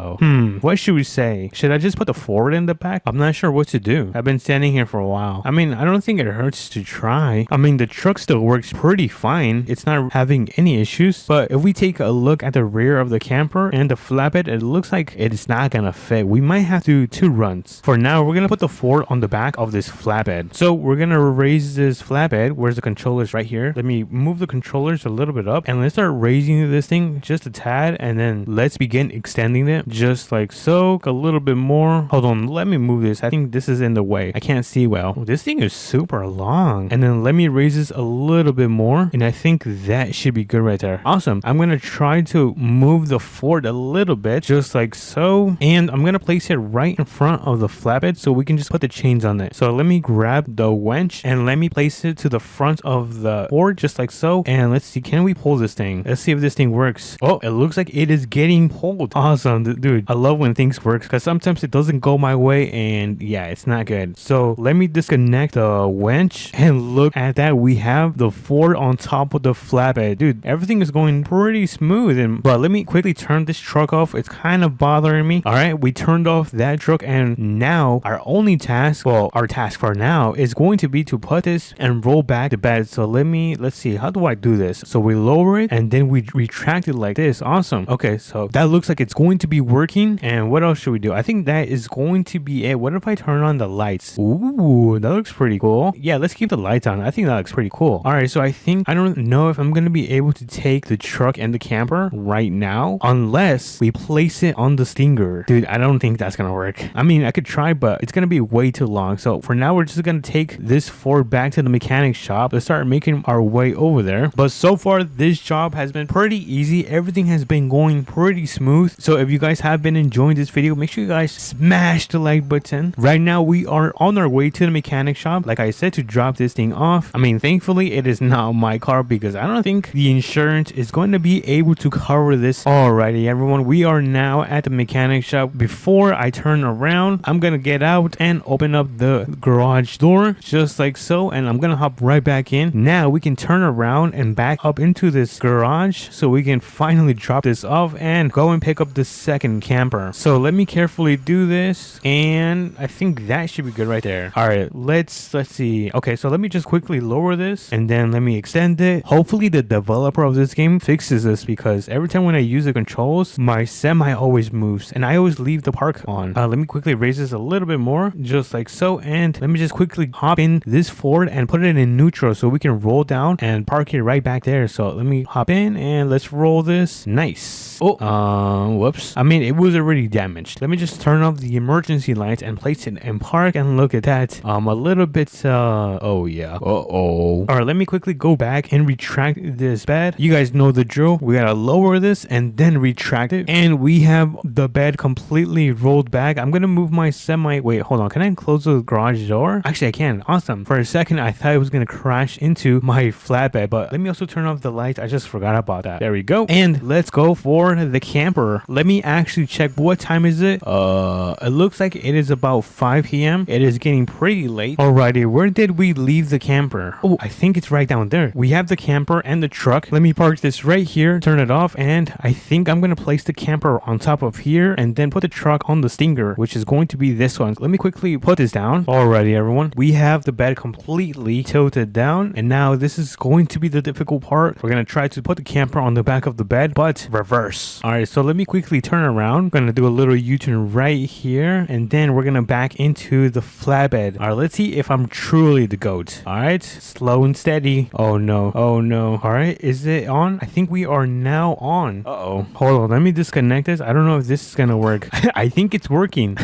What should we say? Should I just put the Ford in the back? I'm not sure what to do. I've been standing here for a while. I mean, I don't think it hurts to try. I mean, the truck still works pretty fine. It's not having any issues. But if we take a look at the rear of the camper and the flatbed, it looks like it's not gonna fit. We might have to do 2 runs. For now, we're gonna put the Ford on the back of this flatbed. So we're gonna raise this flatbed. Where's the controllers? Right here. Let me move the controllers a little bit up and let's start raising this thing just a tad, and then let's begin extending it. Just like so, a little bit more. Hold on, let me move this. I think this is in the way. I can't see well. Oh, this thing is super long. And then let me raise this a little bit more, and I think that should be good right there. Awesome. I'm gonna try to move the Ford a little bit, just like so, and I'm gonna place it right in front of the flatbed so we can just put the chains on it. So let me grab the winch and let me place it to the front of the Ford, just like so, and let's see, can we pull this thing? Let's see if this thing works. Oh, it looks like it is getting pulled. Awesome. Dude, I love when things work, because sometimes it doesn't go my way, and yeah, it's not good. So let me disconnect the winch, and look at that, we have the Ford on top of the flatbed. Dude, everything is going pretty smooth. But let me quickly turn this truck off. It's kind of bothering me. All right, we turned off that truck, and now our only task, well, our task for now is going to be to put this and roll back the bed. So let's see, how do I do this? So we lower it and then we retract it like this. Awesome. Okay, so that looks like it's going to be working. And what else should we do? I think that is going to be it. What if I turn on the lights? Ooh, that looks pretty cool. Yeah, let's keep the lights on. I think that looks pretty cool. All right, so I don't know if I'm going to be able to take the truck and the camper right now unless we place it on the Stinger. Dude, I don't think that's going to work. I mean, I could try, but it's going to be way too long. So for now, we're just going to take this Ford back to the mechanic shop. Let's start making our way over there. But so far, this job has been pretty easy. Everything has been going pretty smooth. So if you guys have been enjoying this video, make sure you guys smash the like button. Right now we are on our way to the mechanic shop, like I said, to drop this thing off. I mean, thankfully it is not my car because I don't think the insurance is going to be able to cover this. Alrighty everyone, we are now at the mechanic shop. Before I turn around, I'm gonna get out and open up the garage door just like so, and I'm gonna hop right back in. Now we can turn around and back up into this garage so we can finally drop this off and go and pick up the second camper. So let me carefully do this, and I think that should be good right there. All right, let's see. Okay, so let me just quickly lower this and then let me extend it. Hopefully the developer of this game fixes this, because every time when I use the controls, my semi always moves and I always leave the park on. Let me quickly raise this a little bit more just like so, and let me just quickly hop in this Ford and put it in neutral so we can roll down and park it right back there. So let me hop in and let's roll this. Nice. Oh, whoops. I mean, it was already damaged. Let me just turn off the emergency lights and place it in park, and look at that. A little bit, oh yeah. All right, let me quickly go back and retract this bed. You guys know the drill. We gotta lower this and then retract it, and we have the bed completely rolled back. I'm gonna move my semi. Wait, hold on. Can I close the garage door? Actually, I can. Awesome. For a second, I thought it was gonna crash into my flatbed, but let me also turn off the lights. I just forgot about that. There we go. And let's go for the camper. Let me actually check. What time is it? It looks like it is about 5 p.m. It is getting pretty late. Alrighty, where did we leave the camper? Oh, I think it's right down there. We have the camper and the truck. Let me park this right here, turn it off, and I think I'm gonna place the camper on top of here and then put the truck on the Stinger, which is going to be this one. Let me quickly put this down. Alrighty everyone, we have the bed completely tilted down, and now this is going to be the difficult part. We're gonna try to put the camper on the back of the bed, but reverse. Alright, so let me quickly turn around. I'm gonna do a little U-turn right here, and then we're gonna back into the flatbed. Alright, let's see if I'm truly the GOAT. Alright, slow and steady. Oh no, oh no. Alright, is it on? I think we are now on. Uh-oh. Hold on, let me disconnect this. I don't know if this is gonna work. I think it's working.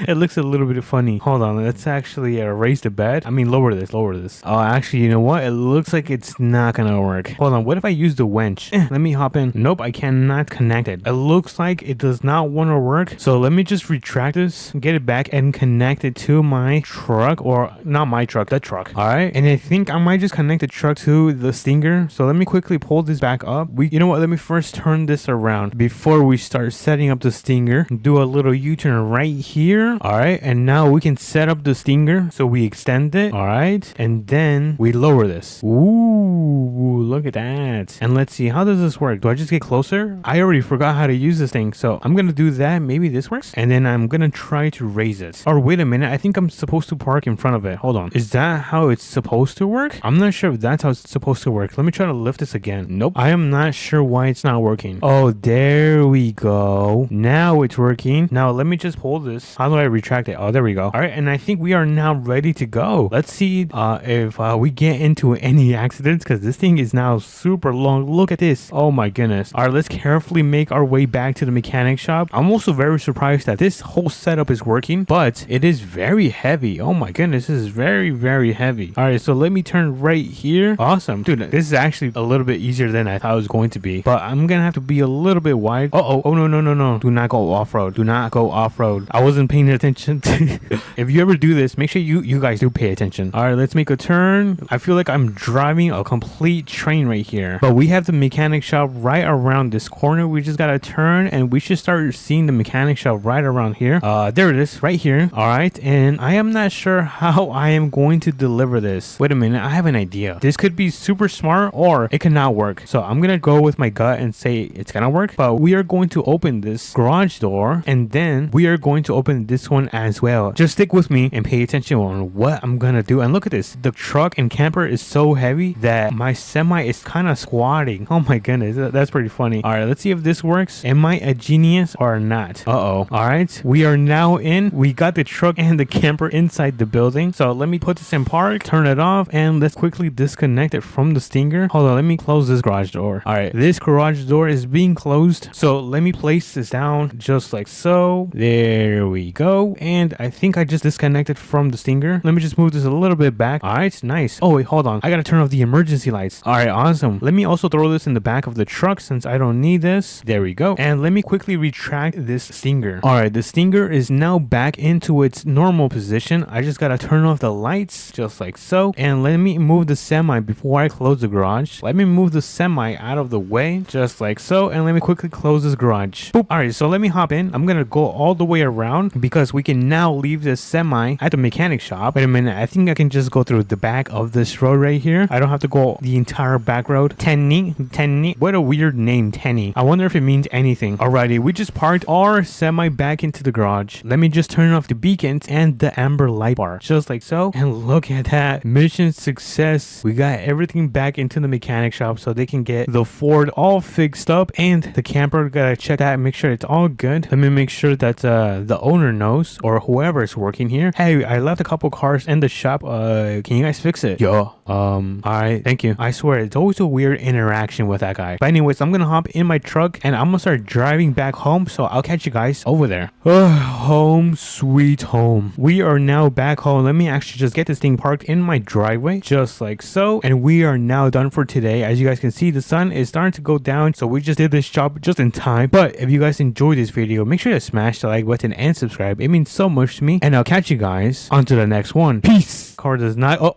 It looks a little bit funny. Hold on, let's actually raise the bed. I mean, lower this. Oh, actually, you know what? It looks like it's not gonna work. Hold on, what if I use the winch? Let me hop in. Nope, I cannot connect it. It looks like it does not want to work. So let me just retract this, get it back, and connect it to my truck, or not my truck, the truck. All right, and I think I might just connect the truck to the Stinger. So let me quickly pull this back up. You know what? Let me first turn this around before we start setting up the Stinger. Do a little U-turn right here. All right, and now we can set up the Stinger. So we extend it. All right, and then we lower this. Ooh, look at that. And let's see, how does this work? Do I just get closer? I already forgot how to use this thing, so I'm gonna do that. Maybe this works, and then I'm gonna try to raise it. Or wait a minute, I think I'm supposed to park in front of it. Hold on, is that how it's supposed to work? I'm not sure if that's how it's supposed to work. Let me try to lift this again. Nope, I am not sure why it's not working. Oh, there we go. Now it's working. Now let me just pull this. How do I retract it? Oh, there we go. All right, and I think we are now ready to go. Let's see if we get into any accidents, because this thing is now super long. Look at this. Oh my goodness. All right, let's carefully make our way back to the mechanic shop. I'm also very surprised that this whole setup is working, but it is very heavy. Oh my goodness, this is very, very heavy. All right, so let me turn right here. Awesome. Dude, this is actually a little bit easier than I thought it was going to be, but I'm gonna have to be a little bit wide. Oh no. Do not go off-road. Do not go off-road. I wasn't paying attention. If you ever do this, make sure you guys do pay attention. All right, let's make a turn. I feel like I'm driving a complete train right here, but we have the mechanic shop right around this corner. We just gotta turn, and we should start seeing the mechanic shop right around here. There it is, right here. All right, and I am not sure how I am going to deliver this. Wait a minute, I have an idea. This could be super smart, or it could not work. So I'm gonna go with my gut and say it's gonna work, but we are going to open this garage door, and then we are going to open this one as well. Just stick with me and pay attention on what I'm gonna do. And look at this, the truck and camper is so heavy that my semi is kind of squatting. Oh my goodness, that's pretty funny. All right, let's see if this works. Am I a genius or not? All right, we are now in. We got the truck and the camper inside the building. So let me put this in park, turn it off, and let's quickly disconnect it from the Stinger. Hold on, let me close this garage door. All right, this garage door is being closed, so let me place this down just like so. There we go. And I think I just disconnected from the Stinger. Let me just move this a little bit back. All right, nice. Oh wait, hold on, I gotta turn off the emergency lights. All right, awesome. Let me also throw this in the back of the truck since I don't need this. There we go. And let me quickly retract this stinger. All right, the stinger is now back into its normal position. I just gotta turn off the lights just like so. And let me move the semi before I close the garage. Let me move the semi out of the way just like so. And let me quickly close this garage. Boop. All right, so let me hop in. I'm gonna go all the way around because we can now leave the semi at the mechanic shop. Wait a minute, I think I can just go through the back of this road right here. I don't have to go the entire back road. Tenny. What a weird name, Tenny. I wonder if it means anything. Alrighty, we just parked our semi back into the garage. Let me just turn off the beacons and the amber light bar just like so. And look at that, mission success. We got everything back into the mechanic shop so they can get the Ford all fixed up, and the camper gotta check that and make sure it's all good. Let me make sure that the owner knows, or whoever is working here. Hey, I left a couple cars in the shop. Can you guys fix it? Yo. Alright, thank you. I swear it's always a weird interaction with that guy. But anyways, I'm gonna hop in my truck and I'm gonna start driving back home, so I'll catch you guys over there. Home sweet home. We are now back home. Let me actually just get this thing parked in my driveway just like so, and we are now done for today. As you guys can see, the sun is starting to go down, so we just did this job just in time. But if you guys enjoyed this video, make sure to smash the like button and subscribe. It means so much to me, and I'll catch you guys on to the next one. Peace. Car does not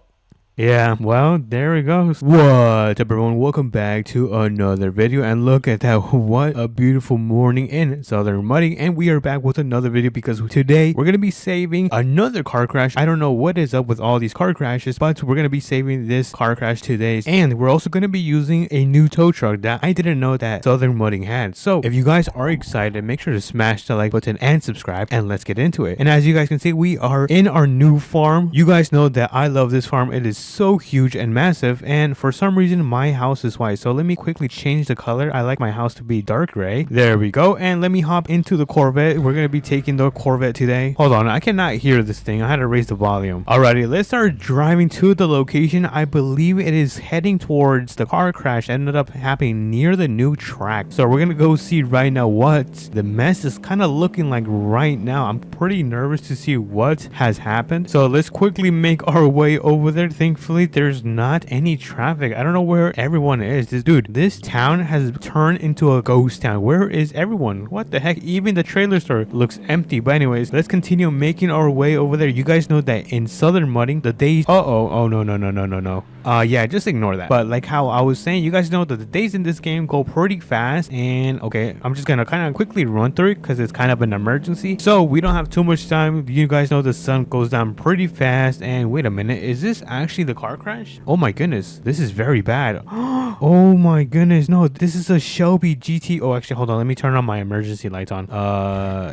yeah, well, there it goes. What's up, everyone? Welcome back to another video, and look at that. What a beautiful morning in Southern Mudding, and we are back with another video because today we're going to be saving another car crash. I don't know what is up with all these car crashes, but we're going to be saving this car crash today, and we're also going to be using a new tow truck that I didn't know that Southern Mudding had. So if you guys are excited, make sure to smash the like button and subscribe, and let's get into it. And as you guys can see, we are in our new farm. You guys know that I love this farm. It is so huge and massive, and for some reason my house is white, so let me quickly change the color. I like my house to be dark gray. There we go. And let me hop into the Corvette. We're gonna be taking the Corvette today. Hold on, I cannot hear this thing. I had to raise the volume. Alrighty, let's start driving to the location. I believe it is heading towards the car crash ended up happening near the new track, so we're gonna go see right now what the mess is kind of looking like right now. I'm pretty nervous to see what has happened, so let's quickly make our way over there. Thankfully there's not any traffic. I don't know where everyone is. This town has turned into a ghost town. Where is everyone? What the heck? Even the trailer store looks empty. But anyways, let's continue making our way over there. You guys know that in Southern Mudding, the days oh no. Yeah, just ignore that. But like how I was saying, you guys know that the days in this game go pretty fast, and okay, I'm just gonna kind of quickly run through it because it's kind of an emergency, so we don't have too much time. You guys know the sun goes down pretty fast. And wait a minute, is this actually the car crash? Oh my goodness, this is very bad. Oh my goodness, no, this is a Shelby GT. Oh, actually, hold on, let me turn on my emergency lights on.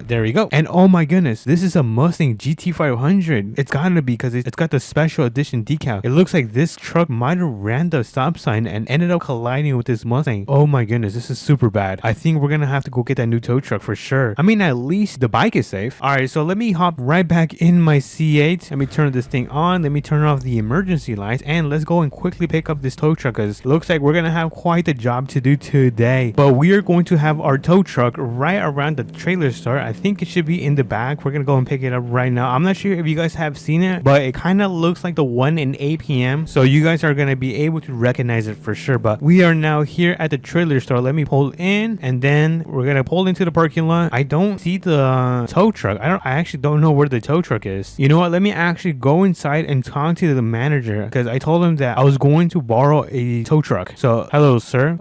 There we go. And oh my goodness, this is a Mustang GT500. It's gotta be because it's got the special edition decal. It looks like this truck might have ran the stop sign and ended up colliding with this Mustang. Oh my goodness, this is super bad. I think we're gonna have to go get that new tow truck for sure. I mean, at least the bike is safe. All right, so let me hop right back in my C8. Let me turn this thing on. Let me turn off the emergency lights, and let's go and quickly pick up this tow truck because it looks like we're gonna have quite the job to do today. But we are going to have our tow truck right around the trailer store. I think it should be in the back. We're gonna go and pick it up right now. I'm not sure if you guys have seen it, but it kind of looks like the one in APM, so you guys are gonna be able to recognize it for sure. But we are now here at the trailer store. Let me pull in, and then we're gonna pull into the parking lot. I don't see the tow truck. I actually don't know where the tow truck is. You know what, let me actually go inside and talk to the manager because I told him that I was going to borrow a tow truck. So hello sir,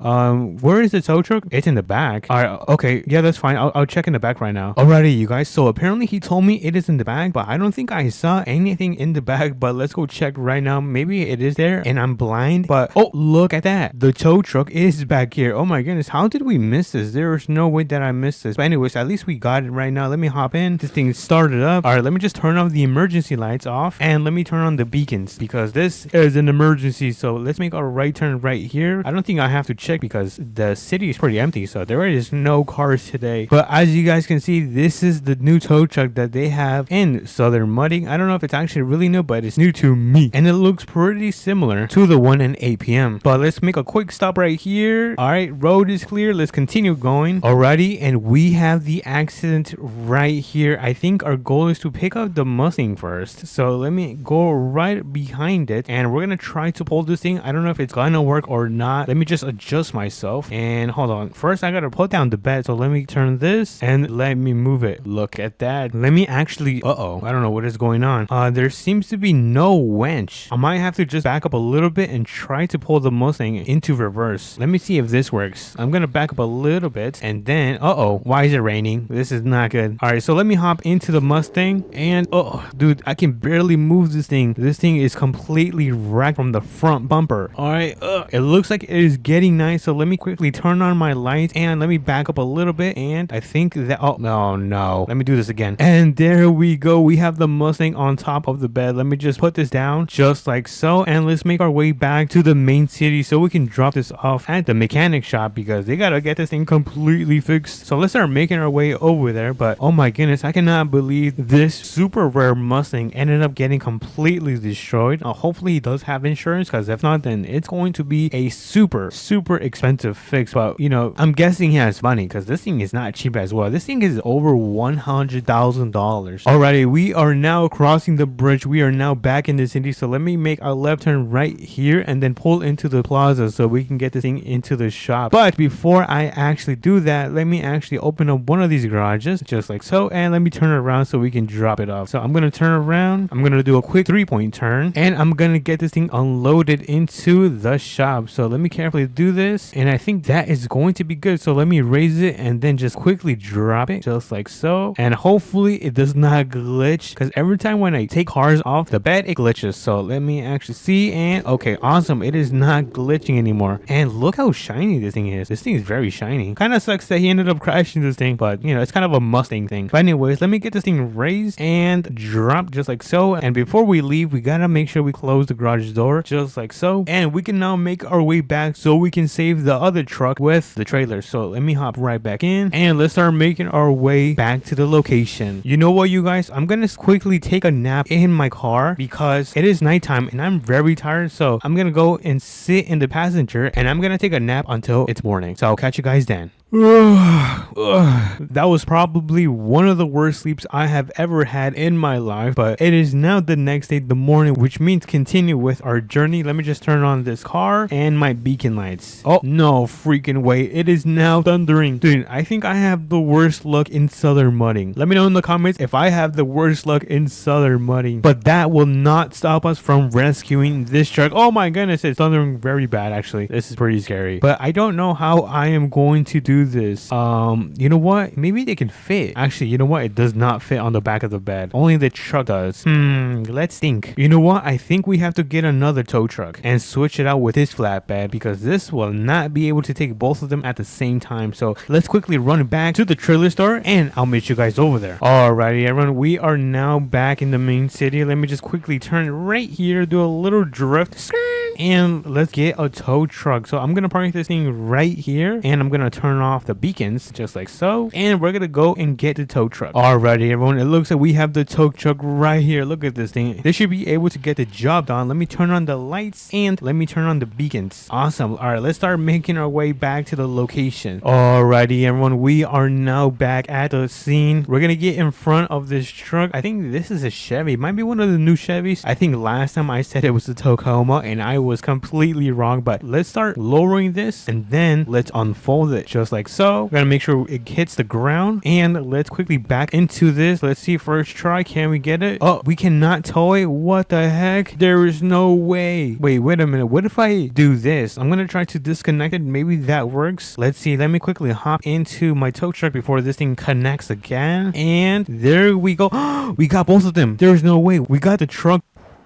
where is the tow truck? It's in the back. All right, okay, yeah, that's fine. I'll check in the back right now. Alrighty, you guys, so apparently he told me it is in the back, but I don't think I saw anything in the back. But let's go check right now. Maybe it is there and I'm blind. But oh, look at that, the tow truck is back here. Oh my goodness, how did we miss this? There's no way that I missed this. But anyways, at least we got it right now. Let me hop in. This thing started up. All right, let me just turn off the emergency lights off, and let me turn on the beacons because this is an emergency. So let's make a right turn right here. I don't think I have to check because the city is pretty empty, so there is no cars today. But as you guys can see, this is the new tow truck that they have in Southern Mudding. I don't know if it's actually really new, but it's new to me, and it looks pretty similar to the one in APM. But let's make a quick stop right here. All right, road is clear. Let's continue going. Alrighty, and we have the accident right here. I think our goal is to pick up the Mustang first, so let me go right behind it, and we're gonna try to pull this thing. I don't know if it's gonna work or not. Let me just adjust myself. And hold on. First, I gotta put down the bed. So let me turn this and let me move it. Look at that. Let me actually... Uh-oh. I don't know what is going on. There seems to be no winch. I might have to just back up a little bit and try to pull the Mustang into reverse. Let me see if this works. I'm gonna back up a little bit and then... Uh-oh. Why is it raining? This is not good. All right, so let me hop into the Mustang and... Oh, dude, I can barely move this thing. This thing is completely wrecked from the front bumper. All right, it looks like it is getting nice. So let me quickly turn on my lights and let me back up a little bit. And I think that... Oh, no. Let me do this again. And there we go. We have the Mustang on top of the bed. Let me just put this down just like so. And let's make our way back to the main city so we can drop this off at the mechanic shop because they gotta get this thing completely fixed. So let's start making our way over there. But oh my goodness, I cannot believe this super rare Mustang ended up getting completely destroyed. Hopefully he does have insurance, because if not, then it's going to be a super expensive fix. But you know, I'm guessing he has money because this thing is not cheap as well. This thing is over $100,000. Alrighty, we are now crossing the bridge. We are now back in the city. So let me make a left turn right here and then pull into the plaza so we can get this thing into the shop. But before I actually do that, let me actually open up one of these garages just like so, and let me turn it around so we can drop it off. So I'm gonna turn around, I'm gonna do a quick 3-point turn, and I'm gonna get this thing unloaded into the shop. So let me carefully do this, and I think that is going to be good. So let me raise it and then just quickly drop it just like so, and hopefully it does not glitch, because every time when I take cars off the bed it glitches. So let me actually see, and okay, awesome, it is not glitching anymore. And look how shiny this thing is. This thing is very shiny. Kind of sucks that he ended up crashing this thing, but you know, it's kind of a Mustang thing. But anyways, let me get this thing raised and drop just like so. And before we leave, we gotta make sure we close the garage door just like so, and we can now make our way back so we can save the other truck with the trailer. So let me hop right back in and let's start making our way back to the location. You know what, you guys, I'm gonna quickly take a nap in my car because it is nighttime and I'm very tired. So I'm gonna go and sit in the passenger and I'm gonna take a nap until it's morning. So I'll catch you guys then. That was probably one of the worst sleeps I have ever had in my life, but it is now the next day, the morning, which means continue with our journey. Let me just turn on this car and my beacon lights. Oh no freaking way, it is now thundering. Dude, I think I have the worst luck in southern mudding. Let me know in the comments if I have the worst luck in southern mudding, but that will not stop us from rescuing this truck. Oh my goodness, it's thundering very bad. Actually, this is pretty scary, but I don't know how I am going to do this. You know what, maybe they can fit. Actually, you know what, it does not fit on the back of the bed, only the truck does. Let's think. You know what, I think we have to get another tow truck and switch it out with this flatbed, because this will not be able to take both of them at the same time. So let's quickly run back to the trailer store and I'll meet you guys over there. Alrighty everyone, we are now back in the main city. Let me just quickly turn right here, do a little drift, and let's get a tow truck. So I'm gonna park this thing right here and I'm gonna turn off the beacons just like so, and we're gonna go and get the tow truck. Alrighty everyone, it looks like we have the tow truck right here. Look at this thing. This should be able to get the job done. Let me turn on the lights and let me turn on the beacons. Awesome. All right, let's start making our way back to the location. Alrighty everyone, we are now back at the scene. We're gonna get in front of this truck. I think this is a Chevy. It might be one of the new Chevys. I think last time I said it was a Tacoma and I was completely wrong, but let's start lowering this and then let's unfold it just like so. We're gonna make sure it hits the ground, and let's quickly back into this. Let's see, first try, can we get it? Oh, we cannot tow it. What the heck? There is no way. Wait a minute, what if I do this? I'm gonna try to disconnect it. Maybe that works. Let's see, let me quickly hop into my tow truck before this thing connects again, and there we go. We got both of them. There's no way. We got the truck,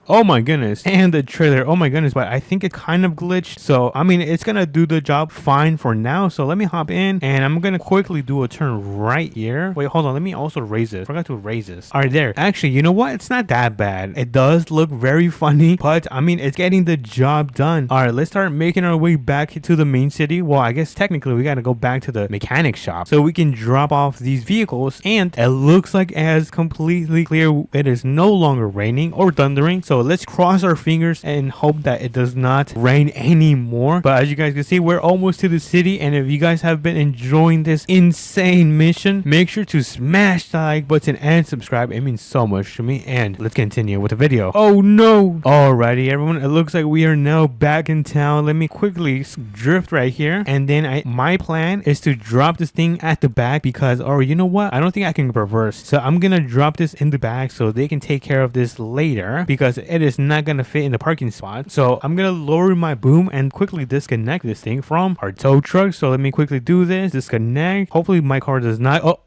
oh my goodness, and the trailer, oh my goodness, but I think it kind of glitched. So I mean, it's gonna do the job fine for now. So let me hop in and I'm gonna quickly do a turn right here. Wait, hold on, let me also raise it. Forgot to raise this. All right, there. Actually, you know what, it's not that bad. It does look very funny, but I mean, it's getting the job done. All right, let's start making our way back to the main city. Well, I guess technically we gotta go back to the mechanic shop so we can drop off these vehicles, and it looks like it has completely clear. It is no longer raining or thundering, so So let's cross our fingers and hope that it does not rain anymore. But as you guys can see, we're almost to the city, and if you guys have been enjoying this insane mission, make sure to smash the like button and subscribe. It means so much to me. And let's continue with the video. Oh no! Alrighty, everyone, it looks like we are now back in town. Let me quickly drift right here, and then my plan is to drop this thing at the back because, or you know what, I don't think I can reverse, so I'm gonna drop this in the back so they can take care of this later because it is not gonna fit in the parking spot. So I'm gonna lower my boom and quickly disconnect this thing from our tow truck. So let me quickly do this, disconnect. Hopefully my car does not, oh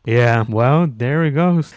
yeah, well, there it goes.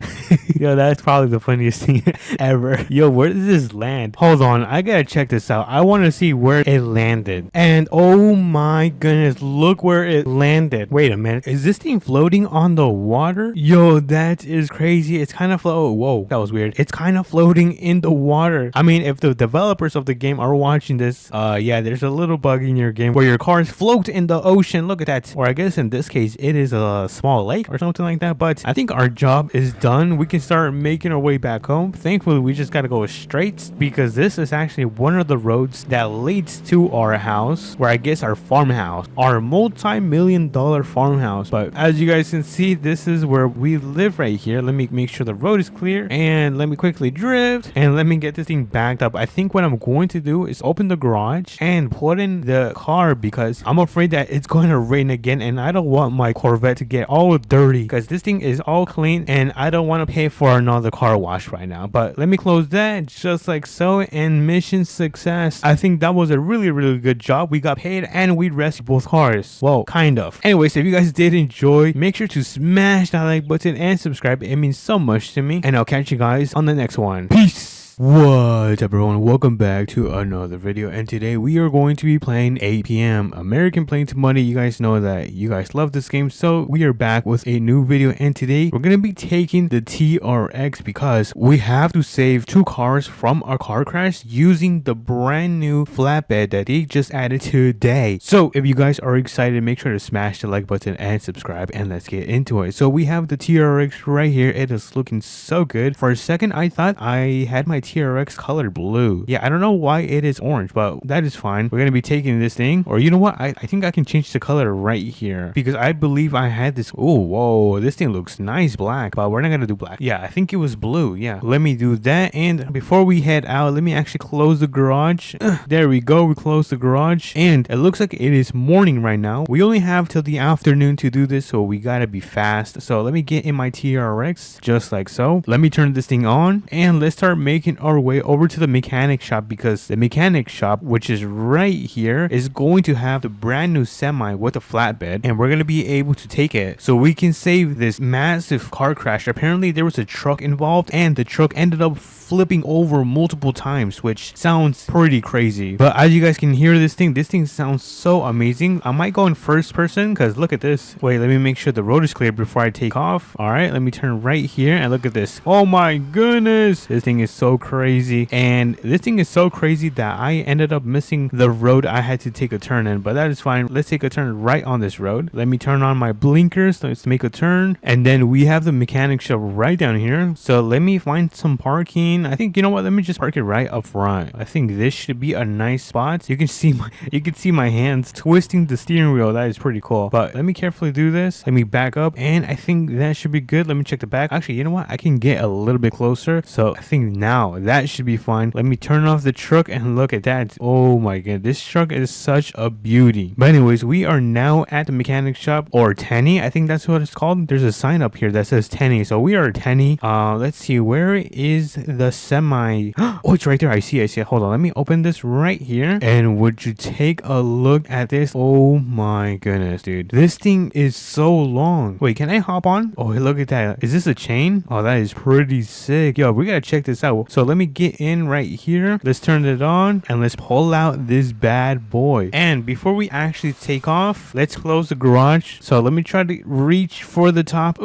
Yo, that's probably the funniest thing ever. Yo, where does this land? Hold on, I gotta check this out. I want to see where it landed. And oh my goodness, look where it landed. Wait a minute, is this thing floating on the water? Yo, that is crazy. It's kind of whoa, that was weird. It's kind of floating in the water. I mean, if the developers of the game are watching this, yeah, there's a little bug in your game where your cars float in the ocean. Look at that. Or I guess in this case, it is a small lake or something like that. But I think our job is done. We can start making our way back home. Thankfully, we just gotta go straight because this is actually one of the roads that leads to our house, where I guess our farmhouse, our multi-million-dollar farmhouse. But as you guys can see, this is where we live right here. Let me make sure the road is clear, and let me quickly drift, and let me get this thing backed up. I think what I'm going to do is open the garage and put in the car because I'm afraid that it's going to rain again, and I don't want my Corvette to get all dirty because this thing is all clean and I don't want to pay for another car wash right now. But let me close that just like so, and mission success. I think that was a really good job. We got paid and we rescued both cars. Well, kind of. Anyways, if you guys did enjoy, make sure to smash that like button and subscribe. It means so much to me, and I'll catch you guys on the next one. Peace. What's up, everyone? Welcome back to another video, and today we are going to be playing APM, American Plane to Money. You guys know that you guys love this game, so we are back with a new video, and today we're going to be taking the TRX because we have to save 2 cars from a car crash using the brand new flatbed that they just added today. So if you guys are excited, make sure to smash the like button and subscribe, and let's get into it. So we have the TRX right here. It is looking so good. For a second, I thought I had my TRX colored blue. Yeah, I don't know why it is orange, but that is fine. We're gonna be taking this thing, or you know what, I think I can change the color right here because I believe I had this. Oh, whoa, this thing looks nice black, but we're not gonna do black. Yeah, I think it was blue. Yeah, let me do that. And before we head out, let me actually close the garage. There we go, we closed the garage, and it looks like it is morning right now. We only have till the afternoon to do this, so we gotta be fast. So let me get in my TRX just like so. Let me turn this thing on, and let's start making our way over to the mechanic shop because the mechanic shop, which is right here, is going to have the brand new semi with a flatbed, and we're going to be able to take it so we can save this massive car crash. Apparently there was a truck involved, and the truck ended up flipping over multiple times, which sounds pretty crazy. But as you guys can hear, this thing sounds so amazing. I might go in first person because look at this. Wait, let me make sure the road is clear before I take off. All right, let me turn right here, and look at this. Oh my goodness, this thing is so crazy. And this thing is so crazy that I ended up missing the road I had to take a turn in, but that is fine. Let's take a turn right on this road. Let me turn on my blinkers. Let's make a turn, and then we have the mechanic shop right down here. So let me find some parking. I think, you know what, let me just park it right up front. I think this should be a nice spot. You can see my hands twisting the steering wheel. That is pretty cool. But let me carefully do this. Let me back up, and I think that should be good. Let me check the back. Actually, you know what, I can get a little bit closer. So I think now that should be fine. Let me turn off the truck, and look at that. Oh my god, this truck is such a beauty. But anyways, we are now at the mechanic shop, or Tenny, I think that's what it's called. There's a sign up here that says Tenny, so we are Tenny. Let's see, where is the semi? Oh, it's right there. I see it. Hold on, let me open this right here, and would you take a look at this? Oh my goodness, dude, this thing is so long. Wait, can I hop on? Oh, look at that. Is this a chain? Oh, that is pretty sick. Yo, we gotta check this out. So let me get in right here. Let's turn it on, and let's pull out this bad boy. And before we actually take off, let's close the garage. So let me try to reach for the top.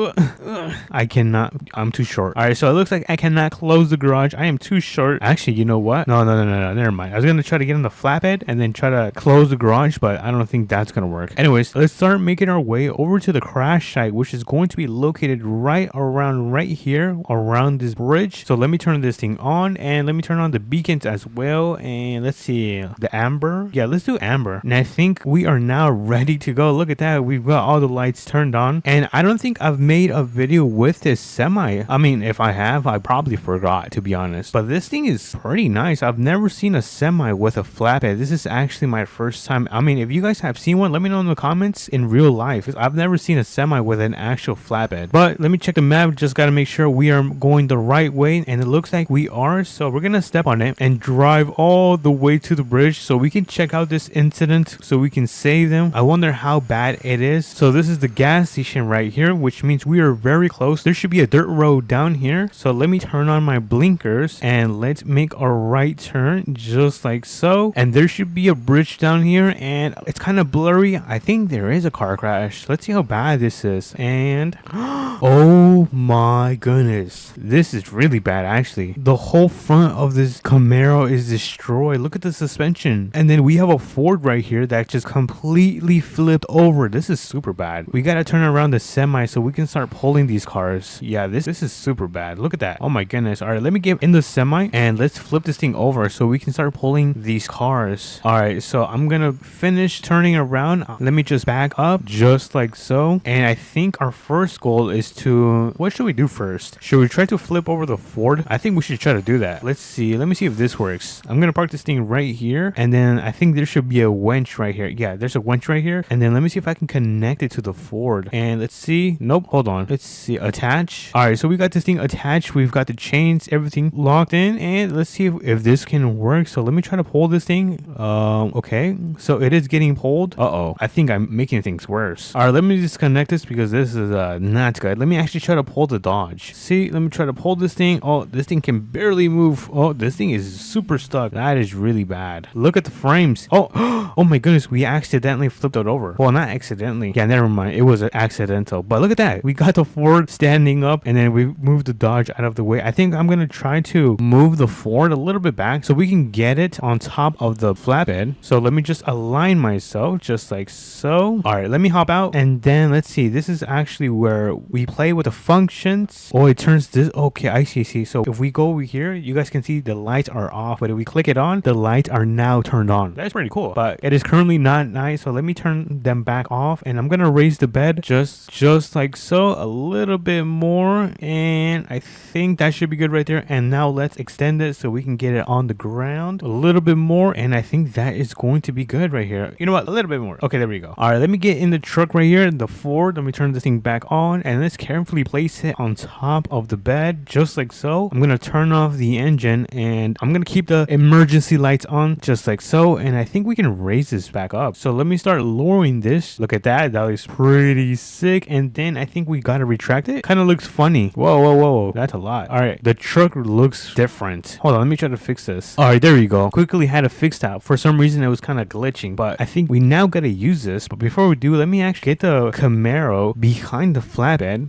I cannot. I'm too short. All right, so it looks like I cannot close the garage. I am too short. Actually, you know what, no, never mind. I was gonna try to get on the flatbed and then try to close the garage, but I don't think that's gonna work. Anyways, let's start making our way over to the crash site, which is going to be located right around right here around this bridge. So let me turn this thing on, and let me turn on the beacons as well. And let's see, the amber. Yeah, let's do amber. And I think we are now ready to go. Look at that. We've got all the lights turned on. And I don't think I've made a video with this semi. I mean, if I have, I probably forgot, to be honest. But this thing is pretty nice. I've never seen a semi with a flatbed. This is actually my first time. I mean, if you guys have seen one, let me know in the comments in real life, because I've never seen a semi with an actual flatbed. But let me check the map. Just got to make sure we are going the right way, and it looks like we are. So we're gonna step on it and drive all the way to the bridge so we can check out this incident, so we can save them. I wonder how bad it is. So this is the gas station right here, which means we are very close. There should be a dirt road down here. So let me turn on my blinkers and let's make a right turn, just like so. And there should be a bridge down here, and it's kind of blurry. I think there is a car crash. Let's see how bad this is. And oh my goodness, this is really bad. Actually, the whole front of this Camaro is destroyed. Look at the suspension. And then we have a Ford right here that just completely flipped over. This is super bad. We gotta turn around the semi so we can start pulling these cars. Yeah, this is super bad. Look at that. Oh my goodness. All right, let me get in the semi and let's flip this thing over so we can start pulling these cars. All right, so I'm gonna finish turning around. Let me just back up just like so. And I think our first goal is to, what should we do first? Should we try to flip over the Ford? I think we should try to do that. Let's see. Let me see if this works. I'm gonna park this thing right here, and then I think there should be a winch right here. Yeah, there's a winch right here. And then let me see if I can connect it to the Ford. And let's see. Nope, hold on. Let's see. Attach. All right, so we got this thing attached. We've got the chains, everything locked in, and let's see if this can work. So let me try to pull this thing. Okay, so it is getting pulled. I think I'm making things worse. All right, let me disconnect this because this is not good. Let me actually try to pull the Dodge. See, let me try to pull this thing. Oh, this thing can barely move. Oh, this thing is super stuck. That is really bad. Look at the frames. Oh my goodness, we accidentally flipped it over. Well, not accidentally. Yeah, never mind. It was accidental. But look at that. We got the Ford standing up, and then we moved the Dodge out of the way. I think I'm gonna try to move the Ford a little bit back so we can get it on top of the flatbed. So let me just align myself just like so. All right, let me hop out, and then let's see. This is actually where we play with the functions. Oh, it turns this. Okay, I see. So if we go over here, you guys can see the lights are off, but if we click it on, the lights are now turned on. That's pretty cool, but it is currently not nice. So let me turn them back off, and I'm gonna raise the bed just like so, a little bit more, and I think that should be good right there. And now let's extend it so we can get it on the ground a little bit more, and I think that is going to be good right here. You know what, a little bit more. Okay, there we go. All right, let me get in the truck right here, the Ford. Let me turn this thing back on, and let's carefully place it on top of the bed just like so. I'm gonna turn off the engine, and I'm gonna keep the emergency lights on just like so, and I think we can raise this back up. So let me start lowering this. Look at that. That looks pretty sick. And then I think we gotta retract it. Kind of looks funny. Whoa, that's a lot. All right, the truck looks different. Hold on, let me try to fix this. All right, there you go. Quickly had to fix that. For some reason it was kind of glitching, but I think we now gotta use this. But before we do, let me actually get the Camaro behind the flatbed,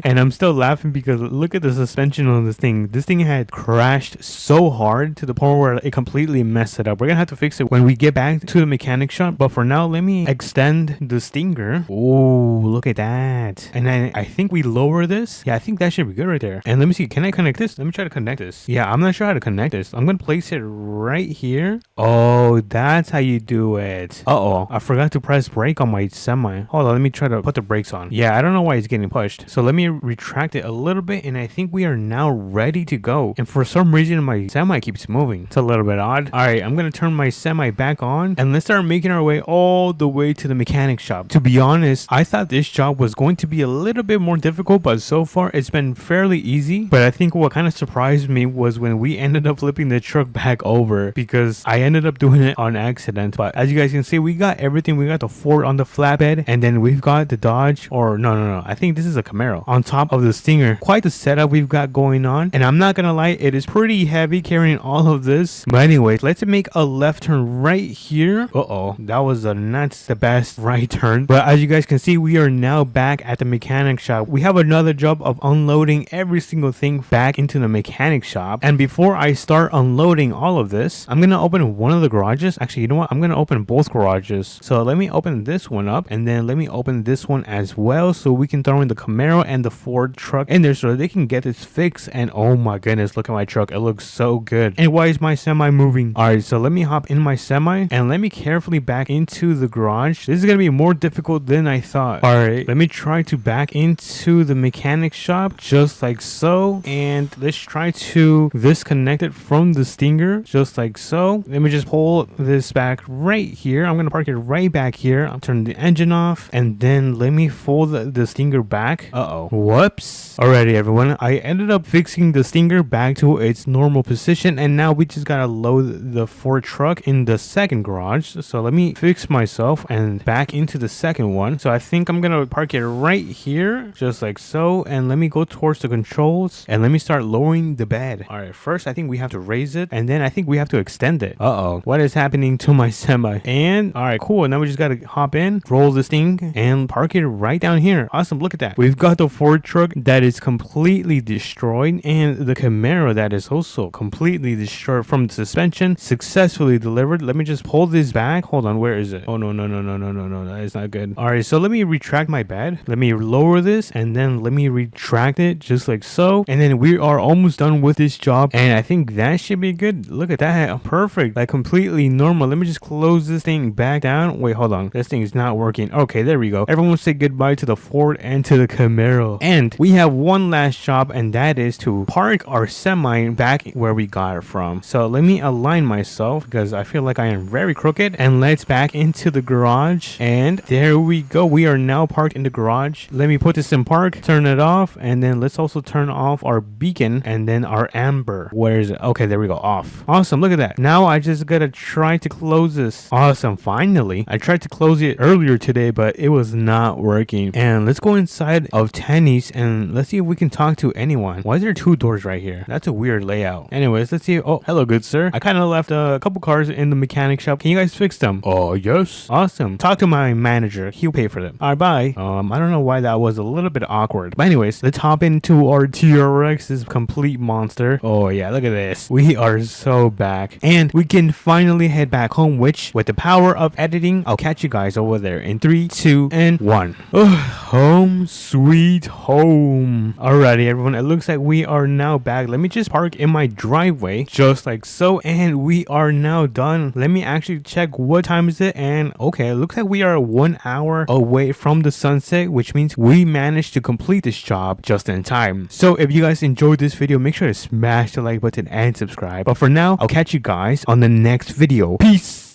and I'm still laughing because look at the suspension on this thing. This thing had crashed so hard to the point where it completely messed it up. We're gonna have to fix it when we get back to the mechanic shop, but for now let me extend the stinger. Oh, look at that. And I think we lower this. Yeah, I think that should be good right there. And let me see, can I connect this? Let me try to connect this. Yeah, I'm not sure how to connect this. I'm gonna place it right here. Oh, that's how you do it. I forgot to press brake on my semi. Hold on, let me try to put the brakes on. Yeah, I don't know why it's getting pushed. So let me retract it a little bit, and I think we are now ready to go. And for some reason my semi keeps moving. It's a little bit odd. All right, I'm gonna turn my semi back on, and let's start making our way all the way to the mechanic shop. To be honest, I thought this job was going to be a little bit more difficult, but so far it's been fairly easy. But I think what kind of surprised me was when we ended up flipping the truck back over, because I ended up doing it on accident. But as you guys can see, we got everything. We got the Ford on the flatbed, and then we've got the Dodge, or no, I think this is a Camaro on top of the Stinger. Quite the setup we've got going on, and I'm not gonna lie, it is pretty heavy carrying all of this. But anyways, let's make a left turn right here. That was not the best right turn. But as you guys can see, we are now back at the mechanic shop. We have another job of unloading every single thing back into the mechanic shop. And before I start unloading all of this, I'm gonna open one of the garages. Actually, you know what, I'm gonna open both garages. So let me open this one up, and then let me open this one as well, so we can throw in the Camaro and the Ford truck in there so they can get this fixed. And oh my goodness, goodness, look at my truck. It looks so good. And why is my semi moving? All right, so let me hop in my semi and let me carefully back into the garage. This is gonna be more difficult than I thought. All right, let me try to back into the mechanic shop just like so, and let's try to disconnect it from the Stinger just like so. Let me just pull this back right here. I'm gonna park it right back here. I'll turn the engine off, and then let me fold the Stinger back. Whoops. Alrighty, everyone, I ended up fixing the Stinger back to its normal position, and now we just gotta load the Ford truck in the second garage. So let me fix myself and back into the second one. So I think I'm gonna park it right here just like so, and let me go towards the controls and let me start lowering the bed. All right, first I think we have to raise it, and then I think we have to extend it. What is happening to my semi? And all right, cool. Now we just gotta hop in, roll this thing, and park it right down here. Awesome. Look at that. We've got the Ford truck that is completely destroyed, and the Camaro that is also completely destroyed from the suspension, successfully delivered. Let me just pull this back. Hold on, where is it? Oh, no, that is not good. All right, so let me retract my bed. Let me lower this, and then let me retract it just like so, and then we are almost done with this job, and I think that should be good. Look at that. Perfect. Like completely normal. Let me just close this thing back down. Wait, hold on. This thing is not working. Okay, there we go. Everyone say goodbye to the Ford and to the Camaro. And we have one last job, and that is to park our semi back where we got it from. So let me align myself because I feel like I am very crooked, and let's back into the garage, and there we go. We are now parked in the garage. Let me put this in park, turn it off, and then let's also turn off our beacon and then our amber. Where is it? Okay, there we go. Off. Awesome. Look at that. Now I just gotta try to close this. Awesome. Finally, I tried to close it earlier today, but it was not working. And let's go inside of Tenny's and let's see if we can talk to anyone. Why is there two doors right here? That's a weird layout. Anyways, let's see. Oh, hello, good sir. I kind of left a couple cars in the mechanic shop. Can you guys fix them? Oh, yes. Awesome. Talk to my manager. He'll pay for them. All right, bye. I don't know why that was a little bit awkward. But anyways, let's hop into our TRX, this complete monster. Oh yeah, look at this. We are so back. And we can finally head back home, which with the power of editing, I'll catch you guys over there in 3, 2, and 1. Oh, home sweet home. Alrighty, everyone. It looks like we are now back. Let me just park in my driveway just like so, and we are now done. Let me actually check what time is it, and okay, it looks like we are 1 hour away from the sunset, which means we managed to complete this job just in time. So if you guys enjoyed this video, make sure to smash the like button and subscribe. But for now, I'll catch you guys on the next video. Peace.